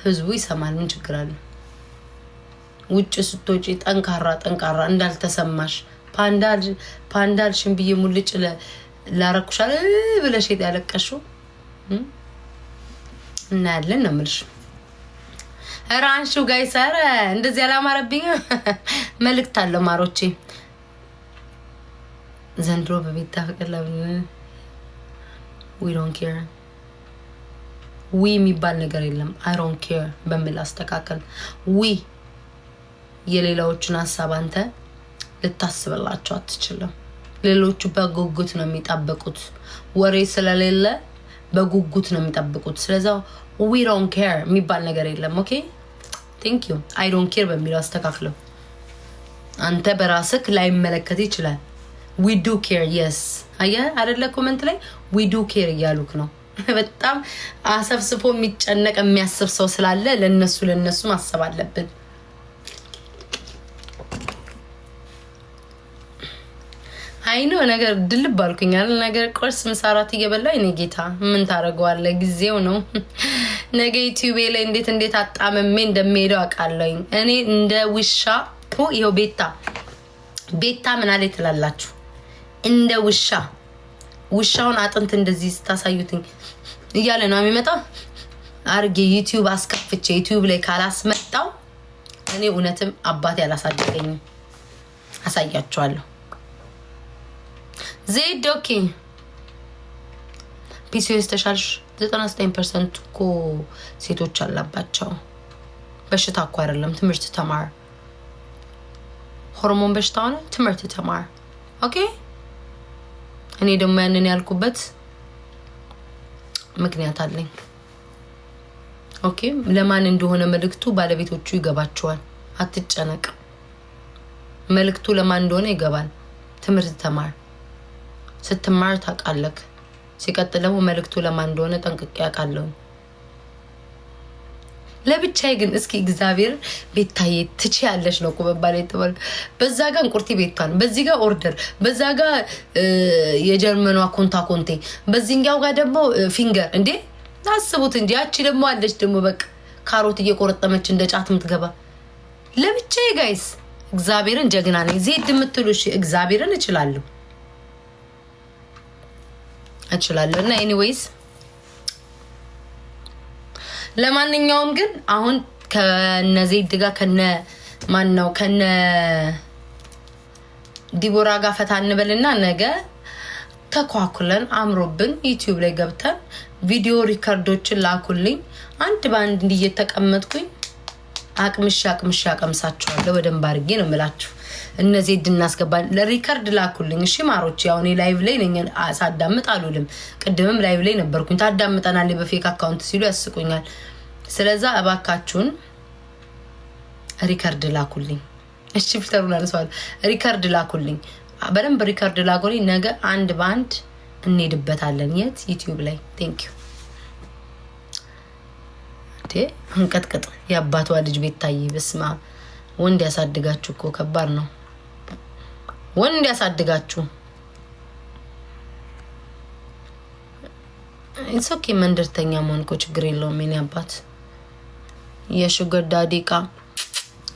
ህዝቡ ይሰማል ምን ችግር አለ ውጭ ስትወጪ ጠንካራ እንዳልተሰማሽ ፓንዳልሽን ብዬ ሙልጭ ላረኩሻል ብለሽ ያለቀሽው እና ያለን ነው ምልሽ ራንሹ ጋይስ አረ እንደዚህ ያላማረብኝ መልክት አለ ማሮቼ ዘንድሮ በቤታ ፍቅር we don't care we የሚባል ነገር የለም I don't care በሚል አስተካከል we የሌላዎችን ሐሳብ አንተ ልታስብላቸው አትችልም ሌሎቹ በጉጉት ነው የሚጣበቁት ወሬ ስለሌለ በጉጉት ነው የሚጣበቁት ስለዚህ we don't care የሚባል ነገር የለም ኦኬ thank you I don't care በሚል አስተካክለው አንተ በራስህ ላይ መለከት ይችላል we do care yes አያ አይደለ ኮሜንት ላይ we do care ያሉክ ነው በጣም አሰብስፎ የሚጨነቅ የሚያስብ ሰው ስላለ ለነሱ ማሰብ አለብን አይኖ ነገር ድልብ ባልኩኛል ነገር ቁርስ ምሳራት እየበላው እኔ ጌታ ምን ታረጋዋለ ጊዜው ነው ነገ ዩቲዩብ ላይ እንዴት አጣመሜ እንደሚሄደው አቃለኝ እኔ እንደ ውሻ ይሄው ቤታ ምን አለ ትላላችሁ እንደ ውሻውን አጥንት እንደዚህ ታሳዩትኝ እያለ ነው የሚመጣው አርጌ ዩቲዩብ አስከፍቼ ዩቲዩብ ላይ ካላስመጣው እኔ እውነትም አባቴ ያላሳደገኝ አሳያችኋለሁ ዜድ ኦኬ ፒሲኤስ ተሻልሽ 99% እኮ ሴቶች አላባቸው በሽታ እኮ አይደለም ትምህርት ተማር ሆርሞን በሽታ ሆነ ትምህርት ተማር ኦኬ እኔ ደግሞ ያንን ያልኩበት ምክንያት አለኝ ኦኬ ለማን እንደሆነ መልክቱ ባለቤቶቹ ይገባቸዋል አትጨነቅ መልክቱ ለማን እንደሆነ ይገባል ትምህርት ተማር ስትማር ታቃለክ ሲቀጥለው መልክቱ ለማን እንደሆነ ጠንቅቄ ያቃለው ለብቻዬ ግን እስኪ እግዚአብሔር ቤታዬ ትቺ ያለሽ ነው ቆበባለ ተባል በዛ ጋር እንቁርቲ ቤታን በዚህ ጋር ኦርደር በዛ ጋር የጀርመኗ ኮንቴ በዚህኛው ጋር ደግሞ ፊንገር እንዴ ታስቡት እንጂ ያቺ ደግሞ አለች ደግሞ በቃ ካሮት እየቆረጠመች እንደ ጫት ምትገባ ለብቻዬ ጋይስ እግዚአብሔርን ጀግና ነኝ ዜድ የምትሉሽ እግዚአብሔርን እችላለሁ እና ኤኒዌይስ ለማንኛውም ግን አሁን ከነዜድ ጋር ከነ ዲቦራ ጋር ፈታ እንበልና ነገ ተኳኩለን አምሮብን ዩቲዩብ ላይ ገብተን ቪዲዮ ሪከርዶችን ላኩልኝ አንድ ባንድ እንዲየተቀመጥኩኝ አቅምሽ አቀምሳቸዋለሁ በደንብ አድርጌ ነው የምላችሁ እነዚህ ድናስገባን ለሪከርድ ላኩልኝ እሺ ማሮች ያው እኔ ላይቭ ላይ ነኝ ሳዳምጥ አሉልም ቅድምም ላይቭ ላይ ነበርኩኝ ታዳምጠናል በፌክ አካውንት ሲሉ ያስቁኛል ስለዛ አባካችሁን ሪከርድ ላኩልኝ እሺ ፍተሩና ለሰዋል ሪከርድ ላኩልኝ በደንብ ሪከርድ ላኩልኝ ነገ አንድ ባንድ እንሄድበታለን የት ዩቲዩብ ላይ ቴንክ ዩ እንቀጥቀጥ ያባቷ ልጅ ቤታዬ በስማ ወንድ ያሳድጋችሁ እኮ ከባድ ነው ወንድ ያሳድጋችሁ ኢትስ ኦኬ መንደርተኛ መሆን እኮ ችግር የለውም የኔ አባት የሹገር ዳዲቃ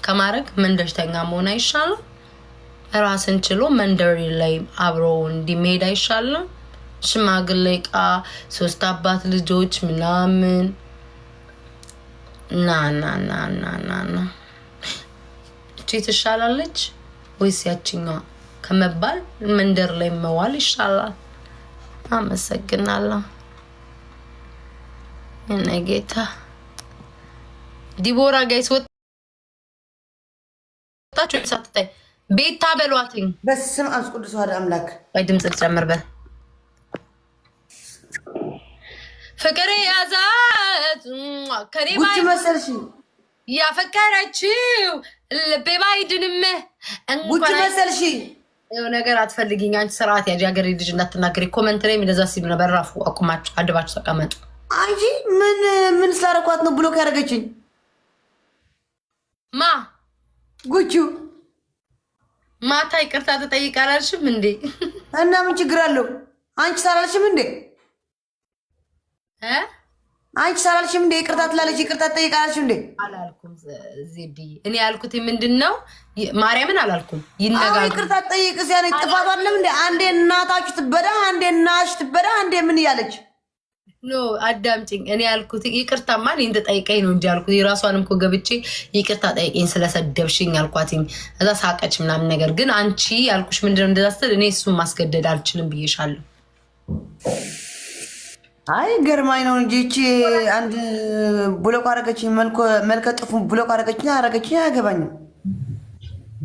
ከማረግ መንደርተኛ መሆን አይሻልም ራስን ችሎ መንደር ላይ አብሮ እንዲመሄድ አይሻልም ሽማግሌ ቃ 3 አባት ልጆች ምናምን ና እቺ ትሻላለች ወይስ ያቺኛው ከመባል መንደር ላይ መዋል ይሻላል አመሰግናለሁ እኔ ጌታ ዲቦራ ጋይስ ወጣችሁ ሳትታይ ቤታ በሏትኝ በስም አስቁድስ ወደ አምላክ ወይ ድምጽ ተጨምርበት ፍቅሬ ያዛት ከኔ ጉቺ መሰልሽ ያፈቀረችው ልቤ ባይድንም ጉቺ መሰልሽ ነገር አትፈልጊኝ አንቺ ስርዓት ያጂ ሀገር ልጅ እንዳትናገሪ ኮሜንት ላይ እንደዛ ሲሉ ነበር ራፉ አቁማችሁ አድባችሁ ተቀመጡ አንቺ ምን ስላረኳት ነው ብሎክ ያደረገችኝ ማ ጉቹ ማታ ይቅርታ ተጠይቃላልሽም እንዴ እና ምን ችግር አለው አንቺ ሳላልሽም እንዴ አንቺ ሰራልሽም እንደ ይቅርታ ትላለች ይቅርታ ትጠይቃለች እንዴ? አላልኩም ዜዲ። እኔ ያልኩት ምንድነው ማርያምን አላልኩም። ይነጋገሩ ይቅርታ ትጠይቅ ሲያኔ ጥፋት አይደለም እንዴ? አንዴ እናታችሁ ትበዳ፣ አንዴ እናትሽ ትበዳ፣ አንዴ ምን እያለች ኖ አዳምጪኝ። እኔ ያልኩት ይቅርታማ እኔ እንድጠይቀኝ ነው እንጂ ያልኩት የራሷንም እኮ ገብቼ ይቅርታ ጠይቀኝ ስለሰደብሽኝ አልኳትኝ። እዛ ሳቀች ምናምን ነገር ግን አንቺ ያልኩሽ ምንድነው እንደዛ ስትል እኔ እሱን ማስገደድ አልችልም ብዬሻለሁ። አይ ገርማኝ ነው እንጂ እቺ አንድ ብሎክ አረገችኝ፣ መልከ ጥፉ ብሎክ አረገችኝ አያገባኝም።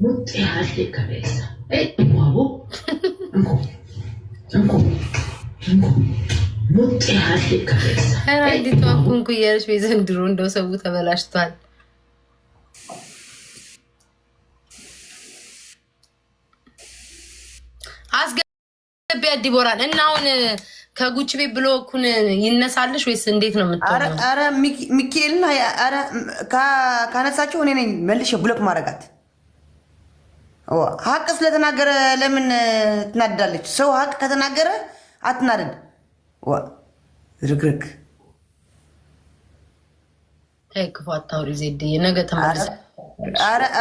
ሙጤ ያለ ከበሳ ዋቦ እንኮ እንኮ እንኮ ሙጤ ያለ ከበሳ እንዴት ዋንኩንኩ እያለች ዘንድሮ እንደው ሰው ተበላሽቷል። አስገቢያ ዲቦራን እና አሁን ከጉቺ ቤት ብሎኩን ይነሳልሽ ወይስ እንዴት ነው የምትሆነው? አረ ሚካኤልና አረ ካነሳቸው እኔ ነኝ መልሼ ብሎክ ማረጋት። ሀቅ ስለተናገረ ለምን ትናደዳለች? ሰው ሀቅ ከተናገረ አትናደድ። ርግርግ ክፉ አታውሪ ዜድ፣ ነገ ተመልሰ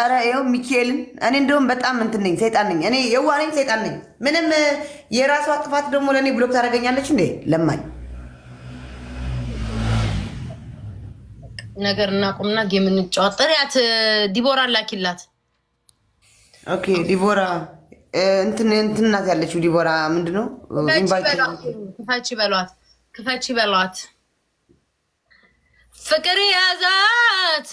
አረ ይኸው ሚካኤልን እኔ እንደውም በጣም እንትን ነኝ፣ ሰይጣን ነኝ እኔ፣ የዋህ ነኝ፣ ሰይጣን ነኝ። ምንም የራሷ ጥፋት ደግሞ ለእኔ ብሎክ ታደርገኛለች እንዴ? ለማኝ ነገር እናቁምና ጌም እንጫወት። ጥሪያት ዲቦራ ላኪላት። ኦኬ ዲቦራ እንትን ናት ያለችው። ዲቦራ ምንድነው? ክፈቺ በሏት። ፍቅር ያዛት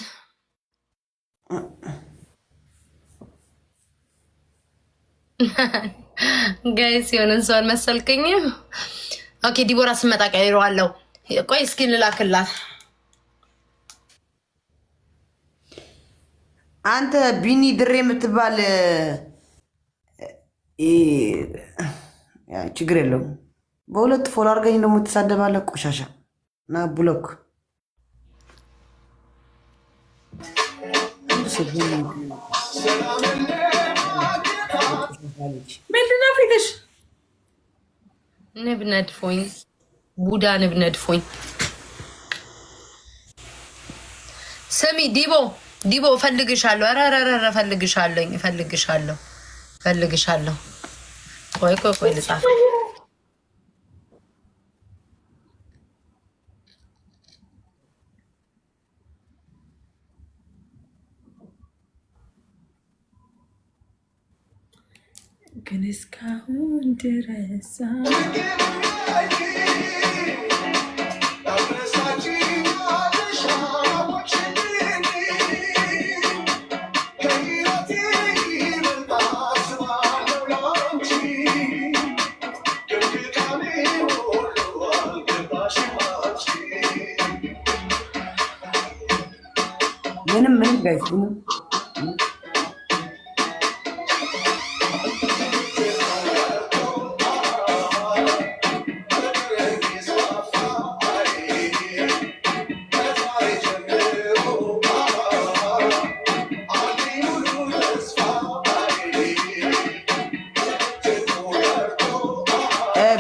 ጋይስ የሆነን ሰው አልመሰልከኝም። ኦኬ ዲቦራ ስመጣ ቀይረዋለሁ። ቆይ እስኪ ልላክላት። አንተ ቢኒ ድሬ የምትባል ችግር የለውም። በሁለት ፎሎ አድርገኝ ደግሞ ትሳደባለህ። ቆሻሻ ና ብሎክ ምንድነው ፊትሽ? ንብ ነድፎኝ ቡዳ ንብ ነድፎኝ። ስሚ ዲቦ እፈልግሻለሁ። ኧረ እፈልግሻለሁ። ቆይ ልጻፍ። ግን እስካሁን ድረስ ምንም ጋይስ ምንም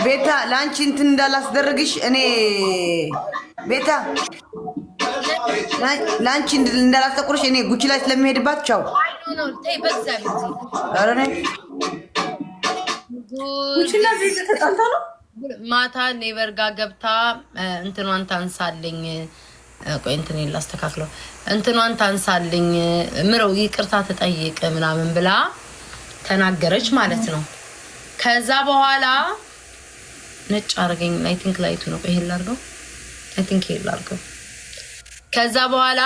ቤታ ለአንቺ እንትን እንዳላስደረግሽ እኔ ቤታ ለአንቺ እንዳላስጠቁርሽ እኔ ጉቺ ላይ ስለሚሄድባት ቻው። ጉቺና ዜድ ተጣልታ ነው ማታ ኔቨር ጋ ገብታ እንትኗን ታንሳልኝ። ቆይ እንትን ላስተካክለው። እንትኗን ታንሳልኝ ምረው ይቅርታ ተጠይቅ ምናምን ብላ ተናገረች ማለት ነው። ከዛ በኋላ ነጭ አርገኝ አይ ቲንክ ላይቱ ነው። ቆይ ይሄን ላርገው አይ ቲንክ ይሄን ላርገው። ከዛ በኋላ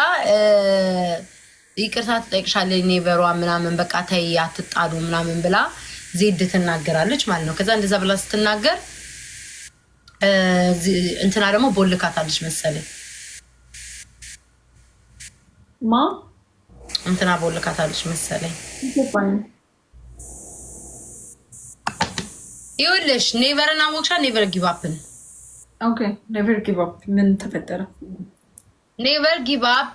ይቅርታ ትጠይቅሻለች ኔቨሯ ምናምን በቃ ተይ አትጣሉ ምናምን ብላ ዜድ ትናገራለች ማለት ነው። ከዛ እንደዛ ብላ ስትናገር እንትና ደግሞ ቦልካታለች መሰለኝ። ማ እንትና ቦልካታለች መሰለኝ። ይኸውልሽ ኔቨርን አወቅሻ? ኔቨር ጊቭ አፕን። ኦኬ ኔቨር ጊቭ አፕ ምን ተፈጠረ? ኔቨር ጊቭ አፕ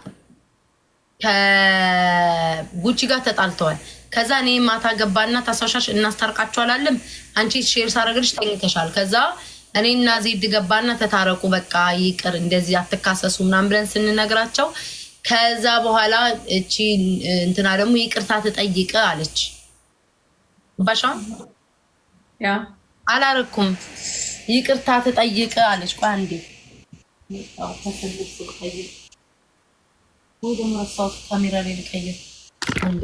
ከጉቺ ጋር ተጣልተዋል። ከዛ እኔ ማታ ገባና ታሳውሻሽ እናስታርቃቸዋለን። አንቺ ሼር ሳረግልሽ ተኝተሻል። ከዛ እኔና ዜድ ገባና ተታረቁ በቃ ይቅር እንደዚህ አትካሰሱ ምናምን ብለን ስንነግራቸው ከዛ በኋላ እቺ እንትና ደግሞ ይቅርታ ትጠይቅ አለች። ባሻ ያ አላረኩም ይቅርታ ትጠይቅ አለች። ቆይ አንዴ ካሜራ ላይ ልቀይር አንዴ።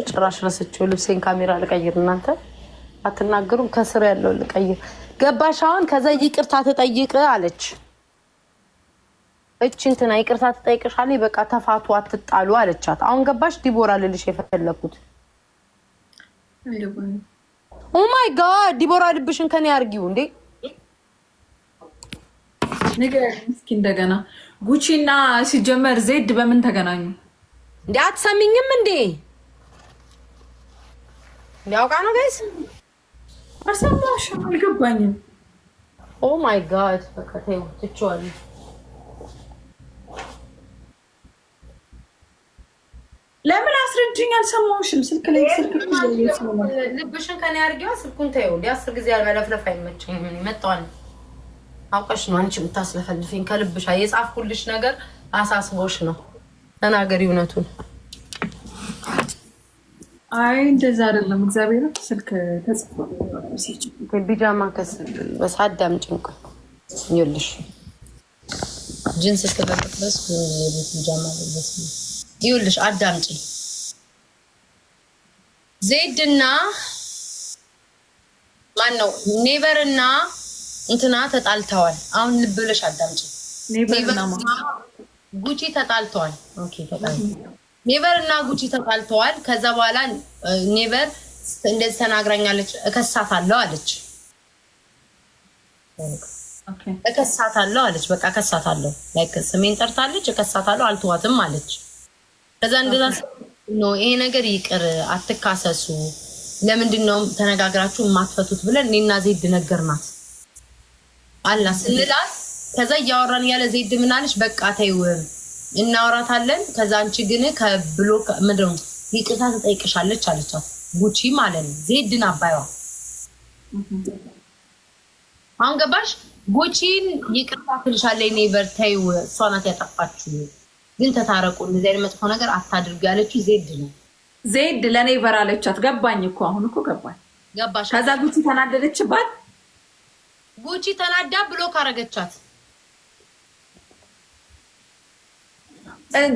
ጭራሽ ረስቼው ልብሴን ካሜራ ልቀይር። እናንተ አትናገሩም? ከስር ያለው ልቀይር። ገባሽ አሁን? ከዛ ይቅርታ ትጠይቅ አለች። እቺ እንትና ይቅርታ ትጠይቅሻለች። በቃ ተፋቱ አትጣሉ አለቻት። አሁን ገባሽ? ዲቦራ ልልሽ የፈለኩት ኦ ማይ ጋድ ዲቦራ ልብሽን ከኔ አርጊው እንዴ ነገር እስኪ እንደገና ጉቺና ሲጀመር ዜድ በምን ተገናኙ እንዴ? አትሰሚኝም እንዴ? ሊያውቃ ነው ጋይስ? አልሰማሽም? አልገባኝም። ኦ ማይ ጋድ በቃ ተይው ትችዋለሽ። ለምን አስረጅኝ? አልሰማሁሽም። ስልክ ላይ ልብሽን ከኔ አድርጊዋ። ስልኩን ተይው። ሊያስር ጊዜ ያልመለፍለፍ አይመቸኝም። እኔ መጣዋል አውቀሽ ነው አንቺ የምታስለፈልፊኝ። ከልብሽ የጻፍኩልሽ ነገር አሳስቦሽ ነው። ተናገሪ እውነቱን። አይ እንደዛ አይደለም። እግዚአብሔር ስልክ ተጽፎ ቢጃማ ከስር በሳት ዳምጪኝ። ቆይ ይኸውልሽ ጂንስ እስከተለበስ የቤት ቢጃማ ለበስ ይኸውልሽ አዳምጪ። ዜድና ማን ነው ኔቨርና እንትና ተጣልተዋል። አሁን ልብ ብለሽ አዳምጪ። ኔቨርና ጉቺ ተጣልተዋል። ኦኬ ተጣልተዋል። ኔቨርና ጉቺ ተጣልተዋል። ከዛ በኋላ ኔቨር እንደዚህ ተናግራኛለች፣ እከሳታለሁ አለች። ኦኬ እከሳታለሁ አለች። በቃ እከሳታለሁ ላይክ ስሜን ጠርታለች። እከሳታለሁ አልተዋትም አለች። ከዛ እንደዛ ነው ይሄ ነገር ይቅር አትካሰሱ፣ ለምንድን ነው ተነጋግራችሁ የማትፈቱት ብለን እኔና ዜድ ነገርናት አላ ስንላት፣ ከዛ እያወራን ያለ ዜድ ምን አለች? በቃ ተይው እናወራታለን። ከዛ አንቺ ግን ከብሎክ ምንድን ነው ይቅርታ ትጠይቅሻለች አለቻት። ጉቺ ማለት ነው ዜድን አባይዋ። አሁን ገባሽ? ጉቺን ይቅርታ ትልሻለች። ኔቨር ተይው እሷ ናት ያጠፋችሁ ግን ተታረቁ፣ እንደዚህ አይነት መጥፎ ነገር አታድርጉ ያለችው ዜድ ነው። ዜድ ለኔቨር አለቻት። ገባኝ እኮ አሁን እኮ ገባኝ። ገባሽ? ከዛ ጉቺ ተናደደችባት። ጉቺ ተናዳ ብሎክ አረገቻት።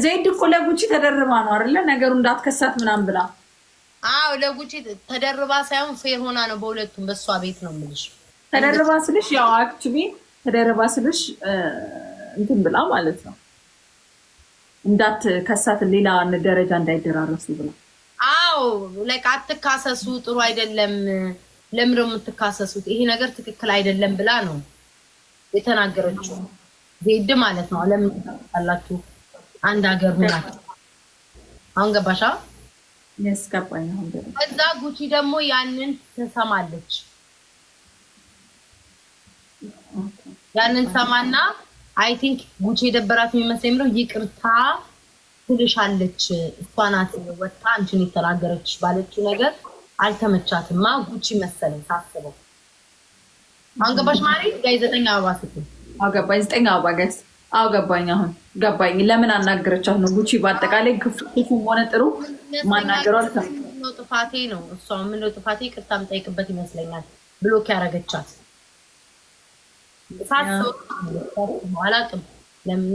ዜድ እኮ ለጉቺ ተደርባ ነው አይደለ? ነገሩ እንዳትከሳት ምናምን ብላ። አዎ ለጉቺ ተደርባ ሳይሆን ፌር ሆና ነው። በሁለቱም በሷ ቤት ነው የምልሽ። ተደርባ ስልሽ ያው አክቹሊ ተደርባ ስልሽ እንትን ብላ ማለት ነው እንዳትከሳት ሌላ ደረጃ እንዳይደራረሱ ብላ። አዎ ላይክ አትካሰሱ፣ ጥሩ አይደለም፣ ለምን ነው የምትካሰሱት? ይሄ ነገር ትክክል አይደለም ብላ ነው የተናገረችው ዜድ ማለት ነው። ለምን ታላችሁ አንድ ሀገር ሆናችሁ። አሁን ገባሻ? ያስገባኝ አሁን ደግሞ። ከዛ ጉቺ ደግሞ ያንን ትሰማለች። ያንን ሰማና አይ ቲንክ ጉቺ የደበራት የሚመስለኝ ነው ይቅርታ ትልሻለች። እሷ ናት ወጣ አንቺን የተናገረች ባለችው ነገር አልተመቻትማ ጉቺ መሰለኝ ሳስበው። አሁን ገባሽ ማለት ጋይ 9 አበባ ስትል ገባኝ። 9 አበባ ጋይስ ገባኝ። አሁን ገባኝ። ለምን አናገረቻት ነው ጉቺ። በአጠቃላይ ክፉም ሆነ ጥሩ ማናገረው ነው ጥፋቴ ነው። እሷ ምን ነው ጥፋቴ ይቅርታ የምጠይቅበት ይመስለኛል ብሎክ ያረገቻት። ሳስበው አላውቅም።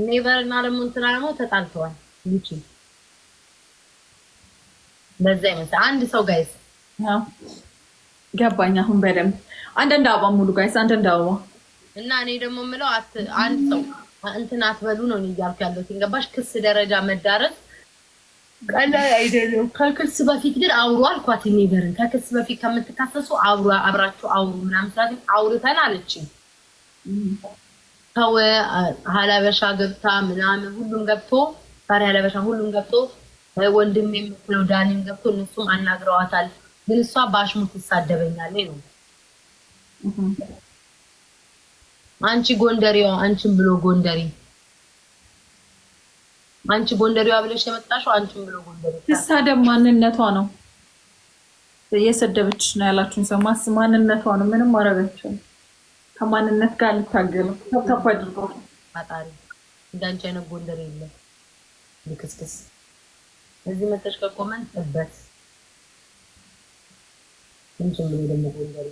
ኔቨርና ደግሞ እንትና ደግሞ ተጣልተዋል። ጉቺ በዛ ይመስል አንድ ሰው ጋይስ ገባኝ። አሁን በደምብ አንዳንድ አበባ ሙሉ ጋይስ አንዳንድ አበባ እና እኔ ደግሞ የምለው አንድ ሰው እንትን አትበሉ ነው እያልኩ ያለሁት። ገባሽ? ክስ ደረጃ መዳረስ ቀላል አይደለም። ከክስ በፊት ግን አውሩ አልኳት። ኔቨርን ከክስ በፊት ከምትካሰሱ አብራችሁ አውሩ ምናምን ስላት አውርተን አለችኝ። ተው ሀላበሻ ገብታ ምናምን ሁሉም ገብቶ ታሪ ሀላበሻ ሁሉም ገብቶ ወንድም የምትለው ዳኒም ገብቶ እነሱም አናግረዋታል። ግን እሷ በአሽሙት ትሳደበኛለች ነው። አንቺ ጎንደሬዋ አንቺን ብሎ ጎንደሬ አንቺ ጎንደሬዋ ብለሽ የመጣሽው አንቺን ብሎ ጎንደሬ ትሳደብ ማንነቷ ነው። እየሰደበች ነው ያላችሁን ሰው ማንነቷ ነው። ምንም ማረጋቸው ከማንነት ጋር ልታገለው ተብታባ አድርገው አጣሪ እንዳንቺ አይነት ጎንደር የለም። ልክስክስ እዚህ መተሽ ከኮመንት ጥበት እንትን ብሎ ደግሞ ጎንደር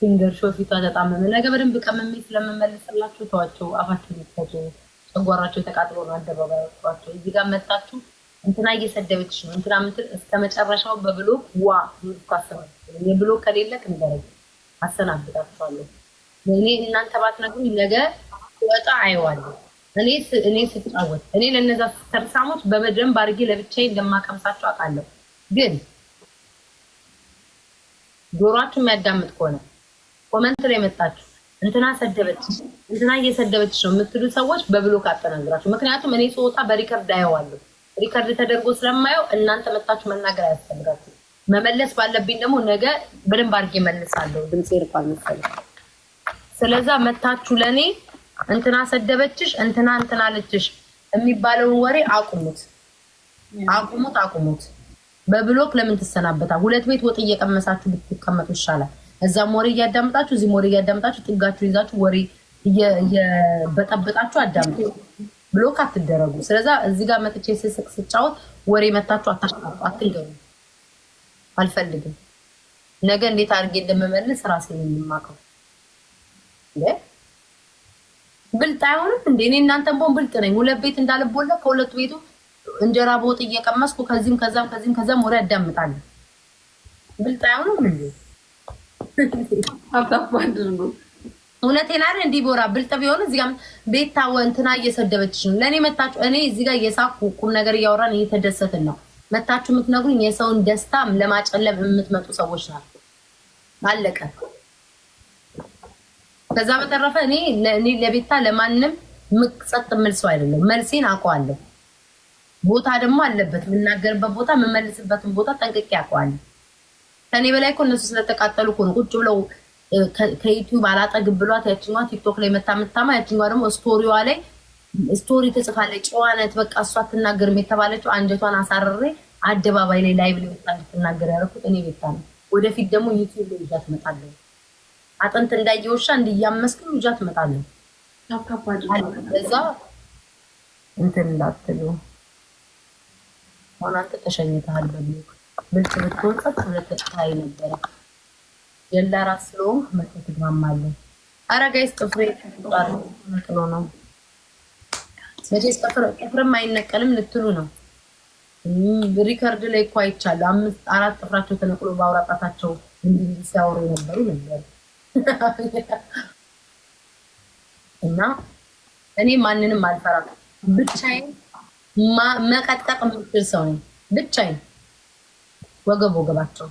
ፊንገር ሾፊቷ ተጣመመ። ነገ በደንብ ቀመሜ ስለምመልስላችሁ ተዋቸው። አፋችሁ ሊፈቱ ጨጓራቸው ተቃጥሎ ነው አደባባይ ወጥቷቸው። እዚህ ጋር መጣችሁ እንትና እየሰደበች ነው እንትና ምትል እስከ መጨረሻው በብሎክ ዋ ይታሰባል። የብሎክ ከሌለክ እንደረግ አሰናብታችኋለሁ። እኔ እናንተ ባትነግሩኝ ነገ ወጣ አይዋለሁ። እኔ ስጫወት እኔ ለነዛ ተርሳሞች በመደንብ አድርጌ ለብቻዬ እንደማቀምሳቸው አውቃለሁ። ግን ጆሮአችሁ የሚያዳምጥ ከሆነ ኮመንት ላይ መጣችሁ እንትና ሰደበች እንትና እየሰደበች ነው የምትሉ ሰዎች በብሎክ አጠናግራችሁ። ምክንያቱም እኔ ስወጣ በሪከርድ አየዋለሁ። ሪከርድ ተደርጎ ስለማየው እናንተ መጣችሁ መናገር አያስፈልጋችሁ። መመለስ ባለብኝ ደግሞ ነገ በደንብ አድርጌ መልሳለሁ። ድምጼ ይርቋል መሰለኝ። ስለዛ መታችሁ ለኔ እንትና ሰደበችሽ እንትና አለችሽ የሚባለውን ወሬ አቁሙት። በብሎክ ለምን ትሰናበታ? ሁለት ቤት ወጥ እየቀመሳችሁ ብትቀመጡ ይሻላል። እዛም ወሬ እያዳምጣችሁ እዚህም ወሬ እያዳምጣችሁ ጥጋችሁ ይዛችሁ ወሬ እየበጠበጣችሁ አዳምጡ። ብሎክ አትደረጉ። ስለዛ እዚህ ጋር መጥቼ ስስቅ ስጫወት ወሬ መታችሁ አትንገሩ። አልፈልግም። ነገ እንዴት አድርጌ እንደምመልስ ራሴን የማውቀው ብልጥ አይሆንም እንዴ? እኔ እናንተን ቦን ብልጥ ነኝ። ሁለት ቤት እንዳልቦላ ከሁለቱ ቤቱ እንጀራ በወጥ እየቀመስኩ ከዚህም ወሬ አዳምጣለሁ። ብልጥ አይሆንም እንዴ? አባባድርጉ እውነቴን አይደል? እንዲህ ቦራ ብልጥ ቢሆን እዚህ ጋር ቤት እንትና እየሰደበችሽ ነው። ለእኔ መታችሁ እኔ እዚህ ጋር እየሳኩ ቁም ነገር እያወራን እየተደሰትን ነው። መታችሁ የምትነግሩኝ የሰውን ደስታ ለማጨለም የምትመጡ ሰዎች ናቸው። አለቀ። ከዛ በተረፈ እኔ ለቤታ ለማንም ምቅጸጥ የምል ሰው አይደለም። መልሴን አውቀዋለሁ። ቦታ ደግሞ አለበት። የምናገርበት ቦታ የምመልስበትን ቦታ ጠንቅቄ አውቀዋለሁ። ከኔ በላይ እኮ እነሱ ስለተቃጠሉ እኮ ነው ቁጭ ብለው ከዩቲዩብ አላጠግብ ብሏት ያችኛዋ ቲክቶክ ላይ መታመታማ ያችኛዋ ደግሞ ስቶሪዋ ላይ ስቶሪ ትጽፋለች። ጨዋነት በቃ እሷ አትናገርም የተባለችው አንጀቷን አሳረሬ አደባባይ ላይ ላይቭ ላይ ወጣ እንድትናገር ያደረኩት እኔ ቤታ ነው። ወደፊት ደግሞ ዩቲዩብ ላይ ይዣት እመጣለሁ። አጥንት እንዳየውሻ እንዲያመስኩ ይዣት እመጣለሁ። እዛ እንትን እንዳትሉ አሁን አንተ ተሸኝተሃል። በብሎክ ብልጥ ብትሆን ጸጥ ብለህ ተጣይ ነበረ። የላ ራስ ስለሆንክ መጥተህ ትግማማለህ። ኧረ ጋይስ ጥፍሬ ጥሎ ነው መቼስ ጥፍርም አይነቀልም ልትሉ ነው። ሪከርድ ላይ እኮ አይቻለሁ። 4 ጥፍራቸው ተነቅሎ በአውራጣታቸው እንዲህ ሲያወሩ የነበሩ ነበር። እና እኔ ማንንም አልፈራም። ብቻዬን መቀጥቀጥ የምችል ሰው ነኝ። ብቻዬን ወገባቸው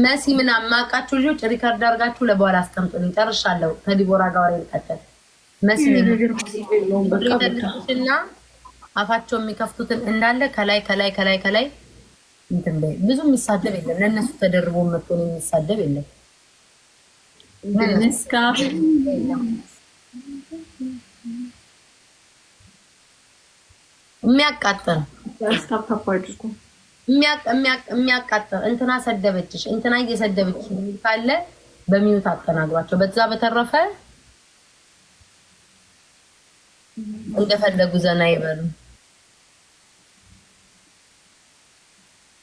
መሲ ምናምን ማቃችሁ ልጆች ሪከርድ አድርጋችሁ ለበኋላ አስቀምጡልኝ። ጨርሻለሁ። ከዲቦራ ጋር ወሬ ልቀጥል። መሲ እና አፋቸው የሚከፍቱትን እንዳለ ከላይ እንትን በይ። ብዙ የሚሳደብ የለም። ለእነሱ ተደርቦ መጥቶ ነው የሚሳደብ የለም። የሚያቃጥል እንትና ሰደበችሽ እንትና እየሰደበችሽ ካለ በሚዩት አጠናግሯቸው። በዛ በተረፈ እንደፈለጉ ዘና ይበሉ።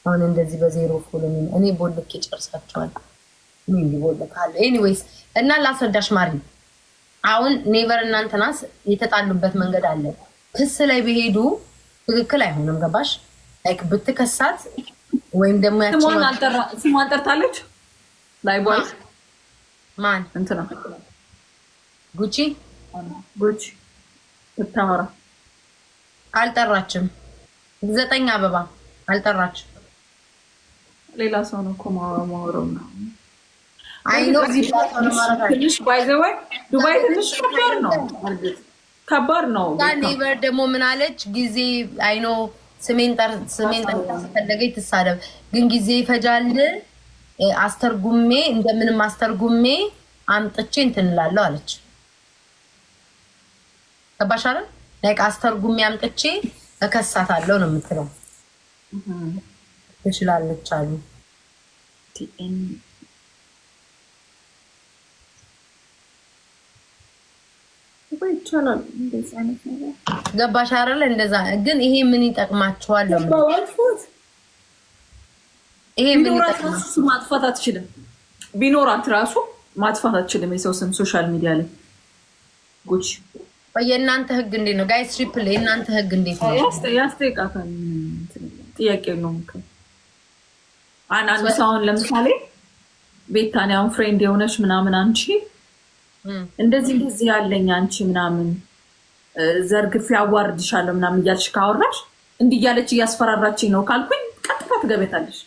አሁን እንደዚህ በዜሮ ፎሎሚ እኔ ቦልክ ይጨርሳቸዋል። ምን ይቦልካል? ኤኒዌይስ እና ላስረዳሽ ማሪ፣ አሁን ኔቨር እናንተናስ የተጣሉበት መንገድ አለ። ክስ ላይ ቢሄዱ ትክክል አይሆንም። ገባሽ? ላይክ ብትከሳት ወይም ደግሞ ስሟን ጠርታለች ላይ ቦይ ማን እንትና ጉቺ ብታወራ አልጠራችም። 9 አበባ አልጠራችም። ሌላ ሰው ነው እኮ ማወራው ነው። አይኖ ትንሽ ባይዘወይ ዱባይ ትንሽ ከባድ ነው። ኔቨር ደግሞ ምን አለች ጊዜ አይኖ ስሜን ፈለገች ትሳደብ፣ ግን ጊዜ ይፈጃል። አስተርጉሜ እንደምንም አስተርጉሜ አምጥቼ እንትን እላለሁ አለች። ገባሽ አይደል? ላይክ አስተርጉም ያምጥቼ እከሳታለሁ ነው የምትለው። ትችላለች አሉ ይቻላል። ገባሽ አይደለ? እንደዛ ግን ይሄ ምን ይጠቅማቸዋል? ይሄ ምን ይጠቅማል? ማጥፋት አትችልም። ቢኖራት ራሱ ማጥፋት አትችልም። የሰው ስም ሶሻል ሚዲያ ላይ ጉቺ። የእናንተ ህግ እንዴት ነው ጋይስ? ትሪፕል የእናንተ ህግ እንዴት ነው? ያስጠይቃታል። ጥያቄ ነው። አንድ ሰውን ለምሳሌ ቤታኒያውን ፍሬንድ የሆነች ምናምን አንቺ እንደዚህ ያለኝ አንቺ ምናምን ዘርግፌ አዋርድሻለሁ ምናምን እያልሽ ካወራሽ እንዲህ እያለች እያስፈራራችኝ ነው ካልኩኝ ቀጥታ ትገበታለሽ።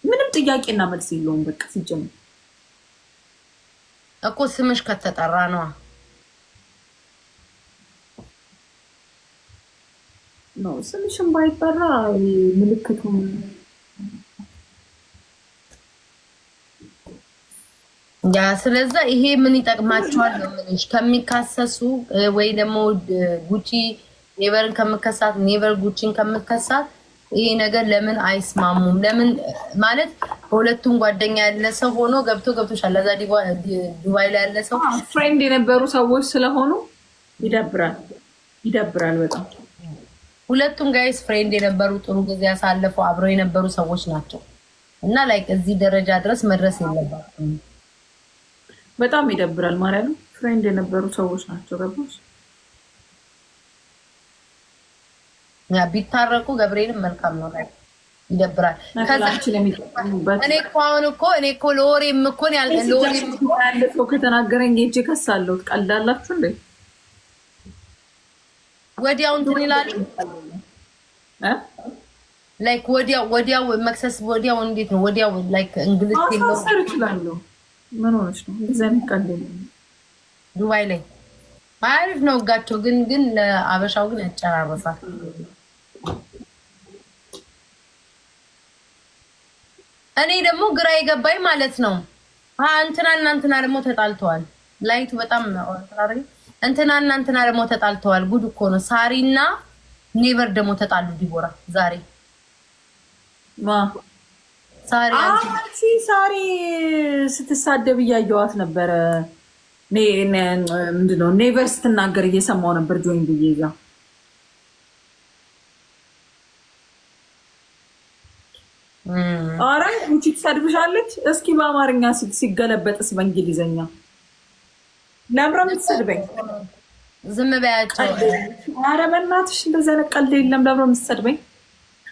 ምንም ጥያቄና መልስ የለውም። በቃ ሲጀምር እኮ ስምሽ ከተጠራ ነዋ። ነው ስምሽም ባይጠራ ምልክቱ ያ ስለዛ ይሄ ምን ይጠቅማቸዋል ነው ምንሽ? ከሚካሰሱ ወይ ደግሞ ጉቺ ኔቨርን ከምከሳት ኔቨር ጉቺን ከምከሳት ይሄ ነገር ለምን አይስማሙም? ለምን ማለት በሁለቱም ጓደኛ ያለ ሰው ሆኖ ገብቶሻል። ለዛ ዱባይ ላይ ያለ ሰው ፍሬንድ የነበሩ ሰዎች ስለሆኑ ይደብራል በጣም። ሁለቱም ጋይስ ፍሬንድ የነበሩ ጥሩ ጊዜ ያሳለፉ አብረው የነበሩ ሰዎች ናቸው እና ላይክ እዚህ ደረጃ ድረስ መድረስ የለባቸውም። በጣም ይደብራል። ማርያም ፍሬንድ የነበሩ ሰዎች ናቸው። ገባሽ? ያ ቢታረቁ ገብርኤልም መልካም ነው። ላይ ይደብራል። እኔ እኮ ለወሬም እኮ ያለፈው ከተናገረኝ ሄጄ ከሳለሁ። ትቀልዳላችሁ እንዴ? ወዲያው እንትን ይላሉ ላይክ ወዲያው መክሰስ ወዲያው እንዴት ነው? ወዲያው ላይክ እንግልት ይችላሉ። ምን ሆነች ነው እንደዚህ አይነት ቀልድ ዱባይ ላይ አሪፍ ነው ጋቸው። ግን ለአበሻው ግን ያጨራርሳል። እኔ ደግሞ ግራ የገባኝ ማለት ነው እንትና ደግሞ ተጣልተዋል። ላይቱ በጣም እንትና ደግሞ ተጣልተዋል። ጉድ እኮ ነው። ሳሪና ኔቨር ደግሞ ተጣሉ። ዲቦራ ዛሬ ሳሪ ስትሳደብ እያየዋት ነበረ። ምንድነው ኔቨር ስትናገር እየሰማው ነበር። ጆይን ብዬ እዛ ኧረ ውጪ ትሰድብሻለች። እስኪ በአማርኛ ሲገለበጥስ በእንግሊዘኛ ለምራ የምትሰድበኝ? ዝም በያቸው። ኧረ በእናትሽ እንደዚህ አይነት ቀልድ የለም። ለምራ የምትሰድበኝ?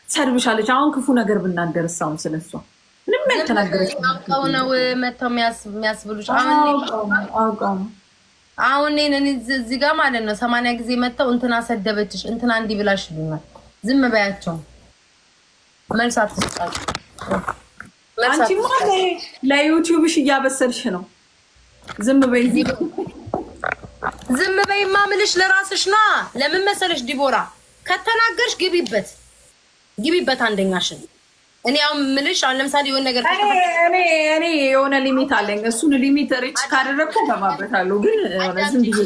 ትሰድብሻለች። አሁን ክፉ ነገር ብናደርሳውን ስለሷ ምንም ያልተናገረች አውቀው ነው መተው የሚያስብሉሽ። አሁን እኔ እዚህ ጋር ማለት ነው 80 ጊዜ መተው እንትና ሰደበችሽ እንትና እንዲህ ብላሽ ይሉኛል። ዝም በያቸው። መልስ አትስጣቸው። አንቺማ ለዩቲዩብሽ እያበሰልሽ ነው። ዝም በይ። ዝም በይ ማምልሽ ለራስሽ ነው። ለምን መሰለሽ ዲቦራ ከተናገርሽ ግቢበት አንደኛሽን። እኔ አሁን ምልሽ አሁን ለምሳሌ የሆነ ነገር እኔ የሆነ ሊሚት አለኝ። እሱን ሊሚት ሪች ካደረግኩ ገባበታለሁ። ግን ዝም ብዬ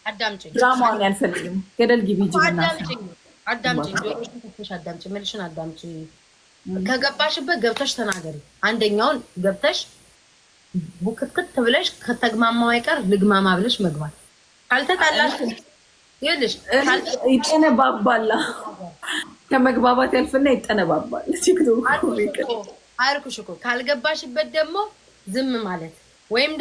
አዳምጪኝ። ድራማውን ያልፈልግም። ገደል ግቢ ጅብና አዳምጪኝ። ምልሽን አዳምጪኝ። ከገባሽበት ገብተሽ ተናገሪ። አንደኛውን ገብተሽ ቡክትክት ብለሽ ከተግማማው አይቀር ልግማማ ብለሽ መግባት። ካልተጣላሽ ይልሽ ይጠነባባላ። ከመግባባት ያልፍና ይጠነባባል። ቲክቶክ አርኩሽ እኮ ካልገባሽበት ደግሞ ዝም ማለት ወይም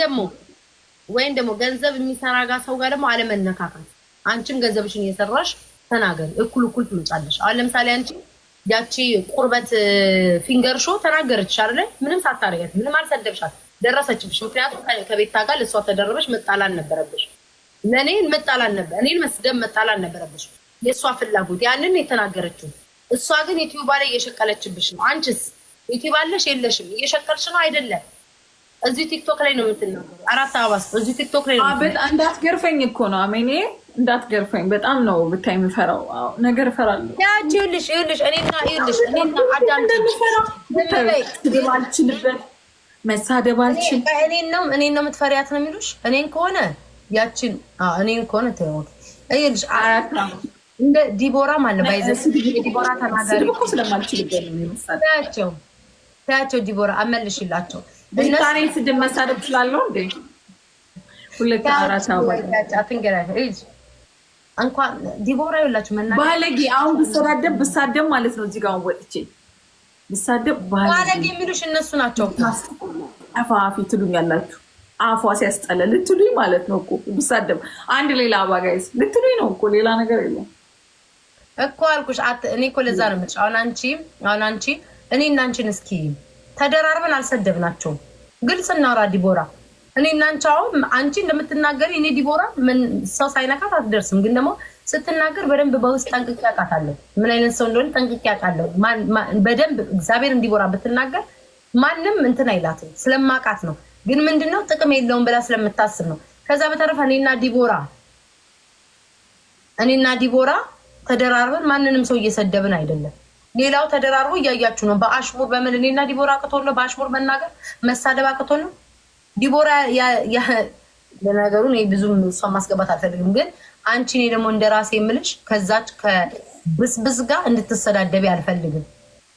ደግሞ ገንዘብ የሚሰራ ጋር ሰው ጋር ደግሞ አለመነካካት። አንቺም ገንዘብሽን እየሰራሽ ተናገሪ። እኩል ትመጫለሽ። አሁን ለምሳሌ አንቺ ያቺ ቁርበት ፊንገር ሾ ተናገረች አይደል? ምንም ሳታረጋት ምንም አልሰደብሻት፣ ደረሰችብሽ። ምክንያቱም ከቤታ ጋር ለሷ ተደረበሽ መጣላን ነበረብሽ። ለኔን መጣላን ነበር እኔን መስደብ መጣላን ነበረብሽ። የሷ ፍላጎት ያንን የተናገረችው። እሷ ግን ዩቲዩብ ላይ እየሸቀለችብሽ ነው። አንቺስ ዩቲዩብ አለሽ የለሽም? እየሸቀልሽ ነው አይደለም? እዚህ ቲክቶክ ላይ ነው የምትናገረው። አራት አባስ እዚህ ቲክቶክ ላይ ነው። እንዳትገርፈኝ እኮ ነው አሜኔ፣ እንዳትገርፈኝ። በጣም ነው ብታይ የምፈራው ነገር እፈራለሁ። ያቺ ይልሽ እኔና አልችልበት መሳደብ አልችል። እኔን ነው የምትፈሪያት ነው የሚሉሽ። እኔን ከሆነ ያቺን እኔን ከሆነ ተይው። አይልሽ እንደ ዲቦራ ማለት ባይዘስ ዲቦራ ተናጋሪ እኮ ስለማልችልበት ነው የሚመስላቸው ታያቸው ዲቦራ አመልሽላቸው ዛሬ ስድብ መሳደብ እችላለሁ እንዴ? ሁለት አራት እንኳን ዲቦራ ይላችሁ መናገር ባለጌ አሁን ብሳደብ ማለት ነው። እዚህ ጋር ወጥቼ ብሳደብ ባለጌ የሚሉሽ እነሱ ናቸው። አፋፊ ትሉኛላችሁ። አፏ ሲያስጠላ ልትሉኝ ማለት ነው እኮ ብሳደብ አንድ ሌላ አባጋይስ ልትሉኝ ነው እኮ ሌላ ነገር የለም እኮ አልኩሽ። እኔ እኮ ለዛ ነው የምልሽ። አሁን አንቺ እኔ እና አንቺን እስኪ ተደራርበን አልሰደብናቸውም። ግልጽ እናውራ ዲቦራ። እኔ እና አንቺ አሁን አንቺ እንደምትናገሪ እኔ ዲቦራ ምን ሰው ሳይነካት አትደርስም። ግን ደግሞ ስትናገር በደንብ በውስጥ ጠንቅቄ አውቃታለሁ። ምን አይነት ሰው እንደሆነ ጠንቅቄ አውቃለሁ በደንብ። እግዚአብሔር ዲቦራ ብትናገር ማንም እንትን አይላትም ስለማውቃት ነው። ግን ምንድነው ጥቅም የለውም ብላ ስለምታስብ ነው። ከዛ በተረፈ እኔና ዲቦራ ተደራርበን ማንንም ሰው እየሰደብን አይደለም። ሌላው ተደራርቦ እያያችሁ ነው። በአሽሙር በምን እኔና ዲቦራ አቅቶን ነው በአሽሙር መናገር መሳደብ አቅቶን ነው። ዲቦራ ለነገሩ እኔ ብዙም እሷን ማስገባት አልፈልግም። ግን አንቺ እኔ ደግሞ እንደራሴ የምልሽ ከዛች ከብስብስ ጋር እንድትሰዳደቢ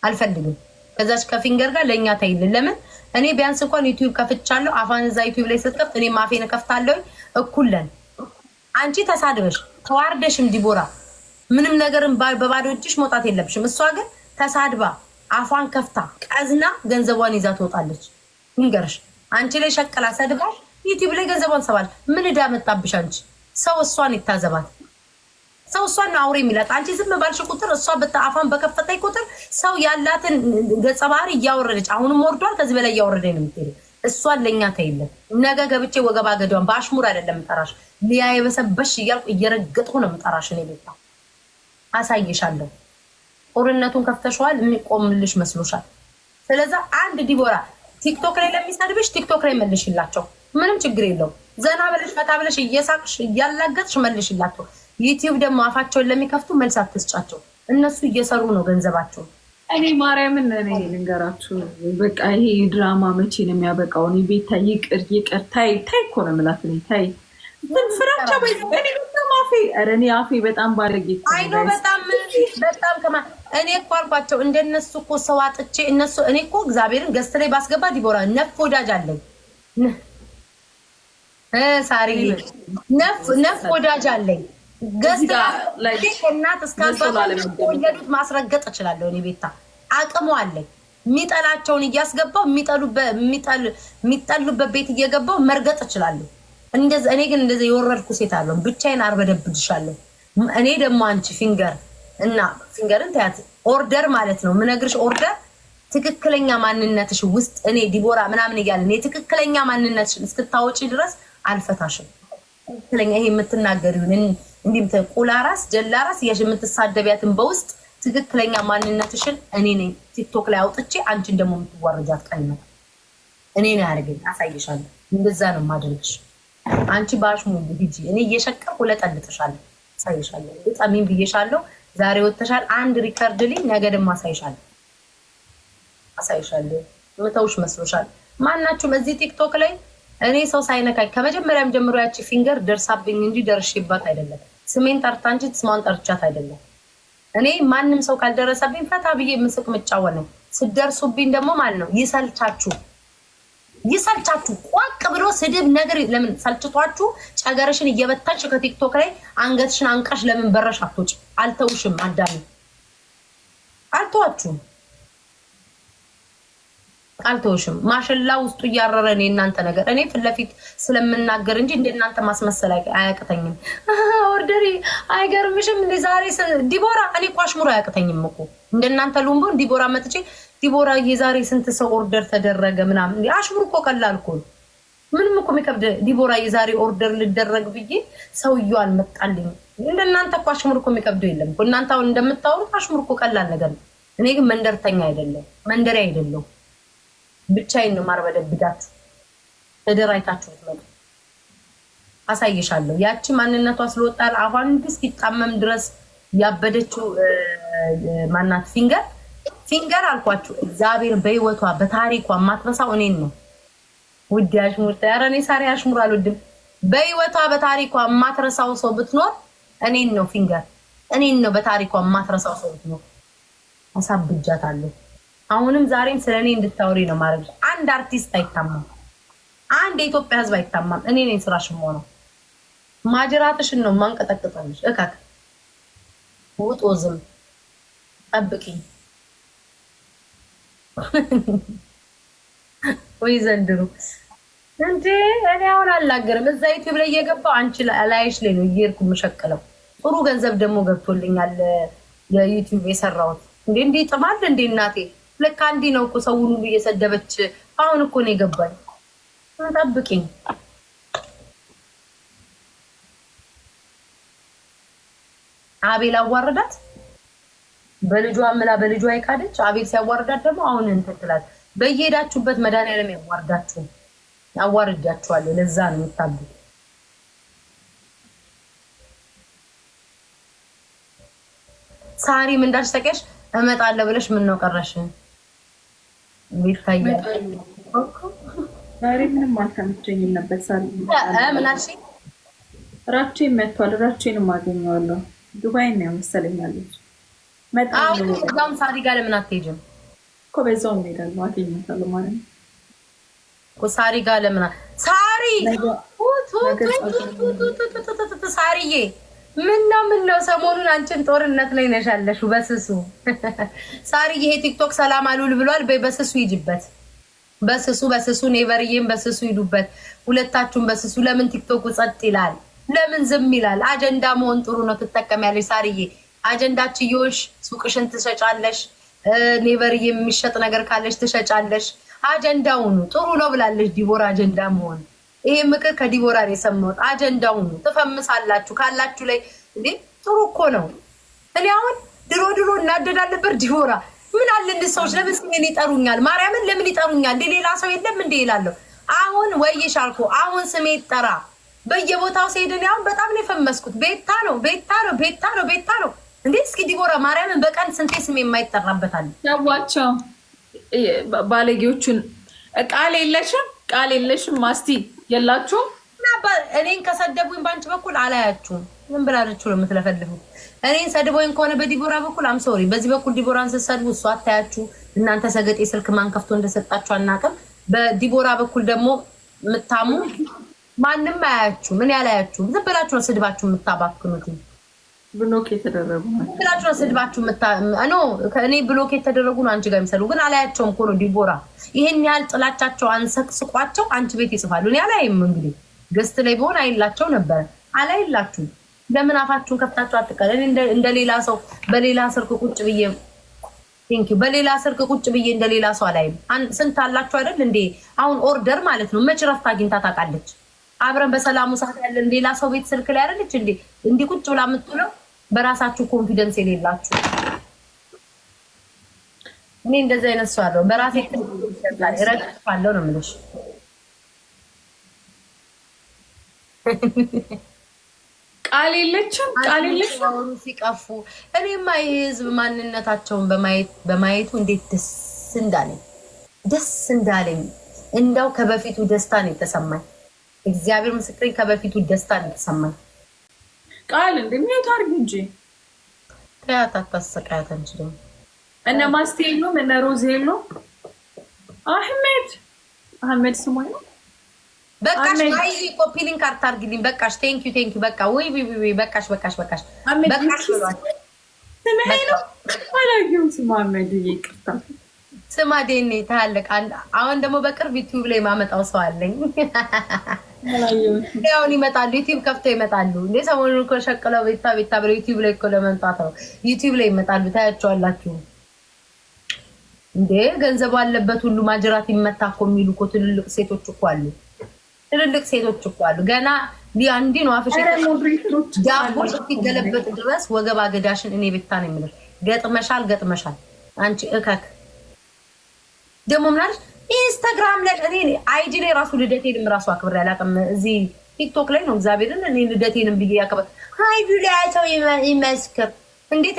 አልፈልግም። ከዛች ከፊንገር ጋር ለእኛ ተይልን። ለምን እኔ ቢያንስ እንኳን ዩቲዩብ ከፍቻለሁ። አፋን እዛ ዩቲዩብ ላይ ስትከፍት እኔ ማፌን ከፍታለሁ። እኩለን አንቺ ተሳድበሽ ተዋርደሽም ዲቦራ ምንም ነገርን በባዶ እጅሽ መውጣት የለብሽም። እሷ ግን ተሳድባ አፏን ከፍታ ቀዝና ገንዘቧን ይዛ ትወጣለች። ይንገርሽ አንቺ ላይ ሸቀላ ሰድባሽ ዩቲዩብ ላይ ገንዘቧን ሰባል። ምን ዕዳ መጣብሽ አንቺ? ሰው እሷን ይታዘባት። ሰው እሷን አውሬ የሚላት አንቺ ዝም ባልሽ ቁጥር እሷ አፏን በከፈተኝ ቁጥር ሰው ያላትን ገጸ ባህሪ እያወረደች አሁንም ወርዷል። ከዚህ በላይ እያወረደ ነው የምትሄደው። እሷን ለእኛ ተይለን። ነገ ገብቼ ወገባ ገዷን በአሽሙር አይደለም የምጠራሽ ሊያ የበሰበሽ እያልኩ እየረገጥኩ ነው የምጠራሽ። እኔ ቤታ አሳይሻለሁ። ጦርነቱን ከፍተሽዋል። የሚቆምልሽ መስሎሻል። ስለዛ አንድ ዲቦራ ቲክቶክ ላይ ለሚሰድብሽ ቲክቶክ ላይ መልሽላቸው። ምንም ችግር የለው። ዘና ብለሽ ፈታ ብለሽ እየሳቅሽ እያላገጥሽ መልሽላቸው። ዩቲዩብ ደግሞ አፋቸውን ለሚከፍቱ መልስ አትስጫቸው። እነሱ እየሰሩ ነው ገንዘባቸው። እኔ ማርያምን እኔ ልንገራችሁ በቃ ይሄ ድራማ መቼ ነው የሚያበቃው? እኔ ቤታ ይቅር ታይ እኮ ነው የምላት። እኔ ታይ ፍራቻ እኔ አፌ በጣም ባለጌ አይኖ በጣም ከማ እኔ እኮ አልኳቸው እንደነሱ እኮ ሰው አጥቼ እነሱ እኔ እኮ እግዚአብሔርን ገስት ላይ ባስገባ ዲቦራ ነፍ ወዳጅ አለኝ። ሳሪ ነፍ ወዳጅ አለኝ። ገስት ላይ እናት እስካልወለዱት ማስረገጥ እችላለሁ። እኔ ቤታ አቅሙ አለኝ። የሚጠላቸውን እያስገባው የሚጠሉበት ቤት እየገባው መርገጥ እችላለሁ። እንደዚህ እኔ ግን እንደዚህ የወረድኩ ሴት አለው ብቻዬን አርበደብድሻለሁ። እኔ ደግሞ አንቺ ፊንገርን ታያት ኦርደር ማለት ነው ምነግርሽ። ኦርደር ትክክለኛ ማንነትሽ ውስጥ እኔ ዲቦራ ምናምን እያለን የትክክለኛ ማንነትሽን እስክታወጪ ድረስ አልፈታሽም። ትክክለኛ ይሄ የምትናገሪውን እንዲም ቁላራስ ጀላራስ የምትሳደቢያትን በውስጥ ትክክለኛ ማንነትሽን እኔ ነኝ ቲክቶክ ላይ አውጥቼ አንቺን ደግሞ የምትዋረጃት ቀን ነው። እኔ ነው ያደርገኝ። አሳይሻለሁ። እንደዛ ነው የማደርግሽ። አንቺ ባሽሙ ሂጂ። እኔ እየሸቀርኩ ለጠልጥሻለሁ። አሳይሻለሁ። በጣም ብዬሻለሁ። ዛሬ ወጥተሻል። አንድ ሪከርድ ልኝ ነገ ደግሞ አሳይሻለሁ። ምተውሽ መስሎሻል? ማናችሁም እዚህ ቲክቶክ ላይ እኔ ሰው ሳይነካኝ ከመጀመሪያም ጀምሮ ያቺ ፊንገር ደርሳብኝ እንጂ ደርሼባት አይደለም። ስሜን ጠርታ እንጂ ስሟን ጠርቻት አይደለም። እኔ ማንም ሰው ካልደረሰብኝ ፈታ ብዬ ምስቅ ምጫወት ነው። ስደርሱብኝ ደግሞ ማለት ነው ይሰልቻችሁ ቋቅ ብሎ ስድብ ነገር ለምን ሰልችቷችሁ ጨገርሽን እየበታች ከቲክቶክ ላይ አንገትሽን አንቀሽ ለምን በረሽ አትወጪ? አልተውሽም። አዳሚ አልተውሽም። ማሽላ ውስጡ እያረረ ነው እናንተ ነገር። እኔ ፊት ለፊት ስለምናገር እንጂ እንደናንተ ማስመሰል አያቅተኝም። ኦርደሪ አይገርምሽም? እንደ ዛሬ ዲቦራ እኔ እኮ አሽሙር አያቅተኝም እኮ እንደናንተ ሉምቦ ዲቦራ መጥቼ ዲቦራ የዛሬ ስንት ሰው ኦርደር ተደረገ ምናምን። አሽሙር እኮ ቀላል እኮ ምንም እኮ የሚከብድ። ዲቦራ የዛሬ ኦርደር ልደረግ ብዬ ሰውዬው አልመጣልኝ። እንደናንተ እኮ አሽሙር እኮ የሚከብደው የለም እኮ። እናንተ አሁን እንደምታወሩት አሽሙር እኮ ቀላል ነገር ነው። እኔ ግን መንደርተኛ አይደለም መንደሪያ አይደለም። ብቻዬን ነው ማርበደብዳችሁ። ተደራይታችሁ ትመጡ አሳይሻለሁ። ያቺ ማንነቷ ስለወጣል አሁን እስኪጣመም ድረስ ያበደችው ማናት ፊንገር አልኳችሁ። እግዚአብሔር በህይወቷ በታሪኳ ማትረሳው እኔን ነው። ውድ አሽሙር ታያረኔ ሳሪ አሽሙር አልወድም። በህይወቷ በታሪኳ ማትረሳው ሰው ብትኖር እኔን ነው ፊንገር እኔን ነው በታሪኳ ማትረሳው ሰው ነው። አሳብጃታለሁ። አሁንም ዛሬም ስለኔ እንድታወሪ ነው ማድረግ። አንድ አርቲስት አይታማም፣ አንድ የኢትዮጵያ ህዝብ አይታማም። እኔ ነኝ ስራሽ የምሆነው። ማጅራትሽን ነው ማንቀጠቅጠልሽ። እካክ ውጦ ዝም ጠብቂኝ። ወይ ዘንድሮ እንዴ እኔ አሁን አልናገርም። እዛ ዩቲዩብ ላይ እየገባው አንቺ ላይሽ ላይ ነው እየሄድኩ የምሸቅለው። ጥሩ ገንዘብ ደግሞ ገብቶልኛል ለዩቲዩብ የሰራሁት። እንዴ ጥማል እንዴ እናቴ ለካ እንዲህ ነው እኮ ሰው ሁሉ እየሰደበች። አሁን እኮ ነው የገባኝ። ጠብቂኝ። አቤል አዋረዳት በልጇ ምላ በልጇ አይካደች። አቤል ሲያዋርዳት ደግሞ አሁን እንትን ትላለች። በየሄዳችሁበት መድኃኒዓለም ያዋርዳችሁ። አዋርዳችኋለሁ። ለዛ ነው የምታብቁት። ሳሪ ምን እንዳልሽ ታውቂያለሽ? እመጣለሁ ብለሽ ምን ነው ቀረሽ? ይታያል። ዛሬ ምንም አልተመቸኝም ነበር። ሳሪ ምን አልሽኝ? ራቼን መጥቷል። ራቼንም አገኘዋለሁ። ዱባይ ነው መሰለኛለች። አሁን ሳሪ ጋር ለምን አትሄጂም? እኮ በዛው እንሄዳለን። አገኘታለሁ ማለት ነው እኮ ሳሪ ጋር ለምን ሳሪ ሳሪዬ ምን ነው ሰሞኑን አንቺን ጦርነት ላይ ነሽ ያለሽው በስሱ። ሳሪዬ ይሄ ቲክቶክ ሰላም አሉል ብሏል። በስሱ ይጅበት። በስሱ ኔቨርዬም በስሱ ይዱበት። ሁለታችሁም በስሱ። ለምን ቲክቶክ ጸጥ ይላል? ለምን ዝም ይላል? አጀንዳ መሆን ጥሩ ነው። ትጠቀሚያለሽ ሳሪዬ። አጀንዳችዮሽ ሱቅሽን ትሸጫለሽ። ኔቨርዬ የሚሸጥ ነገር ካለሽ ትሸጫለሽ። አጀንዳውኑ ጥሩ ነው ብላለሽ ዲቦራ። አጀንዳ መሆን ይሄ ምክር ከዲቦራ ነው የሰማሁት። አጀንዳውኑ ትፈምሳላችሁ ካላችሁ ላይ እንዴ ጥሩ እኮ ነው። እኔ አሁን ድሮ እናደዳል ነበር ዲቦራ። ምን አለ እንደ ሰዎች ለምን ስሜን ይጠሩኛል? ማርያምን ለምን ይጠሩኛል? እንደ ሌላ ሰው የለም እንደ ይላለሁ። አሁን ወይሽ አልኩ። አሁን ስሜ ይጠራ በየቦታው ሲሄድን ያው በጣም ነው የፈመስኩት። ቤታ ነው እንዴ! እስኪ ዲቦራ ማርያምን በቀን ስንቴ ስሜ የማይጠራበታል? ያዋቸው ባለጌዎቹን ቃል የለሽም ማስቲ የላችሁም። እኔን ከሰደቡኝ ባንቺ በኩል አላያችሁም። ምን ብላችሁ ነው የምትለፈልፉት? እኔን ሰድቦኝ ከሆነ በዲቦራ በኩል አም ሶሪ። በዚህ በኩል ዲቦራን ስትሰድቡ እሷ አታያችሁ። እናንተ ሰገጤ ስልክ ማን ከፍቶ እንደሰጣችሁ አናውቅም። በዲቦራ በኩል ደግሞ የምታሙ ማንም አያችሁም። ምን ያላያችሁም? ዝም ብላችሁ ነው ስድባችሁ የምታባክኑት። ብሎክ የተደረጉ ብላችሁ ነው ስድባችሁ እኔ ብሎክ የተደረጉ ነው አንቺ ጋር የሚሰሩ ግን አላያቸውም እኮ ነው ዲቦራ። ይሄን ያህል ጥላቻቸው አንሰቅስቋቸው አንቺ ቤት ይጽፋሉ። እኔ አላይም። እንግዲህ ገስት ላይ ቢሆን አይላቸው ነበረ። አላይላችሁም። ለምን አፋችሁን ከፍታችሁ አትቀር? እኔ እንደሌላ ሰው በሌላ ስልክ ቁጭ ብዬ በሌላ ስልክ ቁጭ ብዬ እንደሌላ ሰው አላይም። ስንት አላችሁ አይደል እንዴ? አሁን ኦርደር ማለት ነው። መች ረፍት አግኝታ ታውቃለች? አብረን በሰላሙ ሰዓት ያለን ሌላ ሰው ቤት ስልክ ላይ አይደለች እንዴ? እንዲህ ቁጭ ብላ የምትውለው በራሳችሁ ኮንፊደንስ የሌላችሁ። እኔ እንደዚህ አይነት ሰው አለው በራሴ ረግፋለሁ ነው የምልሽ። ቃል የለችም ሲቀፉ። እኔማ የህዝብ ማንነታቸውን በማየቱ እንዴት ደስ እንዳለኝ እንዳው ከበፊቱ ደስታ ነው የተሰማኝ። እግዚአብሔር ምስክሬ ከበፊቱ ደስታ ነው የተሰማኝ። ቃል እንደሚያዩት አድርጊ እንጂ ከያት አታሰቃያት እንጂ ደግሞ እነ ማስቴ የሉም እነ ሮዝ የሉም። አህመድ ስሙ ነው። በቃሽ አይ ኮፒ ሊንክ አርታርግልኝ። በቃሽ ቴንክ ዩ በቃ ወይ በቃሽ በቃሽ ብሏል። ስምህ ነው አላየሁም። ስሙ አህመድ ይቅርታ ስማ ዴኔ ታለቅ። አሁን ደግሞ በቅርብ ዩቲዩብ ላይ ማመጣው ሰው አለኝ። አሁን ይመጣሉ፣ ዩቲዩብ ከፍተው ይመጣሉ። እንዴ ሰሞኑን እኮ ሸቅለው ቤታ ብለው ዩቲዩብ ላይ እኮ ለመምጣት ነው። ዩቲዩብ ላይ ይመጣሉ፣ ታያቸዋላችሁ። እንዴ ገንዘብ አለበት ሁሉ ማጅራት ይመታ እኮ የሚሉ እኮ ትልልቅ ሴቶች እኮ አሉ። ገና ሊአንዲ ነው አፍሽ ዳቦ ሲገለበጥ ድረስ ወገብ አገዳሽን እኔ ቤታ ነው የምልሽ። ገጥመሻል አንቺ እከክ ደግሞ ምናልሽ ኢንስታግራም ላይ እኔ አይጂ ላይ ራሱ ልደቴንም ራሱ አክብሬ አላውቅም። እዚህ ቲክቶክ ላይ ነው እግዚአብሔርን እኔ ልደቴንም ብዬ ያከብር አይጂ ላይ ሰው ይመስክር። እንዴት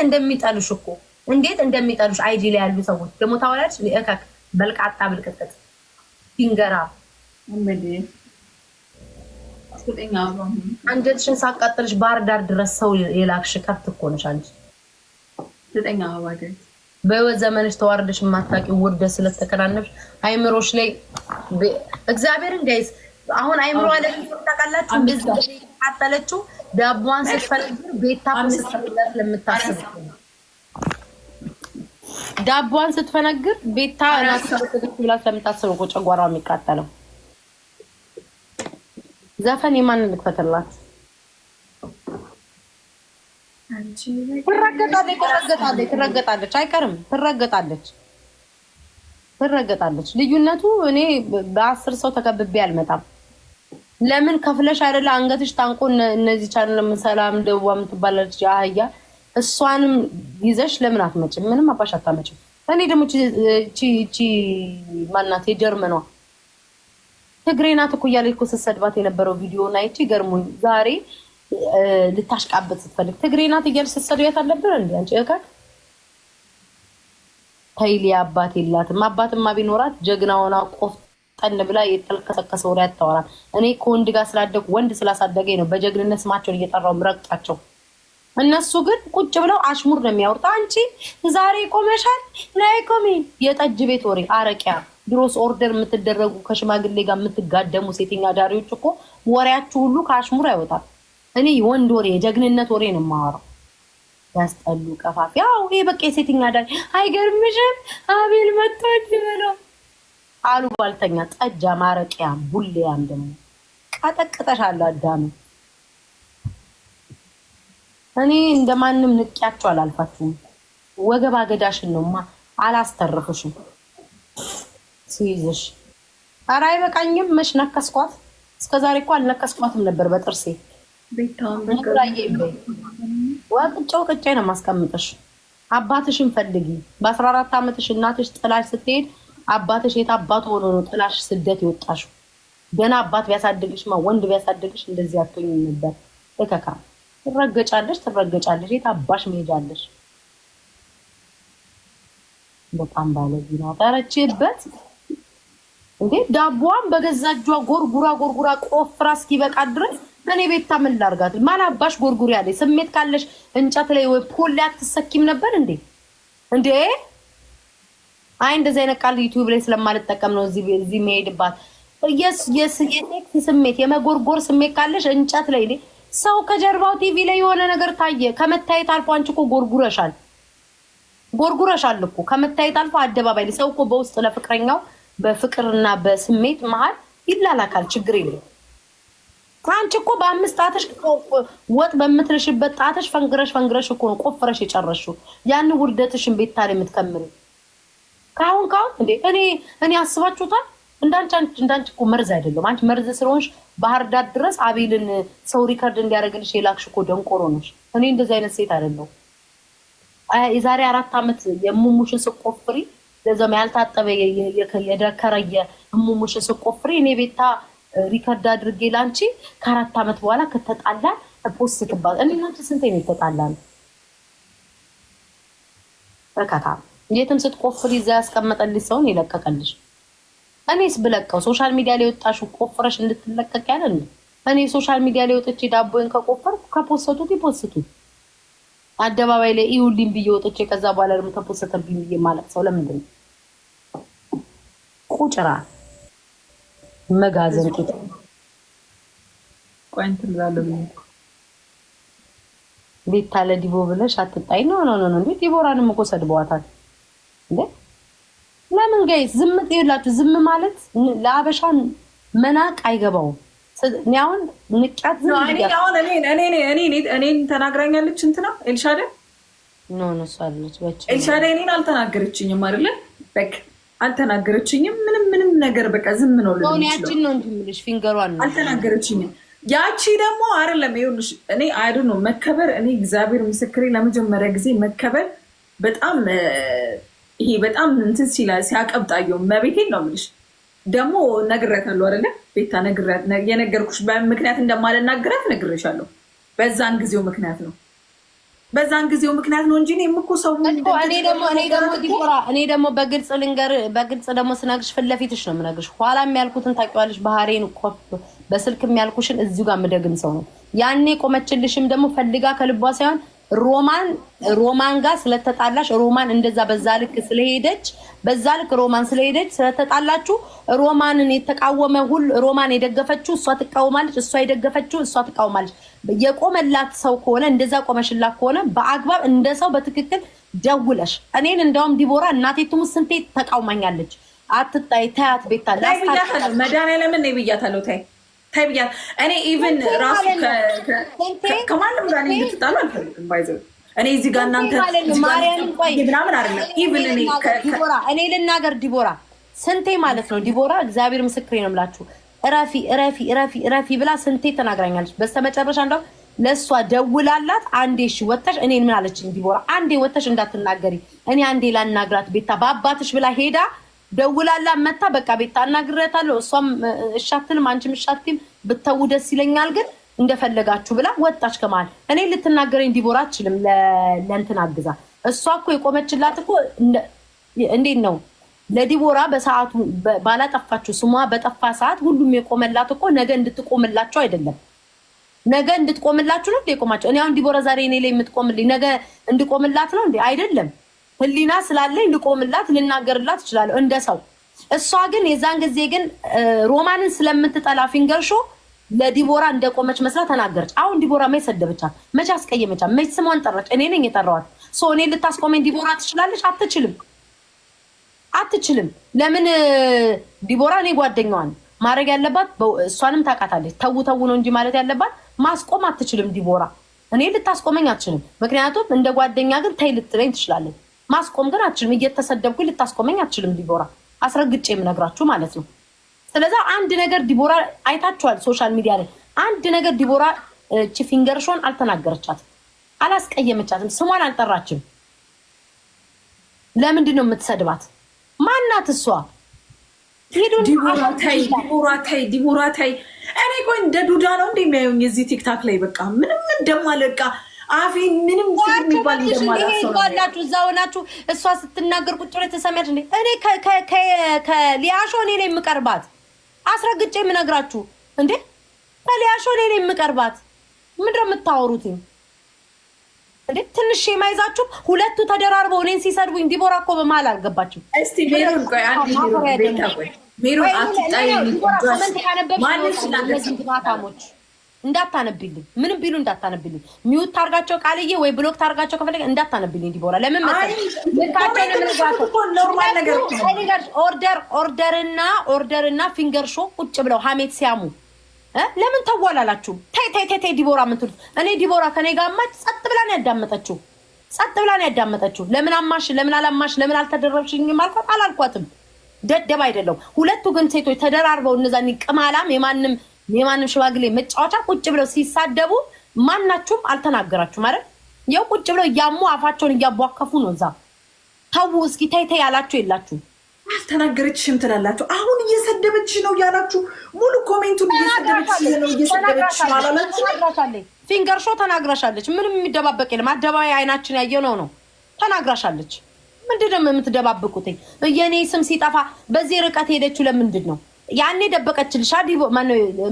እንደሚጠሉሽ አይጂ ላይ ያሉ ሰዎች ደግሞ ታወራለች። እከክ በልቃጣ ብልቅጥቅጥ ፊንገራ አንጀትሽን ሳቃጥልሽ ባህር ዳር ድረስ ሰው የላክሽ ከብት እኮ ነሽ አንቺ። በህይወት ዘመንሽ ተዋርደሽ የማታውቂ ውርደት ስለተከናነብሽ አይምሮሽ ላይ እግዚአብሔርን ጋይስ አሁን አይምሮ አለ ታውቃላችሁ። እንደዚህ ተቃጠለችው ዳቧን ስትፈነግር ቤታ ስትፈነግር ለምታስብ ዳቧን ስትፈነግር ቤታ ናስበትክ ብላ ስለምታስብ እኮ ጨጓራው የሚቃጠለው። ዘፈን የማንን ልክፈትላት? ትረገጣለች፣ አይቀርም ትረገጣለች። ልዩነቱ እኔ በ10 ሰው ተከብቤ አልመጣም። ለምን ከፍለሽ አይደለ አንገትሽ ታንቆ እነዚህ ቻናል ሰላም ደዋ የምትባላለች አህያ እሷንም ይዘሽ ለምን አትመጭም? ምንም አባሽ አታመጭም። እኔ ደግሞ ቺ ማናት የጀርመኗ ትግሬ ናት እኮ እያለች እኮ ስትሰድባት የነበረው ቪዲዮ ናይቺ ገርሙኝ። ዛሬ ልታሽቃበት ስትፈልግ ትግሬ ናት እያለች ስትሰድባት አልነበረ እንዴ? አንቺ እካክ ታይሊ አባት የላትም። አባትማ ቢኖራት ጀግና ሆና ቆፍጠን ብላ የተልከሰከሰ ወሬ አታወራም። እኔ ከወንድ ጋር ስላደኩ ወንድ ስላሳደገኝ ነው በጀግንነት ስማቸውን እየጠራው ምረቅጣቸው። እነሱ ግን ቁጭ ብለው አሽሙር ነው የሚያወሩት። አንቺ ዛሬ ቆመሻል ላይ ቆሚ የጠጅ ቤት ወሬ አረቂያ። ድሮስ ኦርደር የምትደረጉ ከሽማግሌ ጋር የምትጋደሙ ሴተኛ ዳሪዎች እኮ ወሬያችሁ ሁሉ ከአሽሙር አይወጣም። እኔ ወንድ ወሬ የጀግንነት ወሬ ነው የማወራው። ያስጠሉ ቀፋፊ። ያው ይሄ በቃ የሴተኛ ዳሪ አይገርምሽም? አቤል መጥቶት ብለው አሉ ባልተኛ ጠጃ ማረቂያ ቡሌያም ደግሞ ቀጠቅጠሻለሁ አዳም። እኔ እንደማንም ንቅያቸው አላልፋችሁም። ወገብ አገዳሽን ነውማ አላስተርፍሽም ሲይዝሽ። ኧረ አይበቃኝም። መች ነከስኳት? እስከዛሬ እኮ አልነከስኳትም ነበር በጥርሴ። ወቅጬ ነው ማስቀምጥሽ። አባትሽን ፈልጊ። በ14 ዓመትሽ እናትሽ ጥላሽ ስትሄድ አባትሽ የት አባቱ ሆኖ ነው ጥላሽ ስደት ይወጣሽው? ገና አባት ቢያሳድግሽማ ወንድ ቢያሳድግሽ እንደዚህ አትሆኝም ነበር። እከካ ትረገጫለሽ። የት አባሽ መሄጃለሽ? በጣም ባለጊ ነው ታረችበት እንዴ። ዳቧን በገዛ እጇ ጎርጉራ ቆፍራ እስኪበቃ ድረስ እኔ ቤታ ምን ላርጋት? ማላባሽ ጎርጉሪ ያለ ስሜት ካለሽ እንጨት ላይ ወይ ፖል ላይ አትሰኪም ነበር እንዴ? አይ እንደዚህ አይነት ቃል ዩቲዩብ ላይ ስለማልጠቀም ነው እዚህ መሄድባት። የሴክስ ስሜት የመጎርጎር ስሜት ካለሽ እንጨት ላይ ሰው ከጀርባው ቲቪ ላይ የሆነ ነገር ታየ ከመታየት አልፎ አንቺ እኮ ጎርጉረሻል እኮ ከመታየት አልፎ አደባባይ ላይ ሰው እኮ በውስጥ ለፍቅረኛው በፍቅርና በስሜት መሀል ይላላካል። ችግር የለም። አንቺ እኮ በ5 ጣትሽ ወጥ በምትልሽበት ጣትሽ ፈንግረሽ እኮ ነው ቆፍረሽ የጨረሽው። ያን ውርደትሽን ቤታ ላይ የምትከምሪው ካሁን እንዴ እኔ አስባችሁታል? እንዳንቺ እኮ መርዝ አይደለም። አንቺ መርዝ ስለሆንሽ ባህር ዳር ድረስ አቤልን ሰው ሪከርድ እንዲያደርግልሽ የላክሽ እኮ ደንቆሮ ነሽ። እኔ እንደዚህ አይነት ሴት አይደለሁ። የዛሬ 4 ዓመት የሙሙሽን ስቆፍሪ ለዛም ያልታጠበ የደከረ የሙሙሽን ስቆፍሪ እኔ ቤታ ሪከርድ አድርጌ ላንቺ ከ4 ዓመት በኋላ ከተጣላ ፖስት ትባል። እኔ አንቺ ስንቴ ነው የተጣላን? በካታ የትም ስትቆፍሪ እዛ ያስቀመጠልሽ ሰውን ይለቀቀልሽ። እኔስ ብለቀው ሶሻል ሚዲያ ላይ ወጣሽው ቆፍረሽ እንድትለቀቅ ያለ እንዴ? እኔ ሶሻል ሚዲያ ላይ ወጥቼ ዳቦን ከቆፈርኩ ከፖስቱት ይፖስቱት አደባባይ ላይ ይውልኝ ብዬ ወጥቼ ከዛ በኋላ ደግሞ ተፖስተብኝ ብዬ ማለት ሰው ለምንድን ነው? ቁጭራ መጋዘን ቁጭ ቋንት ብላለኝ ቤታ ለዲቦ ብለሽ አትጣይ። ነው እንዴ ዲቦራንም እኮ ሰድበዋታል እንዴ? ለምን ጋይስ ዝም ትይላችሁ? ዝም ማለት ለአበሻን መናቅ አይገባውም። አሁን ንቃት ነው። እኔን ተናግራኛለች እንትና ኤልሻደ ነው ሳለች በቃ ኤልሻደ እኔን አልተናገረችኝም አይደለ? በቃ አልተናገረችኝም። ምንም ነገር በቃ ዝም ነው ያቺን ነው እንጂ የምልሽ ፊንገሯን ነው አልተናገረችኝም። ያቺ ደግሞ አይደለም ይኸውልሽ እኔ አይዶ ነው መከበር። እኔ እግዚአብሔር ምስክሬ ለመጀመሪያ ጊዜ መከበር በጣም ይሄ በጣም እንትን ሲያቀብጣየው መቤቴን ነው የምልሽ። ደግሞ ነግሬያታለሁ አይደለ ቤታ የነገርኩሽ በምክንያት እንደማልናገራት ነግሬሻለሁ። በዛን ጊዜው ምክንያት ነው በዛን ጊዜው ምክንያት ነው እንጂ እኔም እኮ ሰው እኔ ደግሞ በግልጽ ልንገር፣ በግልጽ ደግሞ ስነግርሽ ፊት ለፊትሽ ነው የምነግርሽ። ኋላ የሚያልኩትን ታውቂዋለሽ። ባህሬን በስልክ የሚያልኩሽን እዚሁ ጋር የምደግም ሰው ነው። ያኔ ቆመችልሽም ደግሞ ፈልጋ ከልቧ ሳይሆን ሮማን ጋር ስለተጣላሽ ሮማን እንደዛ በዛ ልክ ስለሄደች ስለተጣላችሁ ሮማንን የተቃወመ ሁሉ ሮማን የደገፈችው እሷ ትቃወማለች፣ እሷ የደገፈችው እሷ ትቃወማለች። የቆመላት ሰው ከሆነ እንደዛ ቆመሽላት ከሆነ በአግባብ እንደ ሰው በትክክል ደውለሽ እኔን እንደውም ዲቦራ እናቴ ትሙት ስንቴ ተቃውማኛለች። አትጣይ ታያት ቤታ ላስታውቃለሁ መድኃኒዓለምን ነው ብያታለሁ። ታይ ብያት እኔ ኢቭን ራሱ ከማንም ጋር እንድትጣሉ አልፈልግም። ባይዘው እኔ እዚህ ጋር እናንተ ማርያምን ቆይ ምናምን አይደለም። ኢቭን እኔ ልናገር ዲቦራ ስንቴ ማለት ነው ዲቦራ እግዚአብሔር ምስክሬ ነው የምላችሁ እረፊ ብላ ስንቴ ተናግራኛለች። በስተመጨረሻ እንደው ለእሷ ደውላላት አንዴ እሺ ወተሽ እኔን ምን አለችኝ ዲቦራ አንዴ ወተሽ እንዳትናገሪ እኔ አንዴ ላናግራት ቤታ በአባትሽ ብላ ሄዳ ደውላላ መታ በቃ ቤታ አናግሬታለሁ። እሷም እሺ አትልም አንቺም እሺ አትይም ብተው ደስ ይለኛል ግን እንደፈለጋችሁ ብላ ወጣች ከመሀል። እኔ ልትናገረኝ ዲቦራ አትችልም ለእንትን አግዛ። እሷ እኮ የቆመችላት እኮ እንዴት ነው ለዲቦራ በሰዓቱ ባላጠፋችሁ ስሟ በጠፋ ሰዓት ሁሉም የቆመላት እኮ ነገ እንድትቆምላቸው አይደለም። ነገ እንድትቆምላችሁ ነው የቆማቸው። እኔ አሁን ዲቦራ ዛሬ እኔ ላይ የምትቆምልኝ ነገ እንድቆምላት ነው እንዴ? አይደለም። ህሊና ስላለኝ ልቆምላት ልናገርላት እችላለሁ እንደ ሰው። እሷ ግን የዛን ጊዜ ግን ሮማንን ስለምትጠላ ፊንገርሾ ለዲቦራ እንደቆመች መስላ ተናገረች። አሁን ዲቦራ መች ሰደበቻት? መች አስቀየመቻት? መች ስሟን ጠራች? እኔ ነኝ የጠራዋት። እኔ ልታስቆመኝ ዲቦራ ትችላለች? አትችልም። ለምን ዲቦራ እኔ ጓደኛዋን ማድረግ ያለባት እሷንም ታውቃታለች። ተው ነው እንጂ ማለት ያለባት ማስቆም አትችልም ዲቦራ። እኔ ልታስቆመኝ አትችልም። ምክንያቱም እንደ ጓደኛ ግን ተይ ልትለኝ ትችላለች። ማስቆም ግን አትችልም። እየተሰደብኩኝ ልታስቆመኝ አትችልም ዲቦራ። አስረግጬ የምነግራችሁ ማለት ነው። ስለዚህ አንድ ነገር ዲቦራ አይታችኋል ሶሻል ሚዲያ ላይ አንድ ነገር ዲቦራ ፊንገርሾን አልተናገረቻትም፣ አላስቀየመቻትም፣ ስሟን አልጠራችም። ለምንድን ነው የምትሰድባት? ማናት እሷ? ዲቦራ ታይ እኔ ቆይ እንደ ዱዳ ነው እንደሚያዩኝ እዚህ ቲክታክ ላይ በቃ ምንም እንደማለቃ አፌ ምንም የሚባል እንደማላችሁ እዛ ሆናችሁ እሷ ስትናገር ቁጭ ብለሽ ተሰሚያለሽ እንዴ? እኔ ከሊያሾ እኔ ላይ የምቀርባት አስረግጬ የምነግራችሁ እንዴ ከሊያሾ እኔ ላይ የምቀርባት ምንድን ነው የምታወሩት እንዴ? ትንሽ የማይዛችሁ ሁለቱ ተደራርበው እኔን ሲሰድቡኝ ዲቦራ እኮ በመሀል አልገባችም። እስቲ ሜሮን ቆይ አንዴ ሜሮን አትጣይ ማታሞች እንዳታነብልኝ ምንም ቢሉ እንዳታነብልኝ። ሚውት ታርጋቸው ቃልዬ ወይ ብሎክ ታርጋቸው ከፈለገ እንዳታነብልኝ ዲቦራ። ለምን መሰለኝ ኦርደርና ፊንገር ሾ ቁጭ ብለው ሀሜት ሲያሙ ለምን ተዋላላችሁ? ተይ ዲቦራ የምትሉት እኔ ዲቦራ ከኔ ጋር ማች ጸጥ ብላ ነው ያዳመጠችው። ለምን አማሽ ለምን አላማሽ ለምን አልተደረብሽኝም አልኳት አላልኳትም። ደደብ አይደለም። ሁለቱ ግን ሴቶች ተደራርበው እነዛን ቅማላም የማንም ሽማግሌ መጫወቻ ቁጭ ብለው ሲሳደቡ ማናችሁም አልተናገራችሁ ማለት ያው ቁጭ ብለው እያሙ አፋቸውን እያቧከፉ ነው። እዛ ተው እስኪ ተይ ያላችሁ የላችሁ። አልተናገረችሽም ትላላችሁ። አሁን እየሰደበች ነው ያላችሁ ሙሉ ኮሜንቱን እየሰደበች ነው አላላችሁ? ፊንገር ሾ ተናግራሻለች። ምንም የሚደባበቅ የለም። አደባባይ አይናችን ያየነው ነው። ተናግራሻለች። ምንድነው የምትደባብቁት? የኔ ስም ሲጠፋ በዚህ ርቀት ሄደችው ለምንድን ነው? ያኔ ደበቀችልሽ ዲቦ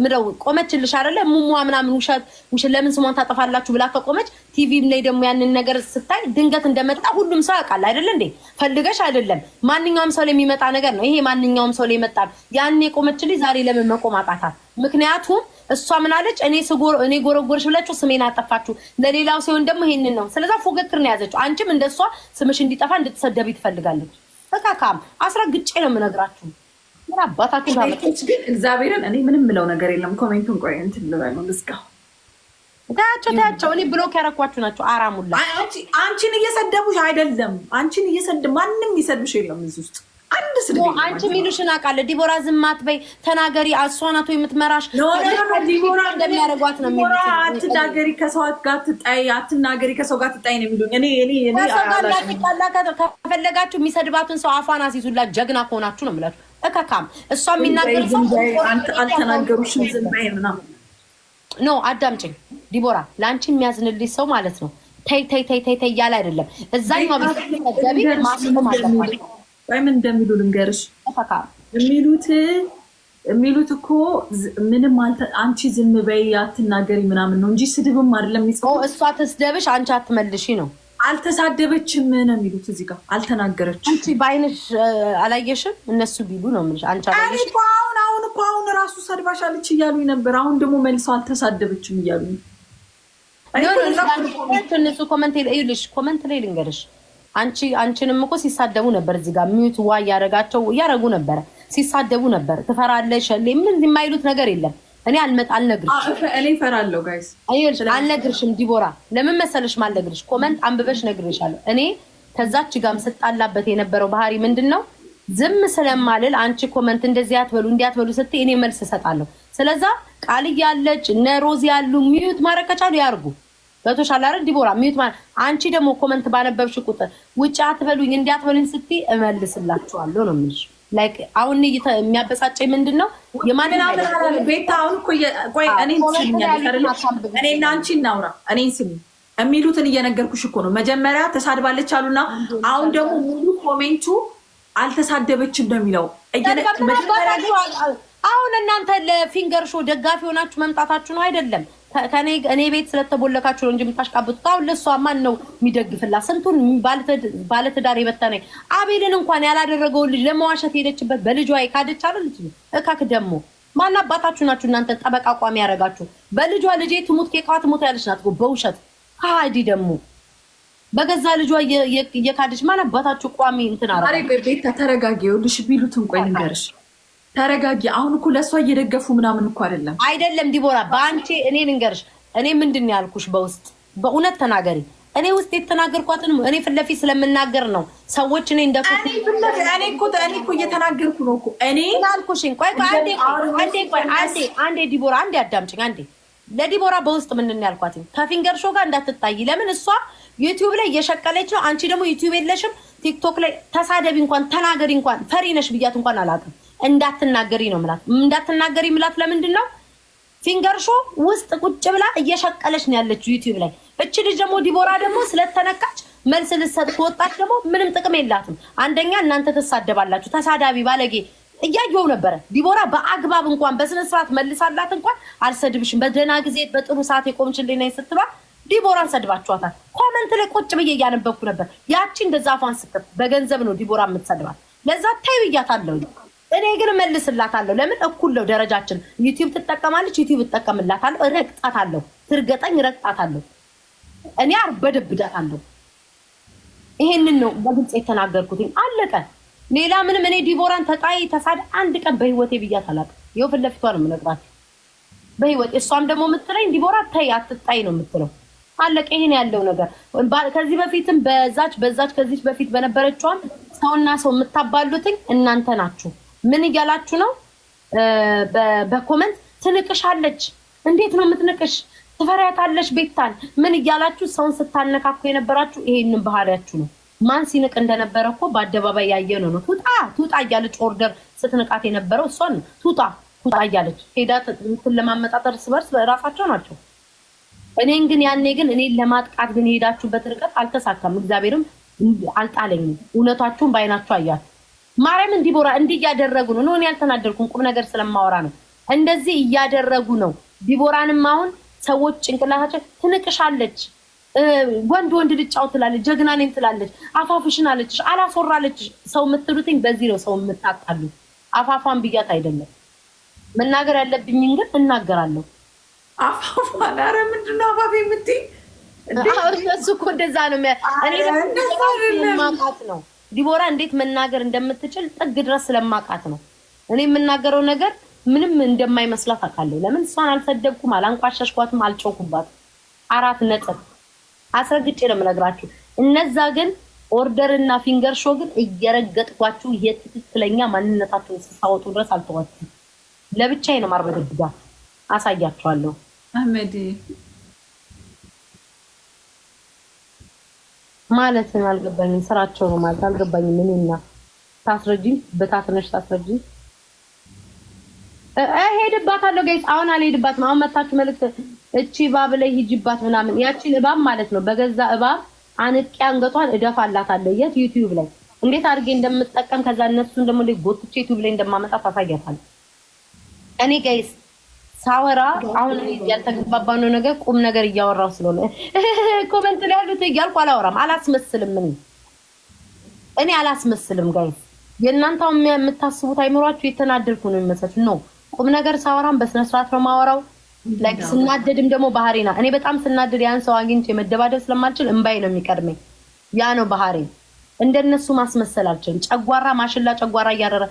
ምረው ቆመችልሽ አይደለ? ሙሟ ምናምን ውሸት ለምን ስሟን ታጠፋላችሁ ብላ ከቆመች ቲቪም ላይ ደግሞ ያንን ነገር ስታይ ድንገት እንደመጣ ሁሉም ሰው ያውቃል አይደለ እንዴ? ፈልገሽ አይደለም። ማንኛውም ሰው ላይ የሚመጣ ነገር ነው ይሄ። ማንኛውም ሰው ላይ ይመጣ። ያኔ ቆመችልሽ ዛሬ ለምን መቆም አቃታት? ምክንያቱም እሷ ምን አለች? እኔ ጎረጎርሽ ብላችሁ ስሜን አጠፋችሁ። ለሌላው ሲሆን ደግሞ ይሄንን ነው። ስለዚህ ፉክክር ነው ያዘችው። አንቺም እንደሷ ስምሽ እንዲጠፋ እንድትሰደቢ ትፈልጋለች። በቃካም አስረግጬ ነው የምነግራችሁ። ምን አባታችሁ ታመጣች? ግን እግዚአብሔርን እኔ ምንም ምለው ነገር የለም። ኮሜንቱን ቆይ እንትን ልበል ነው ልስካ ታያቸው። እኔ ብሎክ ያረኳችሁ ናቸው። አራሙላ አንቺን እየሰደቡሽ አይደለም። አንቺን ማንም ይሰድብሽ የለም እዚህ ውስጥ አንድ ስድብ። አንቺ ሚሉሽን አውቃለሁ። ዲቦራ ዝም አትበይ ተናገሪ። አሷናቱ የምትመራሽ ዲቦራ እንደሚያደርጓት ነው የሚሉት። አትናገሪ፣ ከሰው ጋር ትጣይ፣ አትናገሪ፣ ከሰው ጋር ትጣይ ነው የሚሉኝ። እኔ ከፈለጋችሁ የሚሰድባትን ሰው አፏን አስይዙላት። ጀግና ከሆናችሁ ነው የምላችሁ። እከካም እሷ የሚናገር ሰው አልተናገሩሽም ዝም በይ ምናምን ኖ። አዳምጪኝ ዲቦራ፣ ለአንቺ የሚያዝንልሽ ሰው ማለት ነው ተይ ያለ አይደለም። እዛኛው ቤት ገቢ ማስቆም አለበት። ምን እንደሚሉ ልንገርሽ። የሚሉት እኮ ምንም አንቺ ዝም በይ አትናገሪ ምናምን ነው እንጂ ስድብም አይደለም የሚጽፈው። እሷ ትስደብሽ አንቺ አትመልሺ ነው። አልተሳደበችም ነው የሚሉት እዚህ ጋር። አልተናገረችም። አንቺ በአይንሽ አላየሽም? እነሱ ቢሉ ነው የምልሽ። አንቺ አላየሽ? አሁን ራሱ ሰድባሻለች እያሉኝ ነበር። አሁን ደግሞ መልሰው አልተሳደበችም እያሉኝ እነሱ ኮመንት ላይ ልንገርሽ። አንቺንም እኮ ሲሳደቡ ነበር እዚህ ጋር ሚዩት ዋ እያረጉ ነበረ። ሲሳደቡ ነበር። ትፈራለሽ? ምን የማይሉት ነገር የለም። እኔ አልነግርሽም። እኔ እፈራለሁ ጋይስ። አልነግርሽም ዲቦራ። ለምን መሰለሽ ማልነግርሽ? ኮመንት አንብበሽ ነግሬሻለሁ። እኔ ከዛች ጋርም ስጣላበት የነበረው ባህሪ ምንድነው? ዝም ስለማልል አንቺ ኮመንት እንደዚህ አትበሉ እንዲያትበሉ ስትይ እኔ መልስ እሰጣለሁ። ስለዛ ቃል ያለች እነ ሮዚ ያሉ ሚዩት ማድረግ ከቻሉ ያርጉ። በቶሻል አይደል ዲቦራ? ሚዩት ማለት አንቺ ደግሞ ኮመንት ባነበብሽ ቁጥር ውጭ አትበሉኝ እንዲያትበሉኝ ስትይ እመልስላችኋለሁ ነው የምልሽ። ላይክ አሁን የሚያበሳጨኝ ምንድነው? ቤታ አሁን ቆይ እኔና አንቺ እናውራ። እኔን ስሚ። የሚሉትን እየነገርኩሽ እኮ ነው። መጀመሪያ ተሳድባለች አሉና አሁን ደግሞ ሙሉ ኮሜንቱ አልተሳደበችም ነው የሚለው። አሁን እናንተ ለፊንገር ሾው ደጋፊ ሆናችሁ መምጣታችሁ ነው አይደለም? እኔ ቤት ስለተቦለካችሁ ነው እንጂ የምታሽቃብጡት። አሁን ለእሷ ማን ነው የሚደግፍላት? ስንቱን ባለትዳር የበተነ አቤልን እንኳን ያላደረገውን ልጅ ለመዋሸት ሄደችበት በልጇ ካደች አለ ልጅ እካክ ደግሞ ማን አባታችሁ ናችሁ እናንተ ጠበቃ ቋሚ ያደረጋችሁ? በልጇ ልጄ ትሙት ኬካ ትሙት ያለች ናት በውሸት ከሃዲ ደግሞ በገዛ ልጇ እየካደች ማን አባታችሁ ቋሚ እንትን አረ ቤት ተረጋጊ። ይኸውልሽ ቢሉትን ቆይ ልንገርሽ። ተረጋጊ። አሁን እኮ ለእሷ እየደገፉ ምናምን እኮ አይደለም ዲቦራ። በአንቺ እኔ ልንገርሽ። እኔ ምንድን ነው ያልኩሽ? በውስጥ በእውነት ተናገሪ። እኔ ውስጥ የተናገርኳትን እኔ ፊት ለፊት ስለምናገር ነው ሰዎች እኔ እንደፈ እኔ እኮ እየተናገርኩ ነው እኮ እኔ አልኩሽኝ። ቆይ አንዴ ዲቦራ አንዴ አዳምጪኝ አንዴ። ለዲቦራ በውስጥ ምንድን ነው ያልኳት? ከፊንገር ሾው ጋር እንዳትጣይ። ለምን እሷ ዩቲዩብ ላይ እየሸቀለች ነው። አንቺ ደግሞ ዩቲዩብ የለሽም። ቲክቶክ ላይ ተሳደቢ እንኳን ተናገሪ እንኳን ፈሪ ነሽ ብያት እንኳን አላውቅም። እንዳትናገሪ ነው ምላት። እንዳትናገሪ ምላት ለምንድን ነው? ፊንገር ሾው ውስጥ ቁጭ ብላ እየሸቀለች ነው ያለችው ዩቲዩብ ላይ። እቺ ልጅ ደግሞ ዲቦራ ደግሞ ስለተነካች መልስ ልሰጥ ከወጣች ደግሞ ምንም ጥቅም የላትም። አንደኛ እናንተ ተሳደባላችሁ። ተሳዳቢ ባለጌ እያየው ነበረ። ዲቦራ በአግባብ እንኳን በስነ ስርዓት መልሳላት እንኳን አልሰድብሽም በደህና ጊዜ በጥሩ ሰዓት የቆምችልኝ ነኝ ስትሏት ዲቦራን ሰድባችኋታል። ኮመንት ላይ ቁጭ ብዬ እያነበብኩ ነበር። ያቺ እንደዛ አፏን ስከፍት በገንዘብ ነው ዲቦራ የምትሰድባት። ለዛ ታይ ብያታለሁ። እኔ ግን መልስላታለሁ። ለምን እኩል ነው ደረጃችን። ዩቲዩብ ትጠቀማለች፣ ዩቲዩብ እጠቀምላታለሁ። ረግጣታለሁ። ትርገጠኝ፣ ረግጣታለሁ። እኔ አርበደብዳታለሁ። ይሄንን ነው በግልጽ የተናገርኩት። አለቀ። ሌላ ምንም እኔ ዲቦራን ተጣይ ተሳድ አንድ ቀን በህይወቴ ብያት አላውቅም። ይኸው ፊት ለፊቷ ነው የምነግራችሁ በህይወት። እሷም ደግሞ የምትለኝ ዲቦራ ተይ አትጣይ ነው የምትለው። አለቀ። ይሄን ያለው ነገር ከዚህ በፊትም በዛች ከዚህ በፊት በነበረችዋም ሰውና ሰው የምታባሉትኝ እናንተ ናችሁ። ምን እያላችሁ ነው? በኮመንት ትንቅሻለች። እንዴት ነው የምትንቅሽ? ትፈሪያታለሽ ቤታን ምን እያላችሁ ሰውን ስታነካኩ የነበራችሁ ይሄንን ባህሪያችሁ ነው። ማን ሲንቅ እንደነበረ እኮ በአደባባይ ያየነው ነው። ቱጣ እያለች ኦርደር ስትንቃት የነበረው እሷን ቱጣ እያለች ሄዳ ለማመጣጠር ስበርስ ራሳቸው ናቸው። እኔን ግን ያኔ ግን እኔን ለማጥቃት ግን የሄዳችሁበት ርቀት አልተሳካም። እግዚአብሔርም አልጣለኝም። እውነታችሁን በአይናችሁ አያችሁ። ማርያምን ዲቦራ እንዲህ እያደረጉ ነው። እኔ ያልተናደርኩም ቁም ነገር ስለማወራ ነው። እንደዚህ እያደረጉ ነው። ዲቦራንም አሁን ሰዎች ጭንቅላታቸው ትንቅሻለች፣ ወንድ ልጫው ትላለች፣ ጀግና ነኝ ትላለች፣ አፋፍሽን አለችሽ፣ አላስወራለችሽ። ሰው የምትሉትኝ በዚህ ነው። ሰው የምታጣሉት አፋፋን ብያት አይደለም። መናገር ያለብኝን ግን እናገራለሁ። አፋፋን ኧረ ምንድን ነው አፋፍ የምትይ? እሱ እኮ እንደዛ ነው። እኔ ማቃት ነው ዲቦራ እንዴት መናገር እንደምትችል ጥግ ድረስ ስለማቃት ነው። እኔ የምናገረው ነገር ምንም እንደማይመስላት አውቃለሁ። ለምን እሷን አልሰደብኩም፣ አላንቋሸሽኳትም፣ አልጮኩባትም። 4 ነጥብ አስረግጬ ነው የምነግራችሁ። እነዛ ግን ኦርደርና ፊንገር ሾው ግን እየረገጥኳችሁ የትክክለኛ ማንነታችሁን ስታወጡ ድረስ አልተዋችሁም። ለብቻዬ ነው ማርበድብዳ አሳያችኋለሁ። አህመድ ማለት ነው አልገባኝም። ስራቸው ነው ማለት አልገባኝም። ምንና ታስረጂኝ በታትነሽ ታስረጂኝ ሄድባታለሁ ጋይስ። አሁን አልሄድባትም። አሁን መታችሁ መልዕክት እቺ እባብ ላይ ሂጅባት ምናምን ያቺን እባብ ማለት ነው በገዛ እባብ አንቄ አንገቷን እደፋላታለሁ። የት ዩቲዩብ ላይ እንዴት አድርጌ እንደምጠቀም ከዛ እነሱን ደግሞ ጎትቼ ዩቲዩብ ላይ እንደማመጣ ታሳያታለሁ። እኔ ጋይስ ሳወራ አሁን ያልተግባባነው ነገር ቁም ነገር እያወራው ስለሆነ ኮሜንት ላይ ያሉት እያልኩ አላወራም፣ አላስመስልም። እኔ አላስመስልም ጋይስ። የእናንተው የምታስቡት አይምሯችሁ የተናደድኩ ነው የሚመስላችሁ ነው። ቁም ነገር ሳወራም በስነ ስርዓት ነው ማወራው። ላይክ ስናደድም ደግሞ ባህሪና እኔ በጣም ስናደድ ያን ሰው አግኝቼ መደባደብ ስለማልችል እንባይ ነው የሚቀድመኝ። ያ ነው ባህሪ። እንደነሱ ማስመሰል አልችልም። ጨጓራ ማሽላ ጨጓራ እያደረ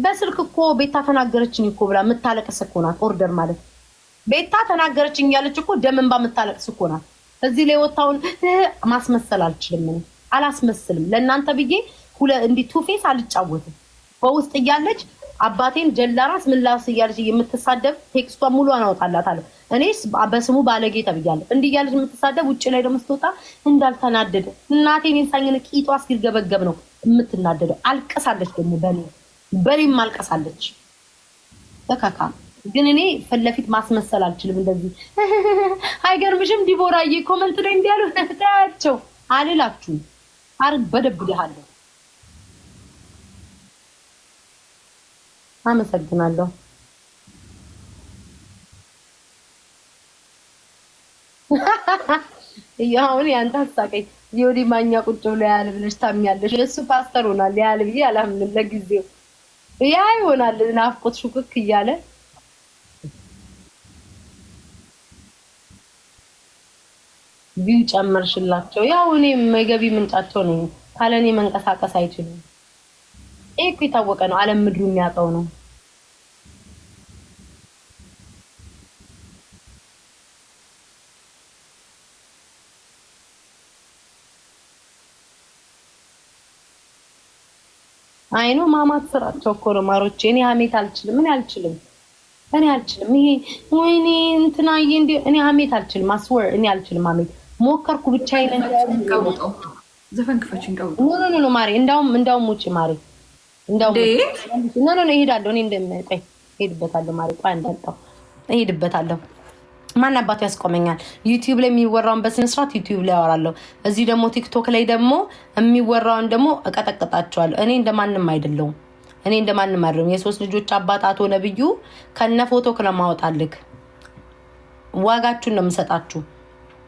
በስልክ እኮ ቤታ ተናገረችኝ እኮ ብላ የምታለቅስ እኮ ናት። ኦርደር ማለት ቤታ ተናገረችኝ ያለች እኮ ደም እንባ የምታለቅስ እኮ ናት። እዚህ ላይ ወጣውን ማስመሰል አልችልም። አላስመስልም። ለእናንተ ብዬ እንዲህ ቱፌስ አልጫወትም። በውስጥ እያለች አባቴን ጀላራስ ምላስ እያለች የምትሳደብ ቴክስቷን ሙሉ አናወጣላታለሁ። እኔ በስሙ ባለጌ ተብያለሁ። እንዲህ እያለች የምትሳደብ ውጭ ላይ ደግሞ ስትወጣ እንዳልተናደደ እናቴን የሳኝን ቂጧ እስኪገበገብ ነው የምትናደደው። አልቀሳለች ደግሞ በኔም አልቀሳለች። ተካካ ግን እኔ ፊት ለፊት ማስመሰል አልችልም። እንደዚህ አይገርምሽም? ዲቦራዬ ኮመንት ላይ እንዲያሉ ታያቸው አልላችሁም። አርግ በደብድሃለሁ። አመሰግናለሁ። ያውን ያንተ አሳቀኝ። ዮዲ ማኛ ቁጭ ብሎ ያለ ብለሽ ታሚያለሽ። እሱ ፓስተር ሆናል ያለ ብዬ አላምንም ለጊዜው። ያ ይሆናል ናፍቆት ሹክክ እያለ ቪው ጨመርሽላቸው። ያው እኔ የገቢ ምንጫቸው ነኝ። ካለኔ መንቀሳቀስ አይችሉም። እኮ የታወቀ ነው። ዓለም ምድሩ የሚያውቀው ነው። አይኑ ማማት ስራቸው እኮ ነው ማሮቼ። እኔ ሀሜት አልችልም። እኔ አልችልም። ይሄ ወይኔ እንትናዬ እንደ እኔ ሀሜት አልችልም። አስወር እኔ አልችልም ሀሜት። ሞከርኩ ብቻዬን ቀውጠው ዘፈን ክፈችን ቀውጠው ኖ ማሪ እንዳውም ውጪ ማሪ ኖ እሄዳለሁ። እኔ እንደምጠይ እሄድበታለሁ ማሪ ቆይ አንተጣው እሄድበታለሁ። ማን አባቱ ያስቆመኛል? ዩቲዩብ ላይ የሚወራውን በስነ ስርዓት ዩቲዩብ ላይ አወራለሁ። እዚህ ደግሞ ቲክቶክ ላይ ደግሞ የሚወራውን ደግሞ እቀጠቅጣቸዋለሁ። እኔ እንደማንም አይደለሁም። የሶስት ልጆች አባት አቶ ነብዩ ከነ ፎቶ ለማውጣልክ ዋጋችሁን ነው የምሰጣችሁ።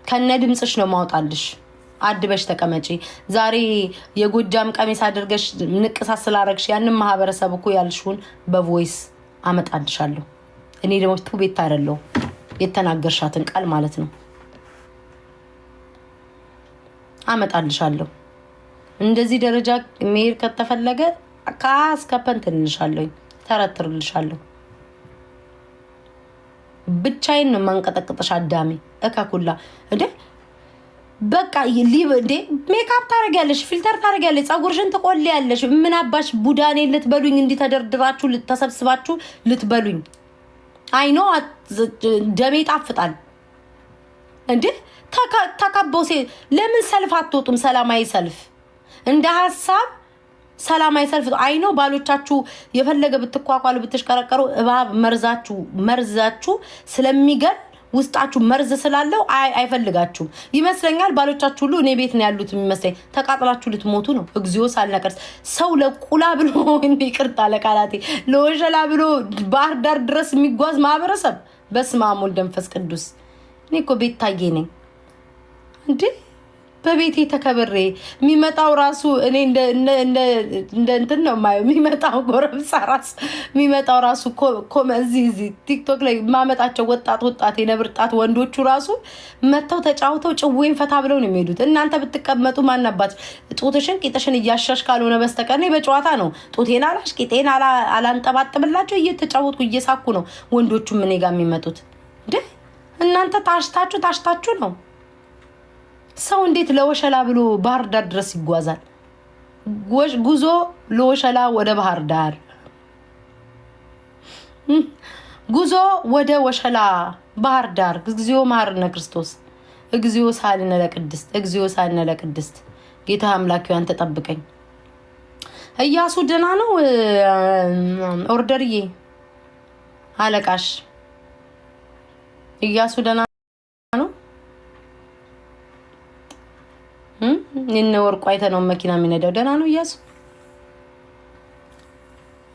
ከነ ድምጽሽ ነው ማውጣልሽ። አድበሽ ተቀመጪ። ዛሬ የጎጃም ቀሚስ አድርገሽ ንቅሳት ስላረግሽ ያንን ማህበረሰብ እኮ ያልሽውን በቮይስ አመጣልሻለሁ። እኔ ደግሞ ቤት አይደለሁ የተናገርሻትን ቃል ማለት ነው አመጣልሻለሁ። እንደዚህ ደረጃ መሄድ ከተፈለገ ካስከፐን ትንልሻለሁ፣ ተረትርልሻለሁ። ብቻዬን ነው ማንቀጠቅጥሽ አዳሜ እካኩላ እንዴ በቃ እንዴ ሜካፕ ታረጊያለሽ፣ ፊልተር ታረጊያለሽ፣ ፀጉርሽን ትቆልያለሽ። ምን አባሽ ቡዳኔ ልትበሉኝ? እንዲተደርድራችሁ ተሰብስባችሁ ልትበሉኝ? አይኖ ደሜ ጣፍጣል እንዴ ተከበው። ለምን ሰልፍ አትወጡም? ሰላማዊ ሰልፍ እንደ ሀሳብ ሰላማዊ ሰልፍ አይኖ ባሎቻችሁ የፈለገ ብትቋቋሉ ብትሽቀረቀሩ እባብ መርዛችሁ ስለሚገል ውስጣችሁ መርዝ ስላለው አይፈልጋችሁም ይመስለኛል። ባሎቻችሁ ሁሉ እኔ ቤት ነው ያሉት የሚመስለኝ። ተቃጥላችሁ ልትሞቱ ነው። እግዚኦ ሳልነቀርስ ሰው ለቁላ ብሎ እንደ ይቅርታ ለቃላቴ ለወሸላ ብሎ ባህር ዳር ድረስ የሚጓዝ ማህበረሰብ በስመ አብ ወወልድ ወመንፈስ ቅዱስ። እኔ እኮ ቤት ታዬ ነኝ እንዴ በቤቴ ተከብሬ የሚመጣው ራሱ እኔ እንደ እንትን ነው የማየው። የሚመጣው ጎረምሳ ራሱ የሚመጣው ራሱ እዚህ ቲክቶክ ላይ ማመጣቸው ወጣት የነብርጣት ወንዶቹ ራሱ መጥተው ተጫውተው ጭዌን ፈታ ብለው ነው የሚሄዱት። እናንተ ብትቀመጡ ማናባት ጡትሽን ቂጥሽን እያሻሽ ካልሆነ በስተቀር በጨዋታ ነው ጡቴን አላሽ ቂጤን አላንጠባጥብላቸው እየተጫወትኩ እየሳኩ ነው ወንዶቹም እኔ ጋር የሚመጡት። እንዴ እናንተ ታሽታችሁ ነው። ሰው እንዴት ለወሸላ ብሎ ባህር ዳር ድረስ ይጓዛል? ጉዞ ለወሸላ ወደ ባህር ዳር፣ ጉዞ ወደ ወሸላ ባህር ዳር። እግዚኦ መሐረነ ክርስቶስ፣ እግዚኦ ሳልነ ለቅድስት፣ እግዚኦ ሳልነ ለቅድስት። ጌታ አምላክ አንተ ጠብቀኝ። እያሱ ደህና ነው? ኦርደርዬ አለቃሽ እያሱ ደህና ነው። እነ ወርቁ አይተነው መኪና የሚነዳው ደህና ነው እያሱ።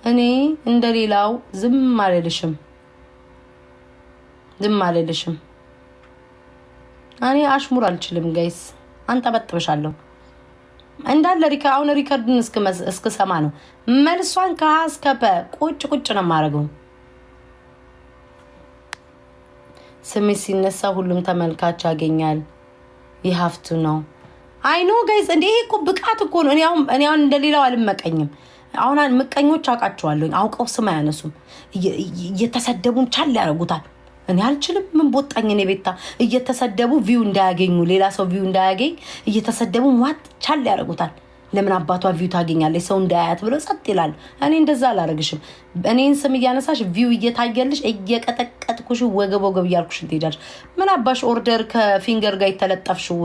እኔ እንደሌላው ዝም አልልሽም። እኔ አሽሙር አልችልም ጋይስ። አንጠበጥብሻለሁ እንዳለ አሁን ሪከርድን እስከሰማ ነው መልሷን ከሀስከፈ ቁጭ ነው የማደርገው። ስሜት ሲነሳ ሁሉም ተመልካች ያገኛል። ይሀፍቱ ነው አይኖ ጋይስ። እንዴ እኮ ብቃት እኮ ነው። እኔ አሁን እንደሌላው አልመቀኝም። አሁን ምቀኞች አውቃቸዋለሁ። አውቀው ስም አያነሱም። እየተሰደቡም ቻል ያደርጉታል። እኔ አልችልም። ምን ቦጣኝ እኔ ቤታ እየተሰደቡ ቪው እንዳያገኙ ሌላ ሰው ቪው እንዳያገኝ እየተሰደቡ ዋት ቻል ያደርጉታል። ለምን አባቷ ቪው ታገኛለች ሰው እንዳያያት ብሎ ጸጥ ይላል። እኔ እንደዛ አላረግሽም። እኔን ስም እያነሳሽ ቪው እየታየልሽ እየቀጠቀጥኩሽ ወገብ እያልኩሽ ትሄዳለሽ። ምን አባሽ ኦርደር ከፊንገር ጋር የተለጠፍሽው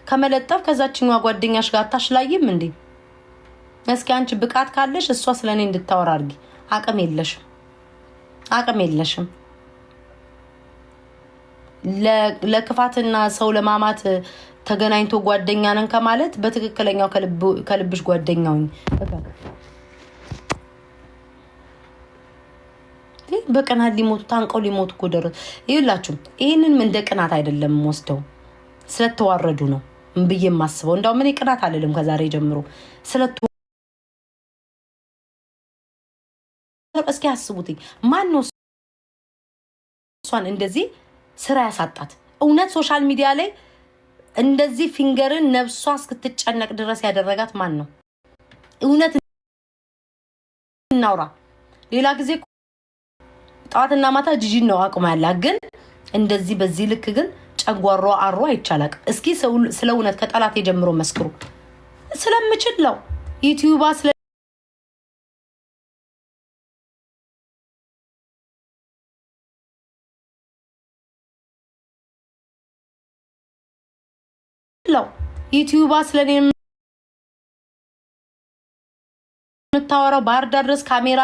ከመለጠፍ ከዛችኛዋ ጓደኛሽ ጋር አታሽላይም እንዴ? እስኪ አንቺ ብቃት ካለሽ እሷ ስለኔ እንድታወራ አድርጊ። አቅም የለሽም። ለክፋትና ሰው ለማማት ተገናኝቶ ጓደኛ ነን ከማለት በትክክለኛው ከልብሽ ጓደኛውኝ በቀናት ሊሞቱ ታንቀው ሊሞቱ እኮ ደረሱ። ይኸውላችሁ ይህንን እንደ ቅናት አይደለም ወስደው ስለተዋረዱ ነው ብዬ የማስበው። እንዳው ምን ቅናት አልልም ከዛሬ ጀምሮ እስኪ አስቡትኝ ማን ነው እሷን እንደዚህ ስራ ያሳጣት? እውነት ሶሻል ሚዲያ ላይ እንደዚህ ፊንገርን ነብሷ እስክትጨነቅ ድረስ ያደረጋት ማን ነው? እውነት እናውራ። ሌላ ጊዜ ጣዋትና ማታ ጂጂን ነው አቅማ ያላት፣ ግን እንደዚህ በዚህ ልክ ግን ጨጓሯ አሯ አይቻላቅ። እስኪ ስለ እውነት ከጠላት ጀምሮ መስክሩ። ስለምችለው ዩቲዩባ ዩቲዩባ ስለኔ የምታወራው ባህር ዳር ድረስ ካሜራ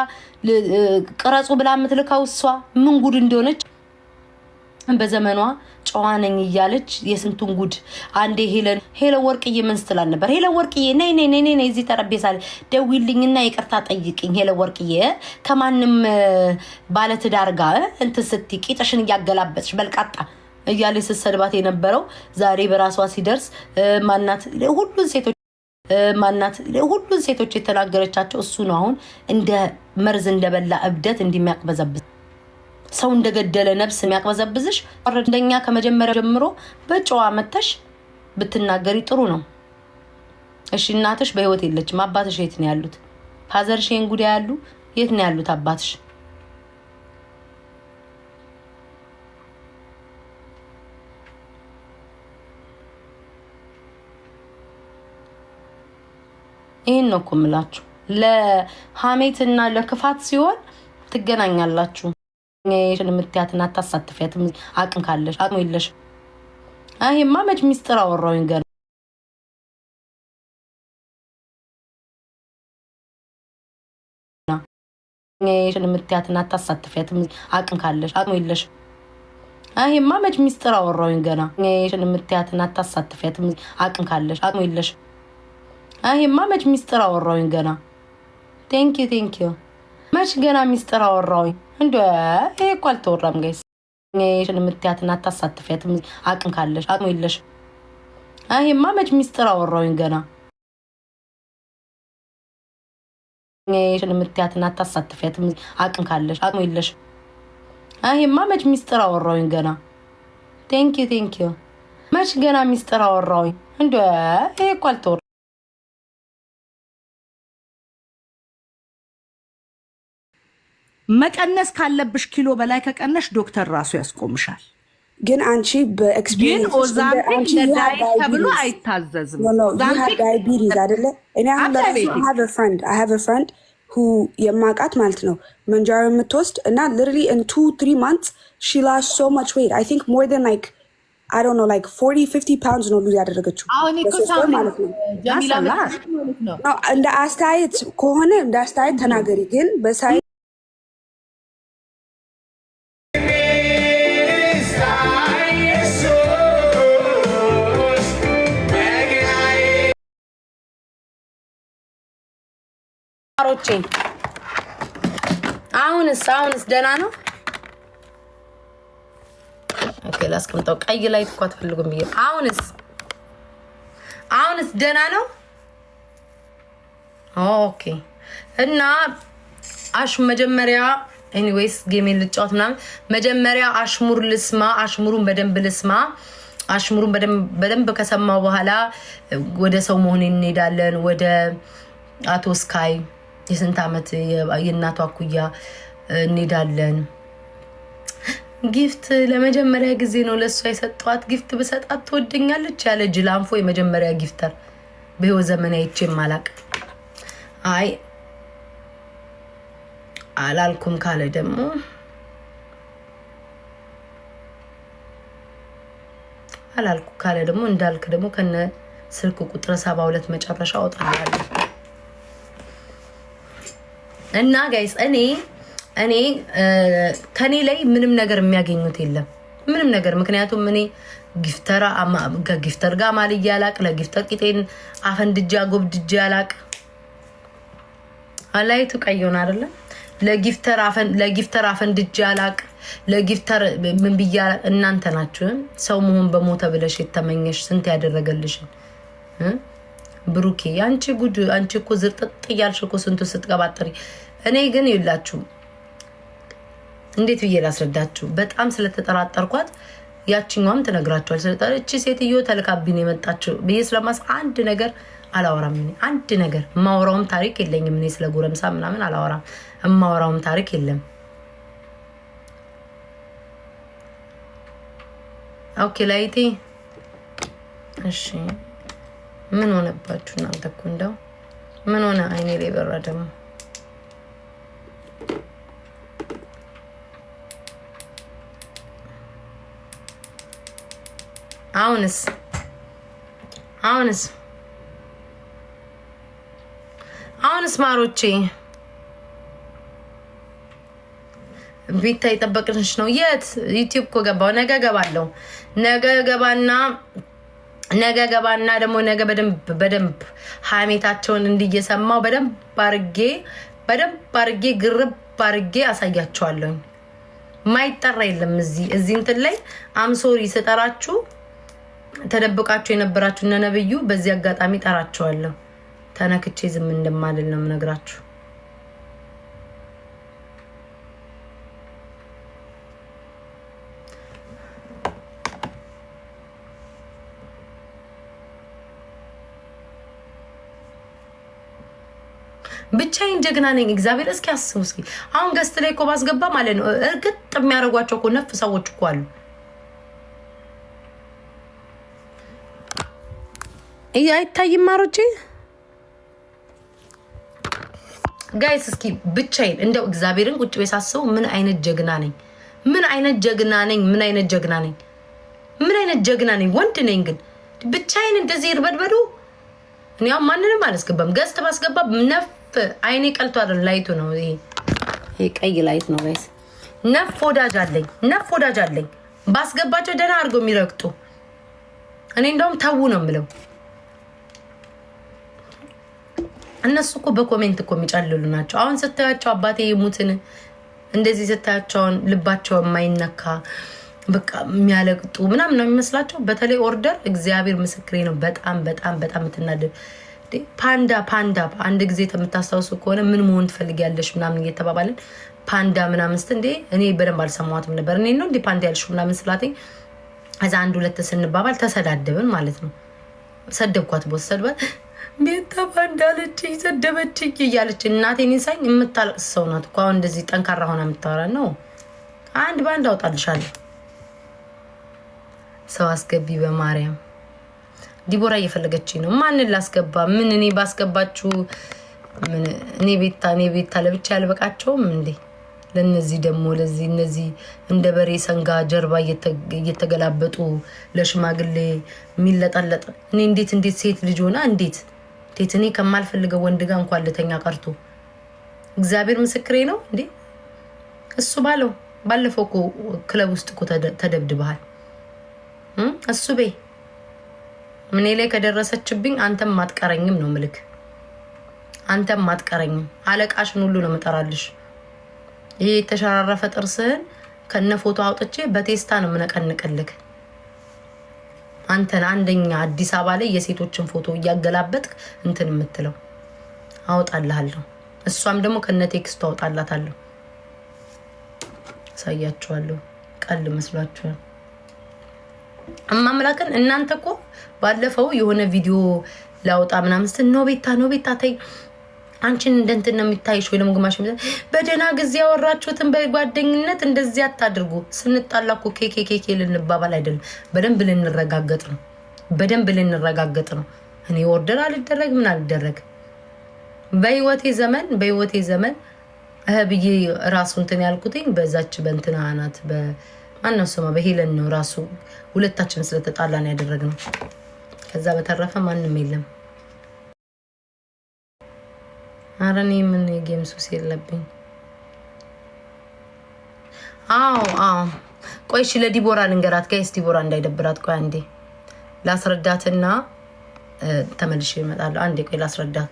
ቅረጹ ብላ የምትልከው እሷ ምን ጉድ እንደሆነች በዘመኗ ጨዋ ነኝ እያለች የስንቱን ጉድ አንዴ ሄለን ወርቅዬ ምን ስትላል ነበር? ሄለን ወርቅዬ ነይ እዚህ ጠረጴዛ ላይ ደውይልኝና ይቅርታ ጠይቅኝ። ሄለን ወርቅዬ ከማንም ባለትዳር ጋር እንትን ስትይ ቂጥሽን እያገላበጥሽ በልቃጣ እያለ ስትሰድባት የነበረው ዛሬ በራሷ ሲደርስ ሁሉን ሴቶች የተናገረቻቸው እሱ ነው። አሁን እንደ መርዝ እንደበላ እብደት እንደሚያቅበዘብዝ ሰው እንደገደለ ነፍስ የሚያቅበዘብዝሽ እንደኛ ከመጀመሪያ ጀምሮ በጨዋ መተሽ ብትናገሪ ጥሩ ነው። እሺ እናትሽ በህይወት የለችም። አባትሽ የት ነው ያሉት? ፋዘርሽ እንጉዳ ያሉ የት ነው ያሉት አባትሽ? ይሄን ነው እኮ የምላችሁ። ለሐሜትና ለክፋት ሲሆን ትገናኛላችሁ። እኔን የምትያትና አታሳትፊያትም። አቅም ካለሽ አቅም የለሽ። አይማ መች ሚስጥር አወራውኝ ገና እኔን የምትያትና አታሳትፊያትም። አቅም ካለሽ አቅም የለሽ። አይማ መች ሚስጥር አወራውኝ ገና እኔን የምትያትና አታሳትፊያትም። አቅም ካለሽ አቅም የለሽ። አይማ መች ሚስጥር አወራውኝ ገና። ቴንክ ዩ መች ገና ሚስጥር አወራውኝ እንደ ይሄ እኮ አልተወራም ጋይስ። እኔን የምትያትና አታሳትፊያትም። አቅም ካለሽ አቅም የለሽ። አይማ መች ሚስጥር አወራውኝ ገና። እኔን የምትያትና አታሳትፊያትም። አቅም ካለሽ አቅም የለሽ። አይማ መች ሚስጥር አወራውኝ ገና። ቴንክ ዩ መች ገና ሚስጥር አወራውኝ እንደ ይሄ እኮ አልተወራም። መቀነስ ካለብሽ ኪሎ በላይ ከቀነሽ ዶክተር ራሱ ያስቆምሻል። ግን አንቺ በኤክስፒሪየንስ ኦዛምፒክ ለዳይት ተብሎ አይታዘዝም። ዳይቢቲስ አይደለ? እኔ አሁን ለራሱ I have a friend who የማውቃት ማለት ነው መንጃር የምትወስድ እና literally in 2-3 months she lost so much weight. I think more than like I don't know like 40-50 pounds ነው ሉዝ ያደረገችው ማለት ነው። እንደ አስተያየት ከሆነ እንደ አስተያየት ተናገሪ። ግን በሳይ ማሮቼ አሁንስ ደህና ነው? ኦኬ ላስቀምጠው። ቀይ ላይ እኮ አትፈልጉም ብዬ አሁንስ ደህና ነው? ኦኬ እና መጀመሪያ ኤኒዌይስ ጌሜን ልጫወት ምናምን መጀመሪያ አሽሙር ልስማ። አሽሙሩን በደንብ ልስማ። አሽሙሩን በደንብ ከሰማው በኋላ ወደ ሰው መሆን እንሄዳለን። ወደ አቶ ስካይ የስንት ዓመት የእናቷ አኩያ እንሄዳለን። ጊፍት ለመጀመሪያ ጊዜ ነው ለሷ የሰጠዋት። ጊፍት በሰጣት ትወደኛለች ያለ ጅላንፎ የመጀመሪያ ጊፍተር በህይወት ዘመን አይቼም አላቅ። አይ አላልኩም ካለ ደግሞ እንዳልክ ደግሞ ከነ ስልክ ቁጥር 72 መጨረሻ አወጣለሁ። እና ጋይስ እኔ ከኔ ላይ ምንም ነገር የሚያገኙት የለም ምንም ነገር። ምክንያቱም እኔ ጊፍተር ጋር ማልያ አላቅ። ለጊፍተር ቂጤን አፈንድጃ ጎብድጃ አላቅ። አላይቱ ቀየውን አይደለ? ለጊፍተር አፈንድጃ አላቅ። ለጊፍተር ምን ብያ እናንተ ናችሁ ሰው መሆን በሞተ ብለሽ የተመኘሽ ስንት ያደረገልሽን ብሩኬ። አንቺ ጉድ አንቺ እኮ ዝርጥጥ እያልሽ እኮ ስንቱ ስትቀባጥሪ። እኔ ግን ይላችሁ እንዴት ብዬ ላስረዳችሁ? በጣም ስለተጠራጠርኳት ያቺኛውም ትነግራችኋል። ስለጠረች ሴትዮ ተልካቢን የመጣችው ብዬ ስለማስ አንድ ነገር አላወራም። አንድ ነገር ማወራውም ታሪክ የለኝም። እኔ ስለ ጎረምሳ ምናምን አላወራም። ማወራውም ታሪክ የለም። ኦኬ ላይቴ እሺ ምን ሆነባችሁ እናንተ እኮ እንደው ምን ሆነ? አይኔ ላይ በራ ደግሞ አሁንስ ማሮቼ ቤታ የጠበቅንሽ ነው። የት ዩቲዩብ እኮ ገባው። ነገ ገባለሁ። ነገ ገባና ደግሞ ነገ በደንብ ሀሜታቸውን እንዲየሰማው በደንብ አርጌ ግርብ አርጌ አሳያቸዋለሁ። ማይጠራ የለም እዚህ እንትን ላይ አምሶሪ ስጠራችሁ ተደብቃችሁ የነበራችሁ እነ ነብዩ በዚህ አጋጣሚ ጠራቸዋለሁ። ተነክቼ ዝም እንደማልል ነው የምነግራችሁ። ብቻዬን ጀግና ነኝ። እግዚአብሔር እስኪ አስቡ። እስኪ አሁን ገስት ላይ እኮ ባስገባ ማለት ነው እርግጥ የሚያደርጓቸው እኮ ነፍ ሰዎች እኮ አሉ። አይታይም ማሮቼ ጋይስ። እስኪ ብቻዬን እንደው እግዚአብሔርን ቁጭ ቤት ሳስበው ምን አይነት ጀግና ነኝ። ወንድ ነኝ ግን ብቻዬን እንደዚህ ይርበድበዱ። እኔ ማንንም አላስገባም። ገስት ባስገባ ነፍ አይኔ ቀልቶ አይደል ላይቱ ነው። ይሄ ቀይ ላይት ነው ጋይስ። ነፍ ወዳጅ አለኝ። ባስገባቸው ደህና አድርገው የሚረግጡ። እኔ እንደውም ተው ነው የምለው። እነሱ እኮ በኮሜንት እኮ የሚጨልሉ ናቸው። አሁን ስታያቸው አባቴ ይሙትን እንደዚህ ስታያቸውን ልባቸው የማይነካ በቃ የሚያለቅጡ ምናምን ነው የሚመስላቸው። በተለይ ኦርደር እግዚአብሔር ምስክሬ ነው። በጣም የምትናደድ ፓንዳ አንድ ጊዜ የምታስታውሱ ከሆነ ምን መሆን ትፈልጊያለሽ ምናምን እየተባባልን ፓንዳ ምናምን ስትል እንዴ እኔ በደንብ አልሰማሁትም ነበር። እኔ ነው እንዴ ፓንዳ ያልሽው ምናምን ስላተኝ እዛ አንድ ሁለት ስንባባል ተሰዳደብን ማለት ነው። ሰደብኳት ሰድባት ቤታ ፓንዳ አለችኝ ሰደበችኝ እያለች እናቴን ይሳኝ የምታለቅስ ሰው ናት እኮ። አሁን እንደዚህ ጠንካራ ሆና የምታወራ ነው። አንድ ባንድ አውጣልሻለሁ። ሰው አስገቢ በማርያም። ዲቦራ እየፈለገችኝ ነው። ማንን ላስገባ? ምን እኔ ባስገባችሁ ምን እኔ ቤታ ለብቻ ያልበቃቸውም እንዴ? ለነዚህ ደግሞ እነዚህ እንደ በሬ ሰንጋ ጀርባ እየተገላበጡ ለሽማግሌ የሚለጠለጥ እኔ እንዴት ሴት ልጅ ሆና እንዴት እኔ ከማልፈልገው ወንድ ጋር እንኳን ልተኛ ቀርቶ እግዚአብሔር ምስክሬ ነው እንዴ። እሱ ባለፈው እኮ ክለብ ውስጥ እኮ ተደብድበሃል። እሱ ምን ላይ ከደረሰችብኝ አንተም ማትቀረኝም ነው ምልክ። አንተም አትቀረኝም። አለቃሽን ሁሉ ነው የምጠራልሽ። ይሄ የተሸራረፈ ጥርስህን ከነ ፎቶ አውጥቼ በቴስታ ነው የምነቀንቅልክ። አንተን አንደኛ አዲስ አበባ ላይ የሴቶችን ፎቶ እያገላበጥክ እንትን የምትለው አውጣልሃለሁ። እሷም ደግሞ ከነ ቴክስቱ አውጣላታለሁ። ሳያችኋለሁ። ቀል መስሏችኋል? እማምላከን እናንተ እኮ ባለፈው የሆነ ቪዲዮ ላውጣ ምናምን ስትል ነው ቤታ ተይ አንቺን እንደንትን ነው የሚታይሽ ወይ ለምግማሽ በደና ጊዜ ያወራችሁትን በጓደኝነት እንደዚህ አታድርጉ። ስንጣላ እኮ ኬኬኬኬ ልንባባል አይደለም፣ በደንብ ልንረጋገጥ ነው። እኔ ኦርደር አልደረግ ምን አልደረግ በህይወቴ ዘመን ብዬ ራሱ እንትን ያልኩትኝ በዛች በእንትና ናት በማነው ስማ በሄለን ነው ራሱ ሁለታችን ስለተጣላን ያደረግነው። ከዛ በተረፈ ማንም የለም። ኧረ እኔ ምን ጌም ሱስ የለብኝ። አዎ ቆይ እሺ ለዲቦራ ልንገራት ጋይስ። ዲቦራ እንዳይደብራት ቆይ አንዴ ላስረዳትና ተመልሼ እመጣለሁ። አንዴ ቆይ ላስረዳት።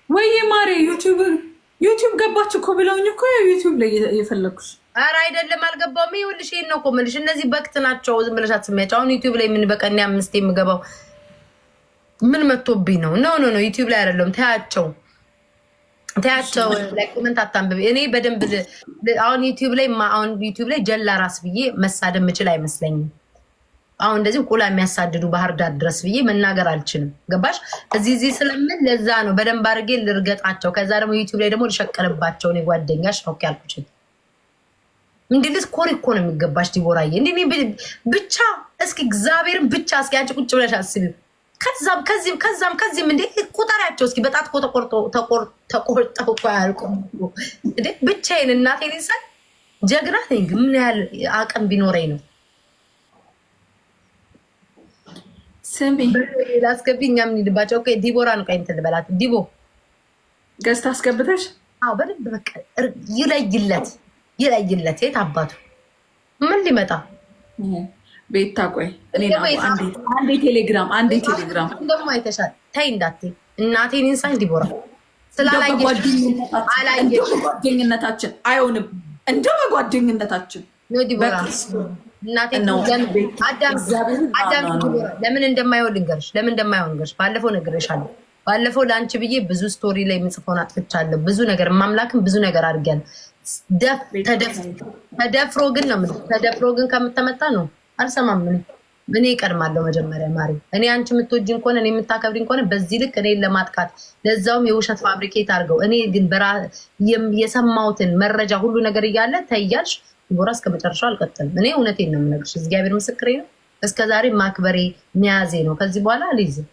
ወይዬ ማሬ ዩቲዩብ ገባች እኮ ብለውኝ እኮ ዩቲዩብ ላይ የፈለኩሽ። ኧረ አይደለም አልገባውም። ይኸውልሽ ይሄን ነው እኮ የምልሽ። እነዚህ በክት ናቸው። ዝም ብለሽ አትስሚያቸው። አሁን ዩቲዩብ ላይ ምን በቀን 5 የምገባው ምን መጥቶብኝ ነው? ኖ ዩቲዩብ ላይ አይደለም። ታያቸው ላይ ኮሜንት አታንብቢ። እኔ በደንብ አሁን ዩቲዩብ ላይ ጀላ ራስ ብዬ መሳደብ ምችል አይመስለኝም። አሁን እንደዚህ ቁላ የሚያሳድዱ ባህር ዳር ድረስ ብዬ መናገር አልችልም። ገባሽ? እዚህ ስለምን ለዛ ነው በደንብ አድርጌ ልርገጣቸው። ከዛ ደግሞ ዩቲዩብ ላይ ደግሞ ልሸቀልባቸው። እኔ ጓደኛሽ ነው ያልኩሽን እንዴልስ ኮሪኮ ነው የሚገባሽ ዲቦራዬ። እንዴ ብቻ እስኪ እግዚአብሔርን ብቻ እስኪ አንቺ ቁጭ ብለሽ አስቢ። ከዛም እንዴ ቁጠሪያቸው እስኪ በጣት ተቆርጠው እኮ አያልቁም እንዴ። ብቻዬን እናቴን ይሳል ጀግና ነኝ። ምን ያህል አቅም ቢኖረኝ ነው ስሚ ላስገቢ። እኛም እንሂድባቸው። ኦኬ ዲቦራ ነው ቀይ እንትን ልበላት። ዲቦ ገዝታ አስገብተሽ በደንብ በቃ ይለይለት። የት አባቱ ምን ሊመጣ ቤታ ቆይ እኔ አንዴ ቴሌግራም ደግሞ አይተሻል። ተይ እንዳትይ እናቴን ኢንሳን ዲቦራ ጓደኝነታችን አይሆንም። እንደው በጓደኝነታችን ዲቦራ ለምን እንደማይሆን ልንገርሽ። ባለፈው ነግሬሻለሁ። ባለፈው ለአንቺ ብዬ ብዙ ስቶሪ ላይ የምጽፈውን አጥፍቻለሁ። ብዙ ነገር ማምላክም ብዙ ነገር አድርጊያለሁ። ተደፍሮ ግን ከምትመጣ ነው አልሰማም። እኔ እቀድማለሁ መጀመሪያ ማሪ። እኔ አንቺ የምትወጂኝ ከሆነ እኔ የምታከብሪኝ ከሆነ በዚህ ልክ እኔን ለማጥቃት ለዛውም የውሸት ፋብሪኬት አድርገው እኔ ግን የሰማሁትን መረጃ ሁሉ ነገር እያለ ተያልሽ ዲቦራ እስከ መጨረሻው አልቀጥልም። እኔ እውነቴን ነው የምነግርሽ። እግዚአብሔር ምስክሬ ነው። እስከዛሬ ማክበሬ ሚያዜ ነው። ከዚህ በኋላ አልይዝም።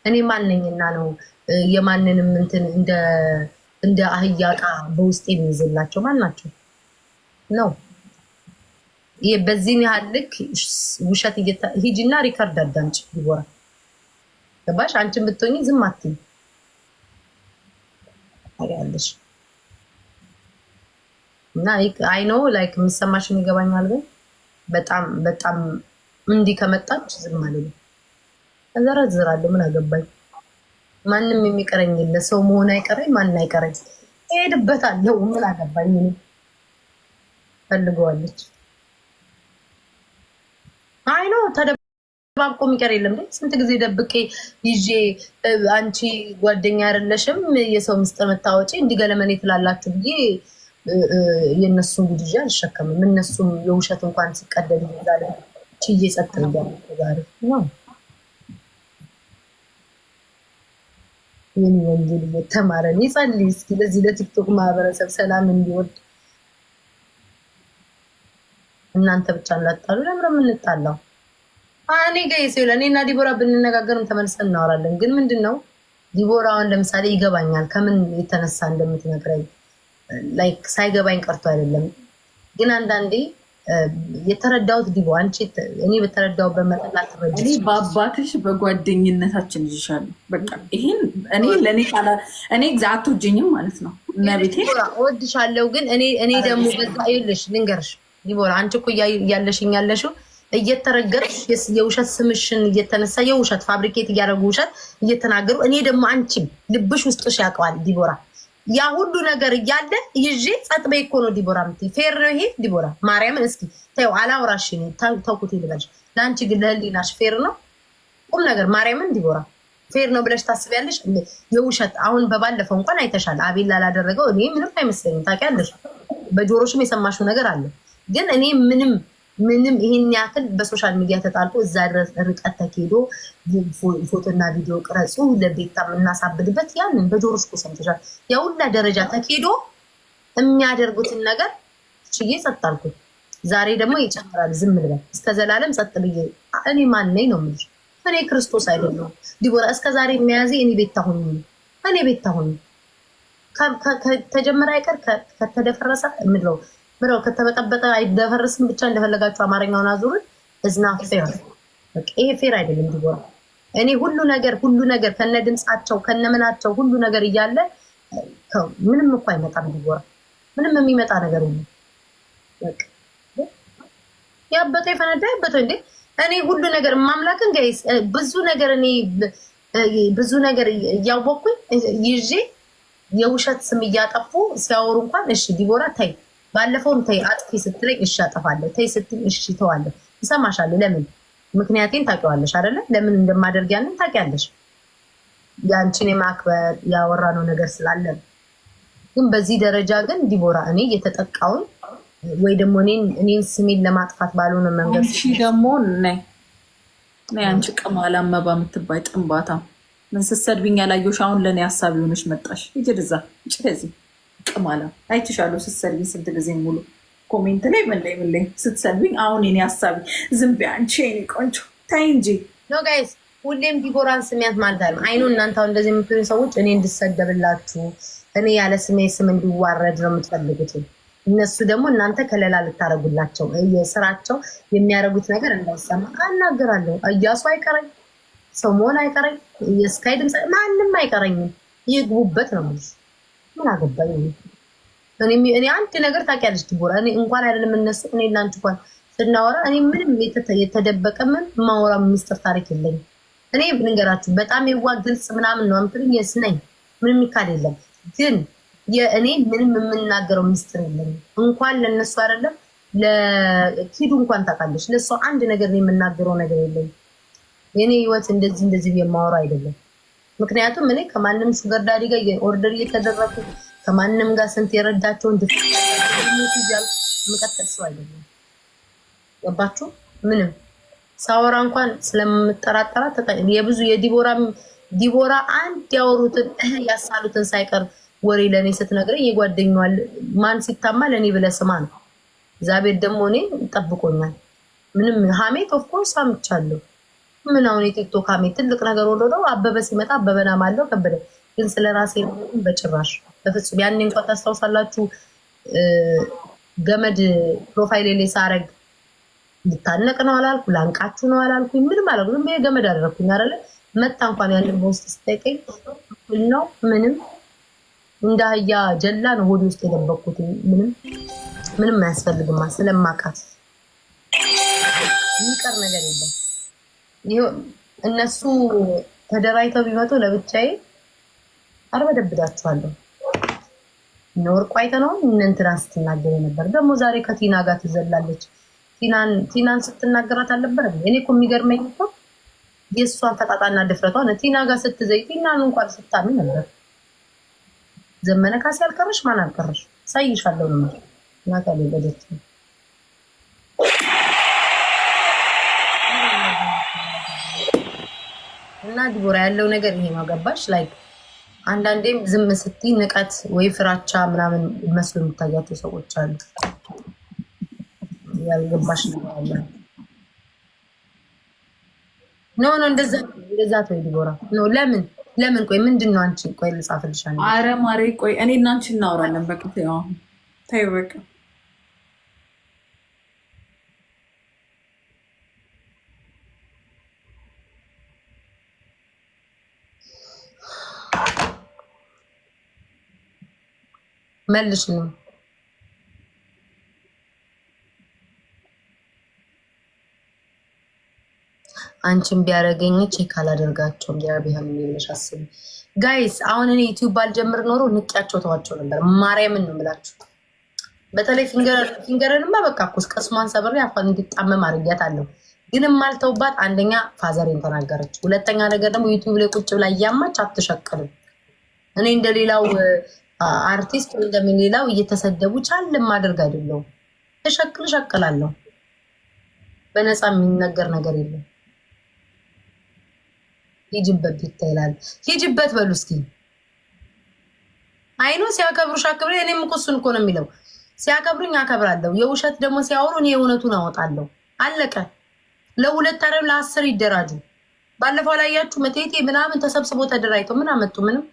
እኔ ማንኝና ነው የማንንም እንትን እንደ አህያ ዕቃ በውስጥ የሚይዝላቸው ማን ናቸው ነው? ይሄ በዚህን ያህል ልክ ውሸት ሂጂና ሪከርድ አዳምጪ ዲቦራ። ገባሽ? አንቺን ብትሆኚ ዝም አትይም ታውቂያለሽ። እና አይ ኖ ላይክ የሚሰማሽን ይገባኛል። ግን በጣም እንዲህ ከመጣች ዝም አልልም፣ እዘረዝራለሁ። ምን አገባኝ? ማንም የሚቀረኝ የለ። ሰው መሆን አይቀረኝ፣ ማን አይቀረኝ፣ እሄድበታለሁ። ምን አገባኝ? እኔ ፈልገዋለች። አይ ኖ ተደባብቆ የሚቀር የለም። ስንት ጊዜ ደብቄ ይዤ አንቺ ጓደኛ አይደለሽም የሰው ምስጢር መታወጪ እንዲገለመኔ ትላላችሁ ብዬ የእነሱን ጉድ ይዤ አልሸከምም። እነሱም የውሸት እንኳን ሲቀደል ይዛለ ችዬ ጸጥ እንዳለ ዛሬ ነው ይህን ወንጌል እየተማረን ይጸልይ እስኪ ለዚህ ለቲክቶክ ማህበረሰብ ሰላም እንዲወድ። እናንተ ብቻ እንዳጣሉ ለምን የምንጣላው? እኔ ጋይስ ይኸውልህ እኔና ዲቦራ ብንነጋገርም ተመልሰን እናወራለን። ግን ምንድነው ዲቦራውን ለምሳሌ ይገባኛል ከምን የተነሳ እንደምትነግረኝ ላይክ ሳይገባኝ ቀርቶ አይደለም። ግን አንዳንዴ የተረዳሁት ዲቦ አንቺ እኔ በተረዳው በመጠላት ተረጅ እኔ በአባትሽ በጓደኝነታችን ይሻለሁ። በቃ ይሄን እኔ ለኔ ካላ እኔ ግዛት ወጅኝም ማለት ነው። ነብቴ እወድሻለሁ። ግን እኔ ደግሞ በዛ ይልሽ ልንገርሽ ዲቦራ አንቺ እኮ ያለሽኝ ያለሽው እየተረገጥሽ የውሸት ስምሽን እየተነሳ የውሸት ፋብሪኬት እያደረጉ ውሸት እየተናገሩ እኔ ደግሞ አንቺም ልብሽ ውስጥሽ ያውቀዋል ዲቦራ ያ ሁሉ ነገር እያለ ይዤ ጸጥ በይ እኮ ነው ዲቦራ ምትይ ፌር ነው ይሄ ዲቦራ ማርያምን እስኪ ተይው አላውራሽ ተውኩት ይልበልሽ ለአንቺ ግን ለህሊናሽ ፌር ነው ቁም ነገር ማርያምን ዲቦራ ፌር ነው ብለሽ ታስቢያለሽ የውሸት አሁን በባለፈው እንኳን አይተሻል አቤል ላላደረገው እኔ ምንም አይመስለኝም ታውቂያለሽ በጆሮሽም የሰማሽው ነገር አለ ግን እኔ ምንም ይሄን ያክል በሶሻል ሚዲያ ተጣልቆ እዛ ርቀት ተኬዶ ፎቶና ቪዲዮ ቅረጹ ለቤታ እናሳብድበት ያንን በጆሮሽ እኮ ሰምተሻል ያ ሁላ ደረጃ ተኬዶ የሚያደርጉትን ነገር ችዬ ጸጥ አልኩት ዛሬ ደግሞ ይጨምራል ዝም ልበል እስከ ዘላለም ጸጥ ብዬ እኔ ማን ነኝ ነው የምልሽ እኔ ክርስቶስ አይደለሁም ዲቦራ እስከ ዛሬ የሚያዚ እኔ ቤታ ሆኜ ከተጀመረ አይቀር ከተደፈረሰ ምድረው ከተበጠበጠ አይደፈርስም ብቻ እንደፈለጋችሁ አማርኛውን አዙሩን እዝና ፌር ይሄ ፌር አይደለም ዲቦራ እኔ ሁሉ ነገር ከነ ድምጻቸው ከነምናቸው ሁሉ ነገር እያለ ምንም እኮ አይመጣም ዲቦራ ምንም የሚመጣ ነገር የለም ያበጠ ይፈነዳ ያበጠ እንዴ እኔ ሁሉ ነገር ማምላክን ጋይስ ብዙ ነገር እያወቅኩኝ ይዤ የውሸት ስም እያጠፉ ሲያወሩ እንኳን እሺ ዲቦራ ታይ ባለፈውም ታይ አጥፊ ስትለኝ እሺ አጠፋለሁ ታይ ስትኝ እሺ ተዋለሁ እሰማሻለሁ ለምን ምክንያቴን ታውቂዋለሽ አይደለ ለምን እንደማደርግ ያንን ታውቂያለሽ ያንቺን የማክበር ያወራነው ነገር ስላለ ግን በዚህ ደረጃ ግን ዲቦራ እኔ እየተጠቃውን ወይ ደግሞ እኔን ስሜን ለማጥፋት ባልሆነ መንገድ እሺ ደግሞ ነይ አንቺ ቅማላ መባ የምትባይ ጥንባታ ምን ስትሰድብኝ ያላየሁሽ አሁን ለእኔ ሀሳብ የሆነሽ መጣሽ ይጅድዛ ጭዚ ቅማላ አይትሻለሁ ስትሰድብኝ ስንት ጊዜ ሙሉ ኮሜንት ላይ ምን ላይ ስትሰድብኝ አሁን የኔ ሀሳቢ ዝም ቢያ አንቺ የኔ ቆንጆ ታይ እንጂ ኖ ጋይስ ሁሌም ዲቦራን ስሚያት ማለት አይደለም አይኑ እናንተ እንደዚህ የምትሉኝ ሰዎች እኔ እንድሰደብላችሁ እኔ ያለ ስም እንዲዋረድ ነው የምትፈልጉት እነሱ ደግሞ እናንተ ከለላ ልታረጉላቸው የስራቸው የሚያረጉት ነገር እንዳይሰማ አናገራለሁ እያሱ አይቀረኝ ሰው መሆን አይቀረኝ የስካይ ድምፅ ማንም አይቀረኝም ይግቡበት ነው ማለት ምን አገባኝ እኔ አንድ ነገር ታውቂያለሽ ዲቦራ እኔ እንኳን አይደለም እነሱ እኔ እናንተ እንኳን ስናወራ እኔ ምንም የተደበቀ ምን ማወራ ሚስጥር ታሪክ የለኝም እኔ ብንገራችሁ በጣም የዋ ግልጽ ምናምን ነው አምጥልኝ የስነኝ ምንም ይካድ የለም ግን የእኔ ምንም የምናገረው ሚስጥር የለኝም እንኳን ለነሱ አይደለም ለኪዱ እንኳን ታውቃለሽ ለሷ አንድ ነገር ነው የምናገረው ነገር የለኝም የኔ ህይወት እንደዚህ የማወራ አይደለም ምክንያቱም እኔ ከማንም ሹገር ዳዲ ጋር የኦርደር እየተደረኩ ከማንም ጋር ስንት የረዳቸውን ድፍት ይያል መቀጠል ሰው አይደለም ገባችሁ ምንም ሳወራ እንኳን ስለምጠራጠራ የብዙ የዲቦራ አንድ ያወሩትን ያሳሉትን ሳይቀር ወሬ ለኔ ስትነግረኝ የጓደኛዋል ማን ሲታማ ለኔ ብለህ ስማ ነው እግዚአብሔር ደግሞ እኔ ጠብቆኛል ምንም ሀሜት ኦፍ ኮርስ አምቻለሁ ምን አሁን የቲክቶክ ሀሜት ትልቅ ነገር ወደው አበበ ሲመጣ አበበና ማለው ከበደ ግን ስለራሴ በጭራሽ በፍጹም ያኔ እንኳን ታስታውሳላችሁ ገመድ ፕሮፋይል ላይ ሳረግ ልታነቅ ነው አላልኩ ላንቃችሁ ነው አላልኩ ምንም አላልኩ ገመድ አደረኩኝ አይደለ መጣ እንኳን ያንን ፖስት ስጠይቀኝ ነው ምንም እንዳያ ጀላ ነው ሆድ ውስጥ የደበኩት ምንም አያስፈልግም ስለማቃት ይቀር ነገር የለም ይሄ እነሱ ተደራይተው ቢመጡ ለብቻዬ አርበደብዳቸዋለሁ ኖርቁ አይተነው እንትና ስትናገር ነበር ደግሞ ዛሬ ከቲና ጋር ትዘላለች ቲናን ስትናገራት አልነበረ እኔ እኮ የሚገርመኝ እኮ የእሷን ፈጣጣና ድፍረቷን ቲና ጋር ስትዘይ ቲናን እንኳን ስታምን ነበር ዘመነ ካሴ አልቀረሽ ማን አልቀረሽ ሳይሻለው ነው ናታሊ ለደት እና ዲቦራ ያለው ነገር ይሄ ነው ገባሽ ላይክ አንዳንዴም ዝም ስትይ ንቀት ወይ ፍራቻ ምናምን መስሎ የሚታያቸው ሰዎች አሉ ያልገባሽ ነው አለ ኖ እንደዛ ተው ዲቦራ ኖ ለምን ቆይ ምንድነው አንቺ ቆይ ልጻፍልሻለሁ አረ ማሬ ቆይ እኔ እና አንቺ እናወራለን በቃ ተይው በቃ መልሽ ነው አንቺን ቢያረገኝ ቼክ አላደርጋቸውም። ቢያርቢሃም የሚልሽ አስቢ ጋይስ። አሁን እኔ ዩቲዩብ ባልጀምር ኖሮ ንቄያቸው ተዋቸው ነበር። ማርያምን ነው የምላችሁ። በተለይ ፊንገርንማ በቃ እኮ ቀስሟን ሰብሬ አፏን እንዲጣመም አድርጊያታለሁ። ግን የማልተውባት አንደኛ ፋዘሬን ተናገረች፣ ሁለተኛ ነገር ደግሞ ዩቲዩብ ላይ ቁጭ ብላ እያማች አትሸቅልም። እኔ እንደሌላው አርቲስት እንደምንሌላው እየተሰደቡ ቻል ማድረግ አይደለሁም። እሸቅላለሁ። በነፃ የሚነገር ነገር የለም። ሂጅበት ይታይላል። ሂጅበት በሉ እስኪ። አይኑ ሲያከብሩሽ አክብሬ። እኔም እኮ እሱን እኮ ነው የሚለው። ሲያከብሩኝ አከብራለሁ። የውሸት ደግሞ ሲያወሩ እኔ የእውነቱን አወጣለሁ። አለቀ። ለሁለት አረብ ለ10 ይደራጁ። ባለፈው ላይ ያችሁ መቴቴ ምናምን ተሰብስቦ ተደራጅተው ምን አመጡ? ምንም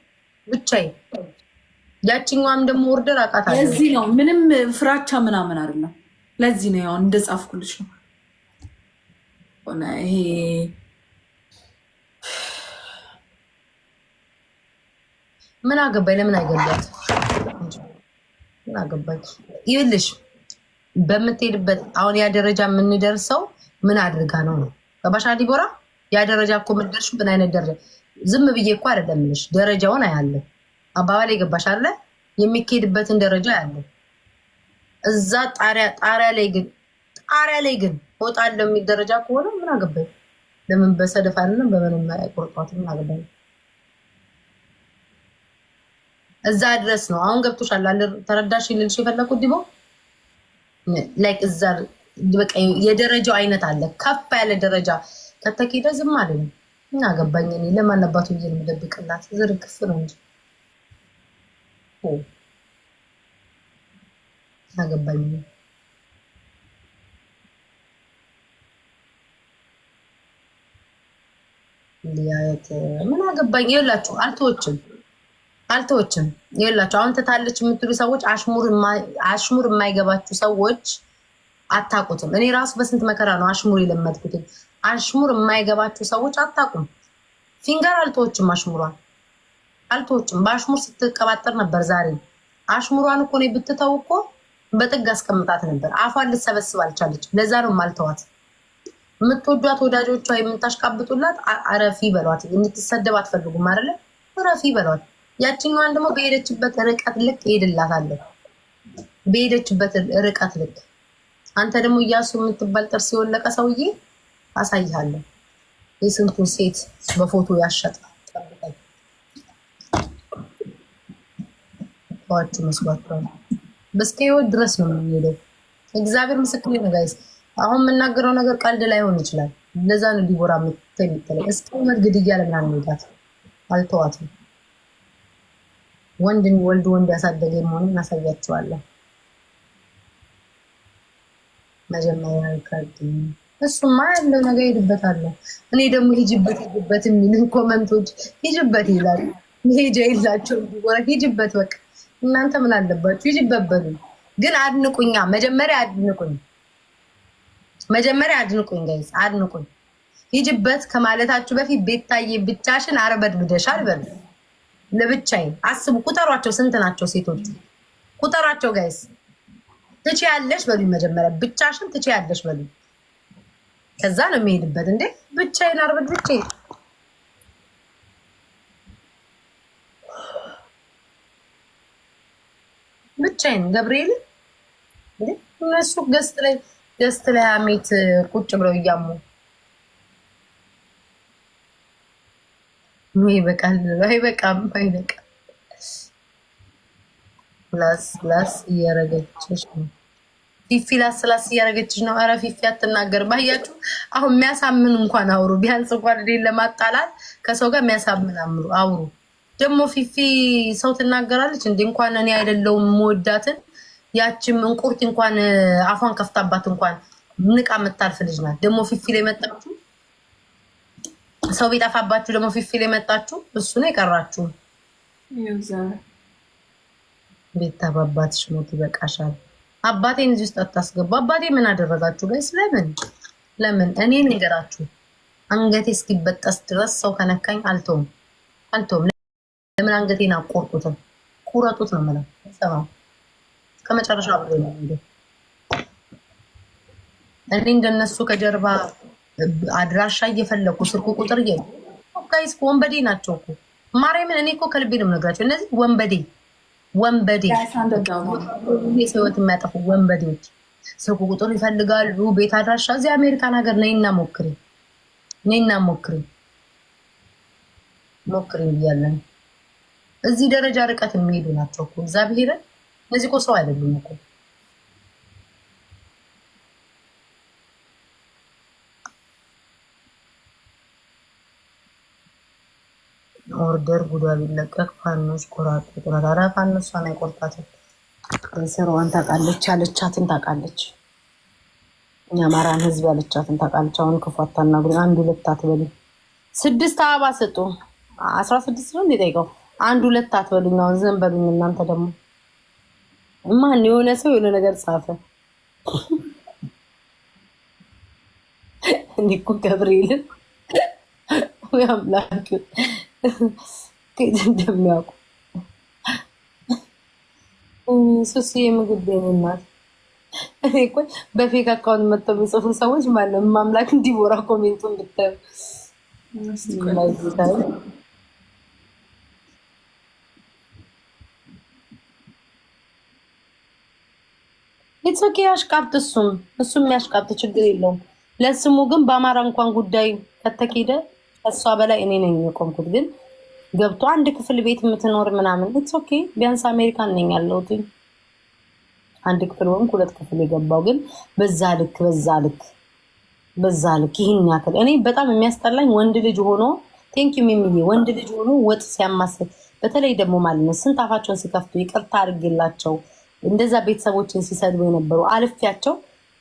ብቻዬ። ያቺኛዋም ደግሞ ኦርደር አቃታለሁ። ለዚህ ነው ምንም ፍራቻ ምናምን አይደለም። ለዚህ ነው ያው እንደጻፍኩልሽ ነው ይሄ ምን አገባኝ? ለምን አይገባት? ምን አገባኝ? ይልሽ በምትሄድበት አሁን ያ ደረጃ የምንደርሰው ምን አድርጋ ነው? ገባሽ ዲቦራ? ያ ደረጃ እኮ የምንደርሱ ምን አይነት ደረጃ? ዝም ብዬ እኮ አይደለም ልሽ ደረጃውን አያለሁ። አባባል የገባሽ አለ የሚካሄድበትን ደረጃ ያለ እዛ ጣሪያ ላይ ግን ወጣለሁ የሚል ደረጃ ከሆነ ምን አገባኝ? ለምን በሰደፍ አይደለም በምንም አይቆርጧት? ምን አገባኝ? እዛ ድረስ ነው። አሁን ገብቶሻል አለ ተረዳሽ? ልልሽ የፈለኩት ዲቦ ላይክ እዛ በቃ የደረጃው አይነት አለ። ከፍ ያለ ደረጃ ከተኬደ ዝም አለኝ። ምን አገባኝ? እኔ ለማን አባቱ ብዬ ነው የምደብቅላት? ዝርግፍ ነው እንጂ አገባኝ። ሊያየት ምን አገባኝ? ይኸውላችሁ አልተወችም። ይኸውላችሁ አሁን ትታለች የምትሉ ሰዎች አሽሙር የማይገባችሁ ሰዎች አታውቁትም። እኔ ራሱ በስንት መከራ ነው አሽሙር የለመድኩት። አሽሙር የማይገባችሁ ሰዎች አታውቁም። ፊንገር አልተወችም፣ አሽሙሯን አልተወችም። በአሽሙር ስትቀባጠር ነበር። ዛሬ አሽሙሯን እኮ ነው ብትተው እኮ በጥግ አስቀምጣት ነበር። አፏን ልትሰበስብ አልቻለችም። ለዛ ነው ማልተዋት። የምትወዷት ወዳጆቿ የምታሽቃብጡላት አረፊ በሏት። እንድትሰደብ አትፈልጉም አይደለ? አረፊ በሏት። ያችኛዋን ደግሞ በሄደችበት ርቀት ልክ ሄድላታለሁ። በሄደችበት ርቀት ልክ። አንተ ደግሞ እያሱ የምትባል ጥርስ የወለቀ ሰውዬ አሳይሃለሁ። የስንቱን ሴት በፎቶ ያሸጠ ጠብቀኝ። ዋቹ መስዋዕት ነው። በስከ ህይወት ድረስ ነው የሚሄደው። እግዚአብሔር ምስክር ነው ጋይስ። አሁን የምናገረው ነገር ቀልድ ላይሆን ይችላል። ለዛ ነው ዲቦራ የምትተለው። እስከ ህይወት ግድያ ለምን አንሄዳት? አልተዋትም። ወንድ ያሳደገ መሆኑን እናሳያቸዋለን። መጀመሪያ ሪካርድ እሱማ ያለው ነገር ሄድበታለሁ። እኔ ደግሞ ሂጅበት የሚል ኮመንቶች ሂጅበት ይላሉ። ሄጃ የላቸው ዲቦራ ሂጅበት። በቃ እናንተ ምን አለባችሁ? ሂጅበት በሉ። ግን አድንቁኛ። መጀመሪያ አድንቁኝ ጋይስ፣ አድንቁኝ። ሂጅበት ከማለታችሁ በፊት ቤታዬ ብቻሽን አርበድብደሻል በሉ። ለብቻዬ አስቡ። ቁጠሯቸው፣ ስንት ናቸው ሴቶቹ? ቁጠሯቸው ጋይስ። ትችያለሽ በሉ። መጀመሪያ ብቻሽን ትችያለሽ በሉ። ከዛ ነው የሚሄድበት። እንዴ ብቻዬን አርበድብቼ ብቻዬን ገብርኤል እንዴ እነሱ ገስት ላይ አሜት ቁጭ ብለው እያሙ አይበቃም። ላስ እያረገችሽ ነው ፊፊ። ላስ እያረገችሽ ነው። ኧረ ፊፊ አትናገርም። አያችሁ አሁን የሚያሳምን እንኳን አውሩ። ቢያንስ እንኳን ለማጣላት ከሰው ጋር የሚያሳምን አውሩ። ደግሞ ፊፊ ሰው ትናገራለች እንዴ? እንኳን እኔ አይደለሁም የምወዳትን ያችም እንቁርት እንኳን አፏን ከፍታባት እንኳን ንቃ የምታልፍ ልጅ ናት። ደግሞ ፊፊ ላይ መጣችሁ፣ ሰው ቢጠፋባችሁ ደግሞ ፊፊ ላይ መጣችሁ። እሱ ነው የቀራችሁ። ቤታ በአባትሽ ሞት ይበቃሻል። አባቴን እዚህ ውስጥ አታስገቡ። አባቴ ምን አደረጋችሁ ጋይስ? ለምን እኔ ንገራችሁ። አንገቴ እስኪበጠስ ድረስ ሰው ከነካኝ አልተውም። ለምን አንገቴን አቆርጡትም? ቁረጡት ነው የምለው። ሰማው ከመጨረሻው አብሬ ነው እንዴ? እኔ እንደነሱ ከጀርባ አድራሻ እየፈለኩ ስልኩ ቁጥር ጋይስ ወንበዴ ናቸው እኮ ማርያምን። እኔ እኮ ከልቤ ነው የምነግራቸው። እነዚህ ወንበዴ የሰውት የሚያጠፉ ወንበዴዎች ስልኩ ቁጥር ይፈልጋሉ፣ ቤት አድራሻ። እዚህ አሜሪካን ሀገር ነይና ሞክሪ ብያለን። እዚህ ደረጃ ርቀት የሚሄዱ ናቸው እኮ እግዚአብሔርን። እነዚህ እኮ ሰው አይደሉም እኮ። ኦርደር ጉዳ ቢለቀቅ ፋኖስ ቆራጥ ቁራራ ፋኖሷን አይቆርጣትም። ስራዋን ታውቃለች፣ ያለቻትን ታውቃለች። የአማራን ህዝብ ያለቻትን ታውቃለች። አሁን ክፉ አታናግሩ። 1-2 አትበሉ። 6 አበባ ስጡ። 16 ነው እንዲጠይቀው 1-2 አትበሉኝ። አሁን ዝም በሉኝ እናንተ ደግሞ። ማን የሆነ ሰው የሆነ ነገር ጻፈ። እኔ እኮ ገብርኤልን ወይ አምላክ ከየት እንደሚያውቁ ሱሲ የምግብ ቤት እኔ እኮ በፌክ አካውንት መጥተው የሚጽፉ ሰዎች ማለት ማምላክ እንዲቦራ ኮሜንቱን ብታዩ ኢትስ ኦኬ። አሽቃብጥ እሱም የሚያሽቃብጥ ችግር የለውም። ለስሙ ግን በአማራ እንኳን ጉዳይ ከተኬደ ከሷ በላይ እኔ ነኝ የቆምኩት። ግን ገብቶ አንድ ክፍል ቤት የምትኖር ምናምን ኢትስ ኦኬ። ቢያንስ አሜሪካን ነኝ ያለሁት። አንድ ክፍል ወንክ 2 ክፍል የገባው ግን በዛ ልክ ይህን ያክል እኔ በጣም የሚያስጠላኝ ወንድ ልጅ ሆኖ ቴንኪዩ ሚሚዬ ወንድ ልጅ ሆኖ ወጥ ሲያማስል፣ በተለይ ደግሞ ማለት ነው ስንት አፋቸውን ሲከፍቱ ይቅርታ አድርጌላቸው እንደዛ ቤተሰቦችን ሲሰድቡ የነበሩ አልፊያቸው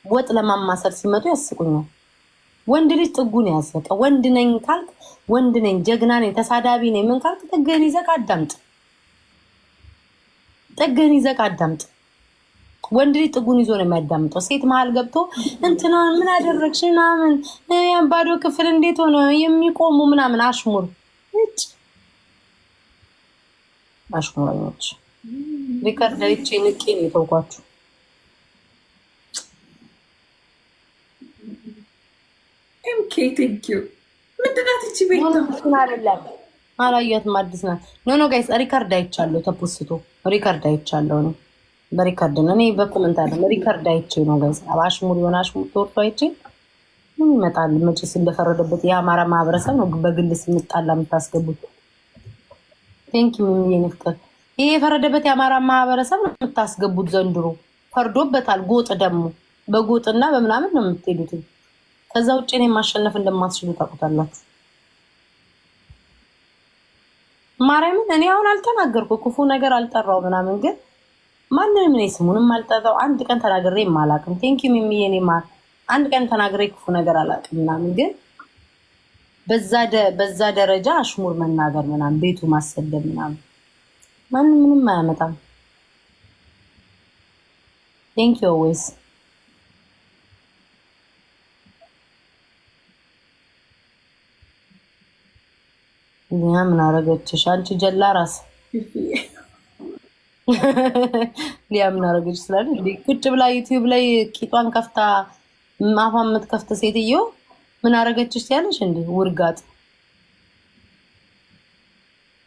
ወጥ ለማማሰል ሲመጡ ያስቁኛል። ወንድ ልጅ ጥጉን ያዘቀ ወንድ ነኝ ካልክ ወንድ ነኝ ጀግና ነኝ ተሳዳቢ ነኝ ምን ካልክ ጥግህን ይዘህ አዳምጥ። ወንድ ልጅ ጥጉን ይዞ ነው የሚያዳምጠው። ሴት መሀል ገብቶ እንትናን ምን አደረግሽ ምናምን ባዶ ክፍል እንዴት ሆነ የሚቆሙ ምናምን አሽሙረኞች ሪከርድ አይቼ ንቄ ነው የተውኳችሁ። ኤምኬ ቴንኪው። ምንድን ናት እቺ ቤት? አላየሁትም፣ አዲስ ናት። ኖ ጋይስ ሪከርድ አይቻለሁ፣ ተፖስቶ ሪከርድ አይቻለሁ ነው። በሪከርድ ነው። እኔ በኮመንት አለ ሪከርድ አይቼ ነው ጋይስ። አሽሙር የሆነ አሽሙር ተወርቶ አይቼ ምን ይመጣል? መቼስ እንደፈረደበት የአማራ ማህበረሰብ ነው በግል ስንጣላ የምታስገቡት። ቴንኪው ሚሚዬ ፍቅር። ይሄ የፈረደበት የአማራ ማህበረሰብ ነው የምታስገቡት። ዘንድሮ ፈርዶበታል። ጎጥ ደግሞ በጎጥና በምናምን ነው የምትሄዱት። ከዛ ውጭ እኔ ማሸነፍ እንደማትችሉ ታውቁታላችሁ። ማርያምን እኔ አሁን አልተናገርኩ ክፉ ነገር አልጠራው ምናምን፣ ግን ማንንም እኔ ስሙንም አልጠራው። አንድ ቀን ተናግሬ አላውቅም። ቴንኪው ሚሚዬ። እኔ አንድ ቀን ተናግሬ ክፉ ነገር አላውቅም ምናምን፣ ግን በዛ ደረጃ አሽሙር መናገር ምናምን ቤቱ ማሰደብ ምናምን ማንም ምንም አያመጣም። ቴንኪው ኦልዌይስ። ሊያ ምን አረገችሽ አንቺ ጀላ ራስ? ሊያ ምን አረገች ስላለ ቁጭ ብላ ዩቲዩብ ላይ ቂጧን ከፍታ አፏን የምትከፍት ሴትዮ ምን አረገችሽ ያለሽ እንዴ? ውርጋጥ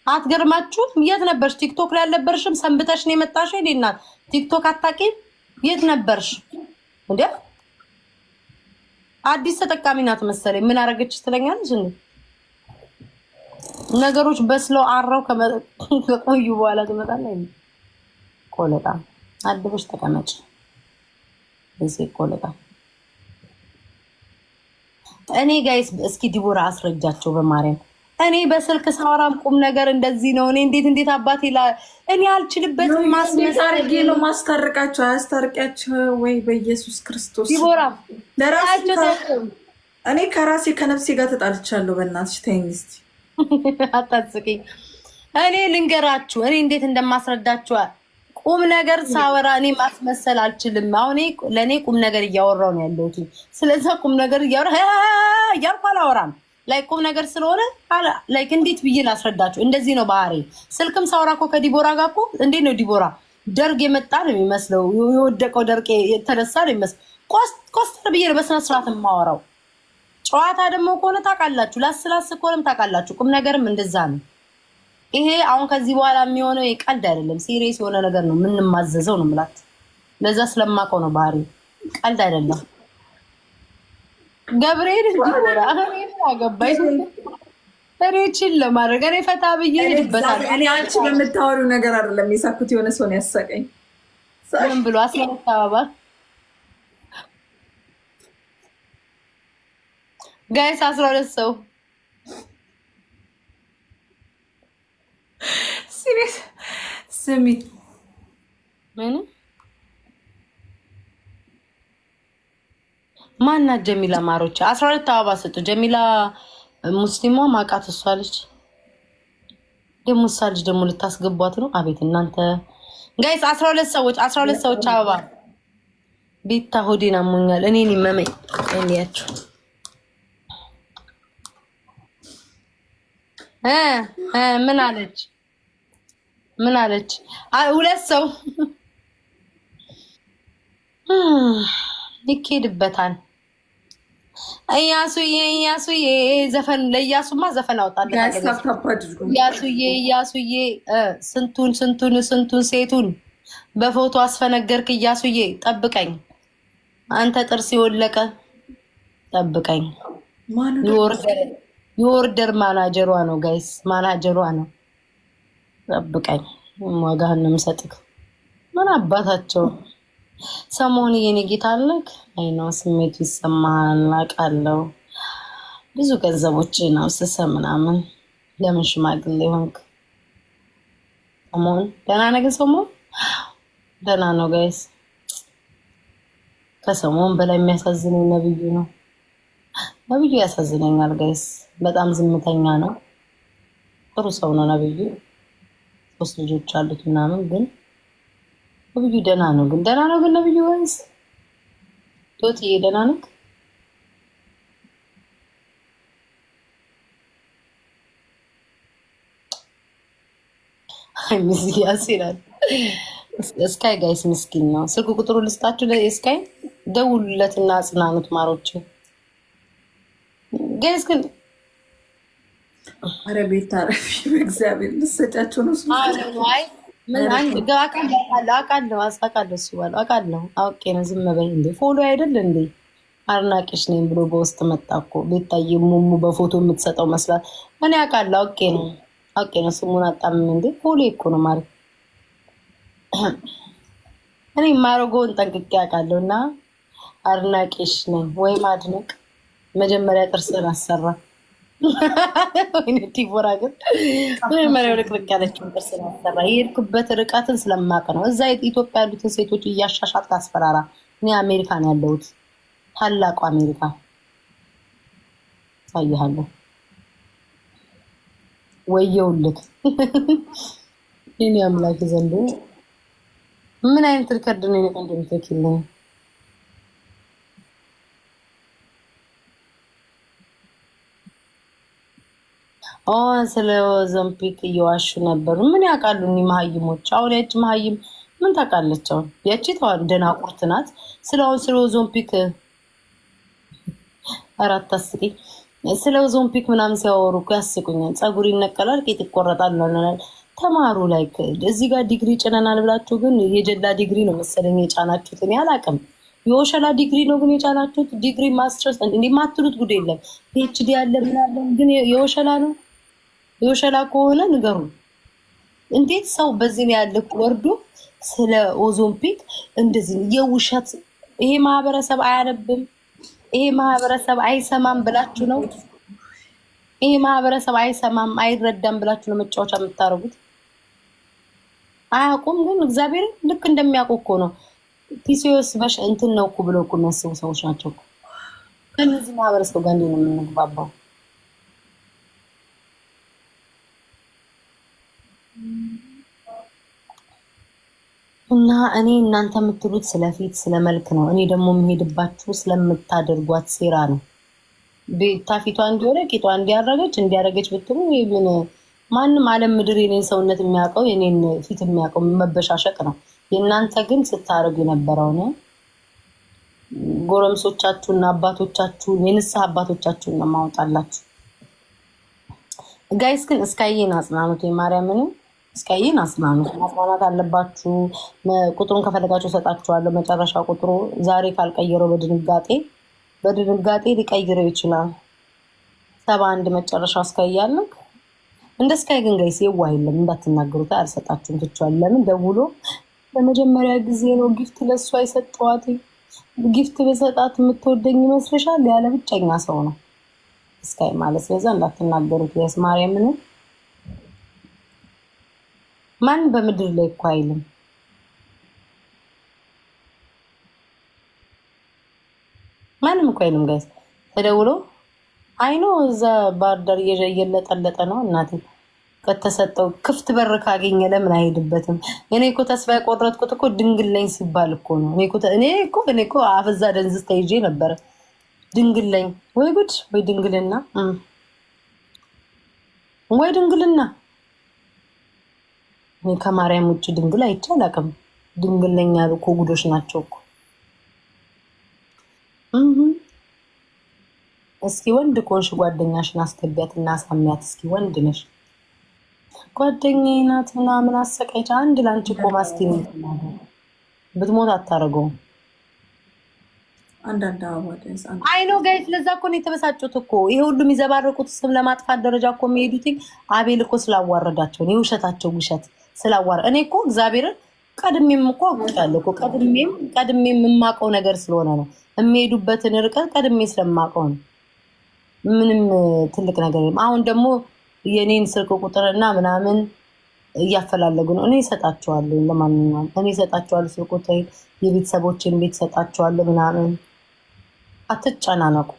አትገርማችሁም? የት ነበርሽ? ቲክቶክ ላይ አልነበርሽም? ሰንብተሽ ነው የመጣሽው? እንዴ እናት ቲክቶክ አታውቂም? የት ነበርሽ እንዴ? አዲስ ተጠቃሚ ናት መሰለኝ። ምን አረገችሽ ትለኛለሽ እንዴ? ነገሮች በስለው አራው ከቆዩ በኋላ ትመጣለች። ቆለጣ አድበሽ ተቀመጭ። እዚህ ቆለጣ። እኔ ጋይስ እስኪ ዲቦራ አስረጃቸው በማርያም። እኔ በስልክ ሳወራም ቁም ነገር እንደዚህ ነው። እኔ እንዴት አባቴ እኔ አልችልበትም። ማስመሳርጌ ነው ማስታርቃቸው። አያስታርቂያቸው ወይ በኢየሱስ ክርስቶስ። ዲቦራ ለራሱ እኔ ከራሴ ከነፍሴ ጋር ተጣልቻለሁ። በእናትሽ ተይኝ እስኪ። አታስቂኝ። እኔ ልንገራችሁ እኔ እንዴት እንደማስረዳችሁ። ቁም ነገር ሳወራ እኔ ማስመሰል አልችልም። አሁን ለእኔ ቁም ነገር እያወራው ነው ያለሁት። ስለዛ ቁም ነገር እያልኩ አላወራም። ላይ ቁም ነገር ስለሆነ ላይክ እንዴት ብዬ ላስረዳችሁ? እንደዚህ ነው ባህሪ። ስልክም ሳወራ እኮ ከዲቦራ ጋር እኮ እንዴት ነው ዲቦራ ደርግ የመጣ ነው የሚመስለው፣ የወደቀው ደርቅ የተነሳ ነው የሚመስለው። ኮስተር ብዬ ነው በስነ ስርዓት የማወራው። ጨዋታ ደግሞ ከሆነ ታውቃላችሁ፣ ላስላስ ከሆነም ታውቃላችሁ። ቁም ነገርም እንደዛ ነው። ይሄ አሁን ከዚህ በኋላ የሚሆነው ቀልድ አይደለም፣ ሲሪየስ የሆነ ነገር ነው። ምንም ማዘዘው ነው ምላት። ለዛ ስለማውቀው ነው ባህሪ፣ ቀልድ አይደለም። ገብርኤል እንዲወራ አገባኝ እኔችን ለማድረግ እኔ ፈታ ብዬ ሄድበታል። እኔ አንቺ በምታወሪው ነገር አይደለም የሳኩት፣ የሆነ ሰው ነው ያሳቀኝ። ምን ብሎ 12 አበባ ጋይስ 12 ሰው ሲሪየስ ስሚ ምን ማናት ጀሚላ ማሮቻ 12 አበባ ሰጡ። ጀሚላ ሙስሊሟ ማቃት እሷ ልጅ ደግሞ እሷ ልጅ ደግሞ ልታስገቧት ነው። አቤት እናንተ ጋይስ 12 ሰዎች አበባ ቤታ ሆዴን አሞኛል። እኔን ይመመኝ እንያችሁ ምን አለች? ሁለት ሰው ይኬድበታል። እያሱዬ ዘፈን ለእያሱማ ዘፈን አወጣለት። እያሱዬ ስንቱን ሴቱን በፎቶ አስፈነገርክ። እያሱዬ ጠብቀኝ፣ አንተ ጥርስ የወለቀ ጠብቀኝ። የኦርደር ማናጀሯ ነው ጋይስ፣ ማናጀሯ ነው። ጠብቀኝ፣ ዋጋህን ነው የምሰጥክ። ምን አባታቸው ሰሞኑን የኔ ጌታ አለክ። አይ ነው ስሜቱ ይሰማሃል፣ አውቃለሁ። ብዙ ገንዘቦችን አውስሰ ምናምን ለምን ሽማግሌ ሆንክ? ሰሞኑን ደህና ነህ ግን? ሰሞኑን ደህና ነው ጋይስ። ከሰሞኑን በላይ የሚያሳዝነኝ ነብዩ ነው። ነብዩ ያሳዝነኛል ጋይስ። በጣም ዝምተኛ ነው። ጥሩ ሰው ነው ነብዩ። 3 ልጆች አሉት ምናምን ግን ነብዩ ደህና ነው ግን ነብዩ ወይስ ቶትዬ ደህና ነው? አይ ምስኪን ይላል ስካይ ጋይስ፣ ምስኪን ነው። ስልክ ቁጥሩ ልስጣችሁ ለስካይ፣ ደውሉለትና አጽናኑት ማሮች ጋይስ። ግን አረ ቤት ታረፊ በእግዚአብሔር ልሰጫቸው ነው። አይ ምን አንድ አውቃለሁ አውቄ ነው ዝም በይ እንዴ። ፎሎ አይደል እንዴ? አድናቂሽ ነኝ ብሎ በውስጥ መጣ እኮ ቤታዬ ሙሙ በፎቶ የምትሰጠው መስላት። እኔ አውቃለሁ አውቄ ነው ስሙን አጣምም እንዴ። ፎሎ እኮ ነው ማለት እኔ ማረጎን ጠንቅቄ አውቃለሁ። እና አድናቂሽ ነኝ ወይ ማድነቅ መጀመሪያ ጥርስን አሰራ ወይ ዲቦራ ግን መጀመሪያ ልቅልቅ ያለችውን ጥርስን አሰራ። የሄድኩበት ርቀትን ስለማቅ ነው። እዛ ኢትዮጵያ ያሉትን ሴቶች እያሻሻት ካስፈራራ። እኔ አሜሪካን ያለሁት ታላቁ አሜሪካ ሳይሃለሁ ወየውልክ እኔ አምላክ ዘንድ ምን አይነት ሪከርድ ነው እንደምትከልኝ? ስለ ኦዞምፒክ እየዋሹ ነበሩ። ምን ያውቃሉ እኒ መሀይሞች? አሁን ያቺ መሀይም ምን ታውቃለች? አሁን ያቺ ተዋን ደናቁርት ናት። ስለ ኦዞምፒክ አራት አስቂ ስለ ኦዞምፒክ ምናምን ሲያወሩ እኮ ያስቁኛል። ፀጉር ይነቀላል፣ ቄጥ ይቆረጣል ነው። ተማሩ ላይ እዚህ ጋር ዲግሪ ጭነናል ብላችሁ ግን የጀላ ዲግሪ ነው መሰለኝ የጫናችሁት። እኔ አላውቅም። የወሸላ ዲግሪ ነው ግን የጫናችሁት። ዲግሪ ማስተርስ እንዴ ማትሉት ጉድ የለም። ፒኤችዲ ያለ ምናለን ግን የወሸላ ነው። የወሸላ ከሆነ ንገሩ። እንዴት ሰው በዚህ ነው ያለ ወርዶ ስለ ኦዞምፒክ እንደዚህ የውሸት ይሄ ማህበረሰብ አያነብም፣ ይሄ ማህበረሰብ አይሰማም ብላችሁ ነው። ይሄ ማህበረሰብ አይሰማም አይረዳም ብላችሁ ነው መጫወቻ የምታረጉት። አያውቁም ግን እግዚአብሔር ልክ እንደሚያውቁ እኮ ነው። ፒሲኦስ በሽ እንትን ነው እኮ ብለው እኮ የሚያስቡ ሰዎች ናቸው እኮ። ከነዚህ ማህበረሰብ ጋር እንዴት ነው የምንግባባው? እና እኔ እናንተ የምትሉት ስለፊት ስለመልክ ነው። እኔ ደግሞ የምሄድባችሁ ስለምታደርጓት ሴራ ነው። ቤታ ፊቷ እንዲሆነ ቂጧ እንዲያረገች ብትሉ ምን ማንም ዓለም ምድር የኔን ሰውነት የሚያውቀው የኔን ፊት የሚያውቀው መበሻሸቅ ነው። የእናንተ ግን ስታረጉ የነበረው ነው። ጎረምሶቻችሁና አባቶቻችሁን የንስሐ አባቶቻችሁን ነው ማውጣላችሁ። ጋይስ ግን እስካየን አጽናኑት። የማርያምን እስካየን አጽናኑት። ማጽናናት አለባችሁ። ቁጥሩን ከፈለጋችሁ ሰጣችኋለሁ። መጨረሻ ቁጥሩ ዛሬ ካልቀየረው በድንጋጤ ሊቀይረው ይችላል። 71 መጨረሻ እስካይ ያለው እንደ እስካይ ግን ጋይስ የዋህ የለም። እንዳትናገሩት አልሰጣችሁም ትችዋል። ለምን ደውሎ ለመጀመሪያ ጊዜ ነው ጊፍት ለሷ የሰጠዋት። ጊፍት በሰጣት የምትወደኝ ይመስልሻል? ያለ ብቸኛ ሰው ነው እስካይ ማለት። ስለዛ እንዳትናገሩት ጋይስ ማርያምን። ማን በምድር ላይ እኮ አይልም። ማንም እኮ አይልም ጋይስ። ተደውሎ አይኖ እዛ ባህር ዳር እየለጠለጠ ነው እናቴ። ከተሰጠው ክፍት በር ካገኘ ለምን አይሄድበትም? እኔ እኮ ተስፋ የቆረጥኩት እኮ ድንግል ነኝ ሲባል እኮ ነው። እኔ እኮ አፍዛ ደንዝዝ ተይዤ ነበረ። ድንግል ነኝ ወይ ጉድ! ወይ ድንግልና ወይ ድንግልና። እኔ ከማርያም ውጭ ድንግል አይቼ አላውቅም። ድንግል ነኝ ያሉ እኮ ጉዶች ናቸው እኮ። እስኪ ወንድ ኮንሽ ጓደኛሽን አስገቢያት እና አሳሚያት። እስኪ ወንድ ነሽ ጓደኛዬ ናት ምናምን አሰቃይቻ አንድ ላንቺ ቆማ እስኪ ብትሞት አታረገውም። አይ ኖ ጋይስ፣ ለዛ እኮ ነው የተበሳጩት እኮ። ይሄ ሁሉ የሚዘባረቁት ስም ለማጥፋት ደረጃ እኮ የሚሄዱት አቤል እኮ ስላዋረዳቸው ነው። የውሸታቸው ውሸት ስላዋረ እኔ እኮ እግዚአብሔርን ቀድሜም እኮ አውቃለሁ እኮ ቀድሜም የማውቀው ነገር ስለሆነ ነው። የሚሄዱበትን ርቀት ቀድሜ ስለማውቀው ነው። ምንም ትልቅ ነገር የለም። አሁን ደግሞ የኔን ስልክ ቁጥርና ምናምን እያፈላለጉ ነው። እኔ እሰጣቸዋለሁ፣ ለማንኛውም እኔ እሰጣቸዋለሁ ስልክ ቁጥር፣ የቤተሰቦችን ቤት እሰጣቸዋለሁ ምናምን። አትጨናነቁ።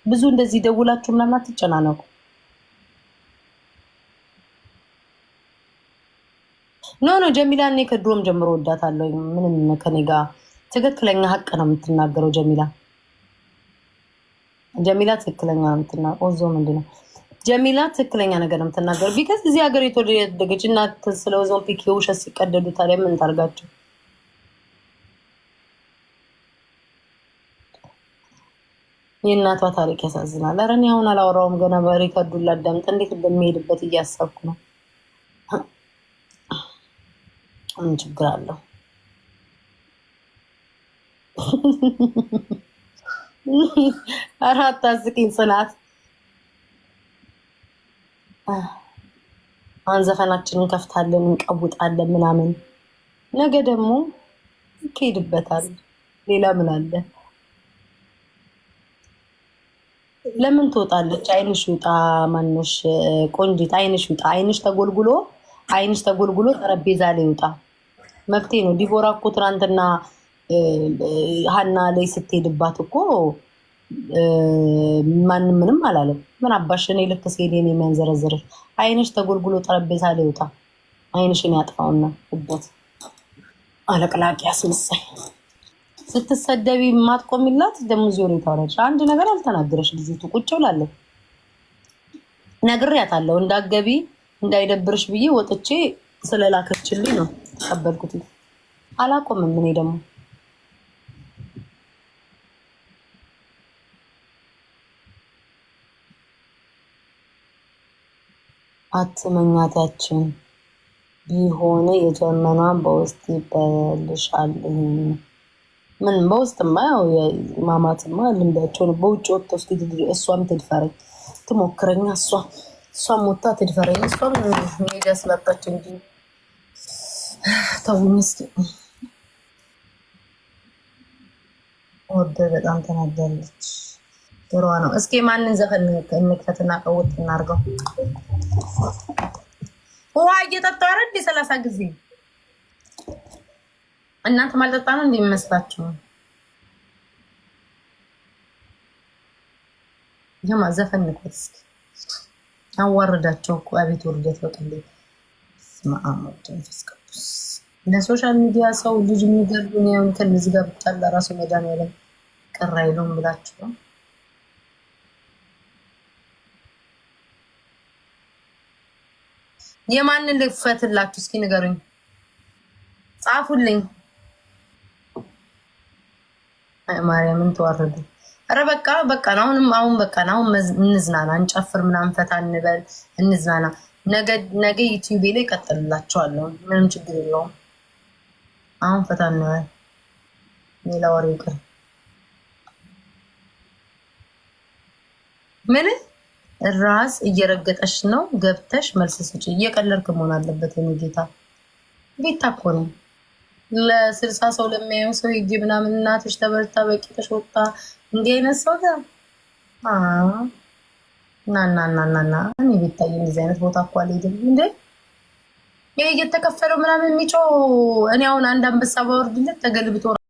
ብዙ እንደዚህ ደውላችሁ ምናምን አትጨናነቁ። ኖ ጀሚላ እኔ ከድሮም ጀምሮ ወዳታለሁ። ምንም ከኔ ጋር ትክክለኛ ሀቅ ነው የምትናገረው ጀሚላ ትክክለኛ ነው የምትናገረው። ኦዞ ምንድነው ጀሚላ ትክክለኛ ነገር ነው የምትናገረው። ቢከስ እዚህ ሀገር የተወለደች እና ስለ ኦዞምፒክ የውሸት ሲቀደዱ ታዲያ ምን ታርጋቸው? የእናቷ ታሪክ ያሳዝናል። ኧረ እኔ አሁን አላወራውም ገና በሪከርዱን ላዳምጥ። እንዴት እንደሚሄድበት እያሰብኩ ነው። ምን ችግር አለው? አራት አስቂኝ ጽናት። አሁን ዘፈናችንን ከፍታለን እንቀውጣለን ምናምን። ነገ ደግሞ ይካሄድበታል። ሌላ ምን አለ? ለምን ትወጣለች? አይንሽ ውጣ። ማንሽ ቆንጂት አይንሽ ውጣ። አይንሽ ተጎልጉሎ ጠረጴዛ ላይ ይውጣ። መፍትሄ ነው። ዲቦራ እኮ ትናንትና ሀና ላይ ስትሄድባት እኮ ማንም ምንም አላለም። ምን አባሽ እኔ ልክ ሲሄድ የሚያንዘረዝርሽ አይንሽ ተጎልጉሎ ጠረጴዛ ላይ ይውጣ። አይንሽን ያጥፋውና እበት አለቅላቂ አስመሳይ። ስትሰደቢ ማትቆሚላት ደግሞ ዚዮን ታወራለች። አንድ ነገር አልተናገረሽ ልጅቱ ቁጭ ብላለች። ነግሬያታለሁ እንዳገቢ እንዳይደብርሽ ብዬ ወጥቼ ስለላከችልኝ ነው ተቀበልኩት። አላቆምም። እኔ ደግሞ አትመኛታችን ቢሆን የጀመኗን በውስጥ ይበልሻል። ምን በውስጥማ ያው ማማትማ ልምዳቸው ነው። በውጭ ወጥቶ እስኪ እሷም ትድፈረኝ ትሞክረኛ። እሷም ወጣ ትድፈረኝ። እሷም ሜዲያ ስላጣች እንጂ ተውኝ እስኪ። ወደ በጣም ተናዳለች። ጥሩዋ ነው። እስኪ ማንን ዘፈን እንክፈትና ቀውጥ እናርገው። ውሃ እየጠጣሁ አይደል? 30 ጊዜ እናንተ ማልጠጣ ነው እንደሚመስላችሁ? የማ ዘፈን እንክፈት እስኪ። አዋረዳቸው እኮ አቤት ውርደት በቅሌ ስማአሞት መንፈስ ቅዱስ። ለሶሻል ሚዲያ ሰው ልጅ የሚገርቡን ያውን ከነዚህ ጋር ብቻ ለራሱ መድኃኒዓለም ቅር አይለውም ብላችሁ ነው። የማንን ልክፈትላችሁ እስኪ ንገሩኝ፣ ጻፉልኝ። ማርያምን ተዋረዱ። ኧረ በቃ አሁን በቃ አሁን እንዝናና፣ እንጨፍር፣ ምናምን ፈታ እንበል፣ እንዝናና። ነገ ዩቲዩብ ላይ እቀጥልላቸዋለሁ። ምንም ችግር የለውም። አሁን ፈታ እንበል። ሌላ ወሬ ይቅር። ምን ራስ እየረገጠሽ ነው? ገብተሽ መልስ ስጪ። እየቀለድክ መሆን አለበት። የኔ ጌታ ቤታ እኮ ነው ለ60 ሰው ለሚያየው ሰው ሂጂ ምናምን እናትሽ ተበልታ በቂጥሽ ወጣ እንዲህ አይነት ሰው ጋር ናናናናና እኔ ቤታዬ እንደዚህ አይነት ቦታ እኮ አልሄድም እንዴ። ይሄ እየተከፈለው ምናምን የሚጮህ እኔ አሁን አንድ አንበሳ ባወርድለት ተገልብጦ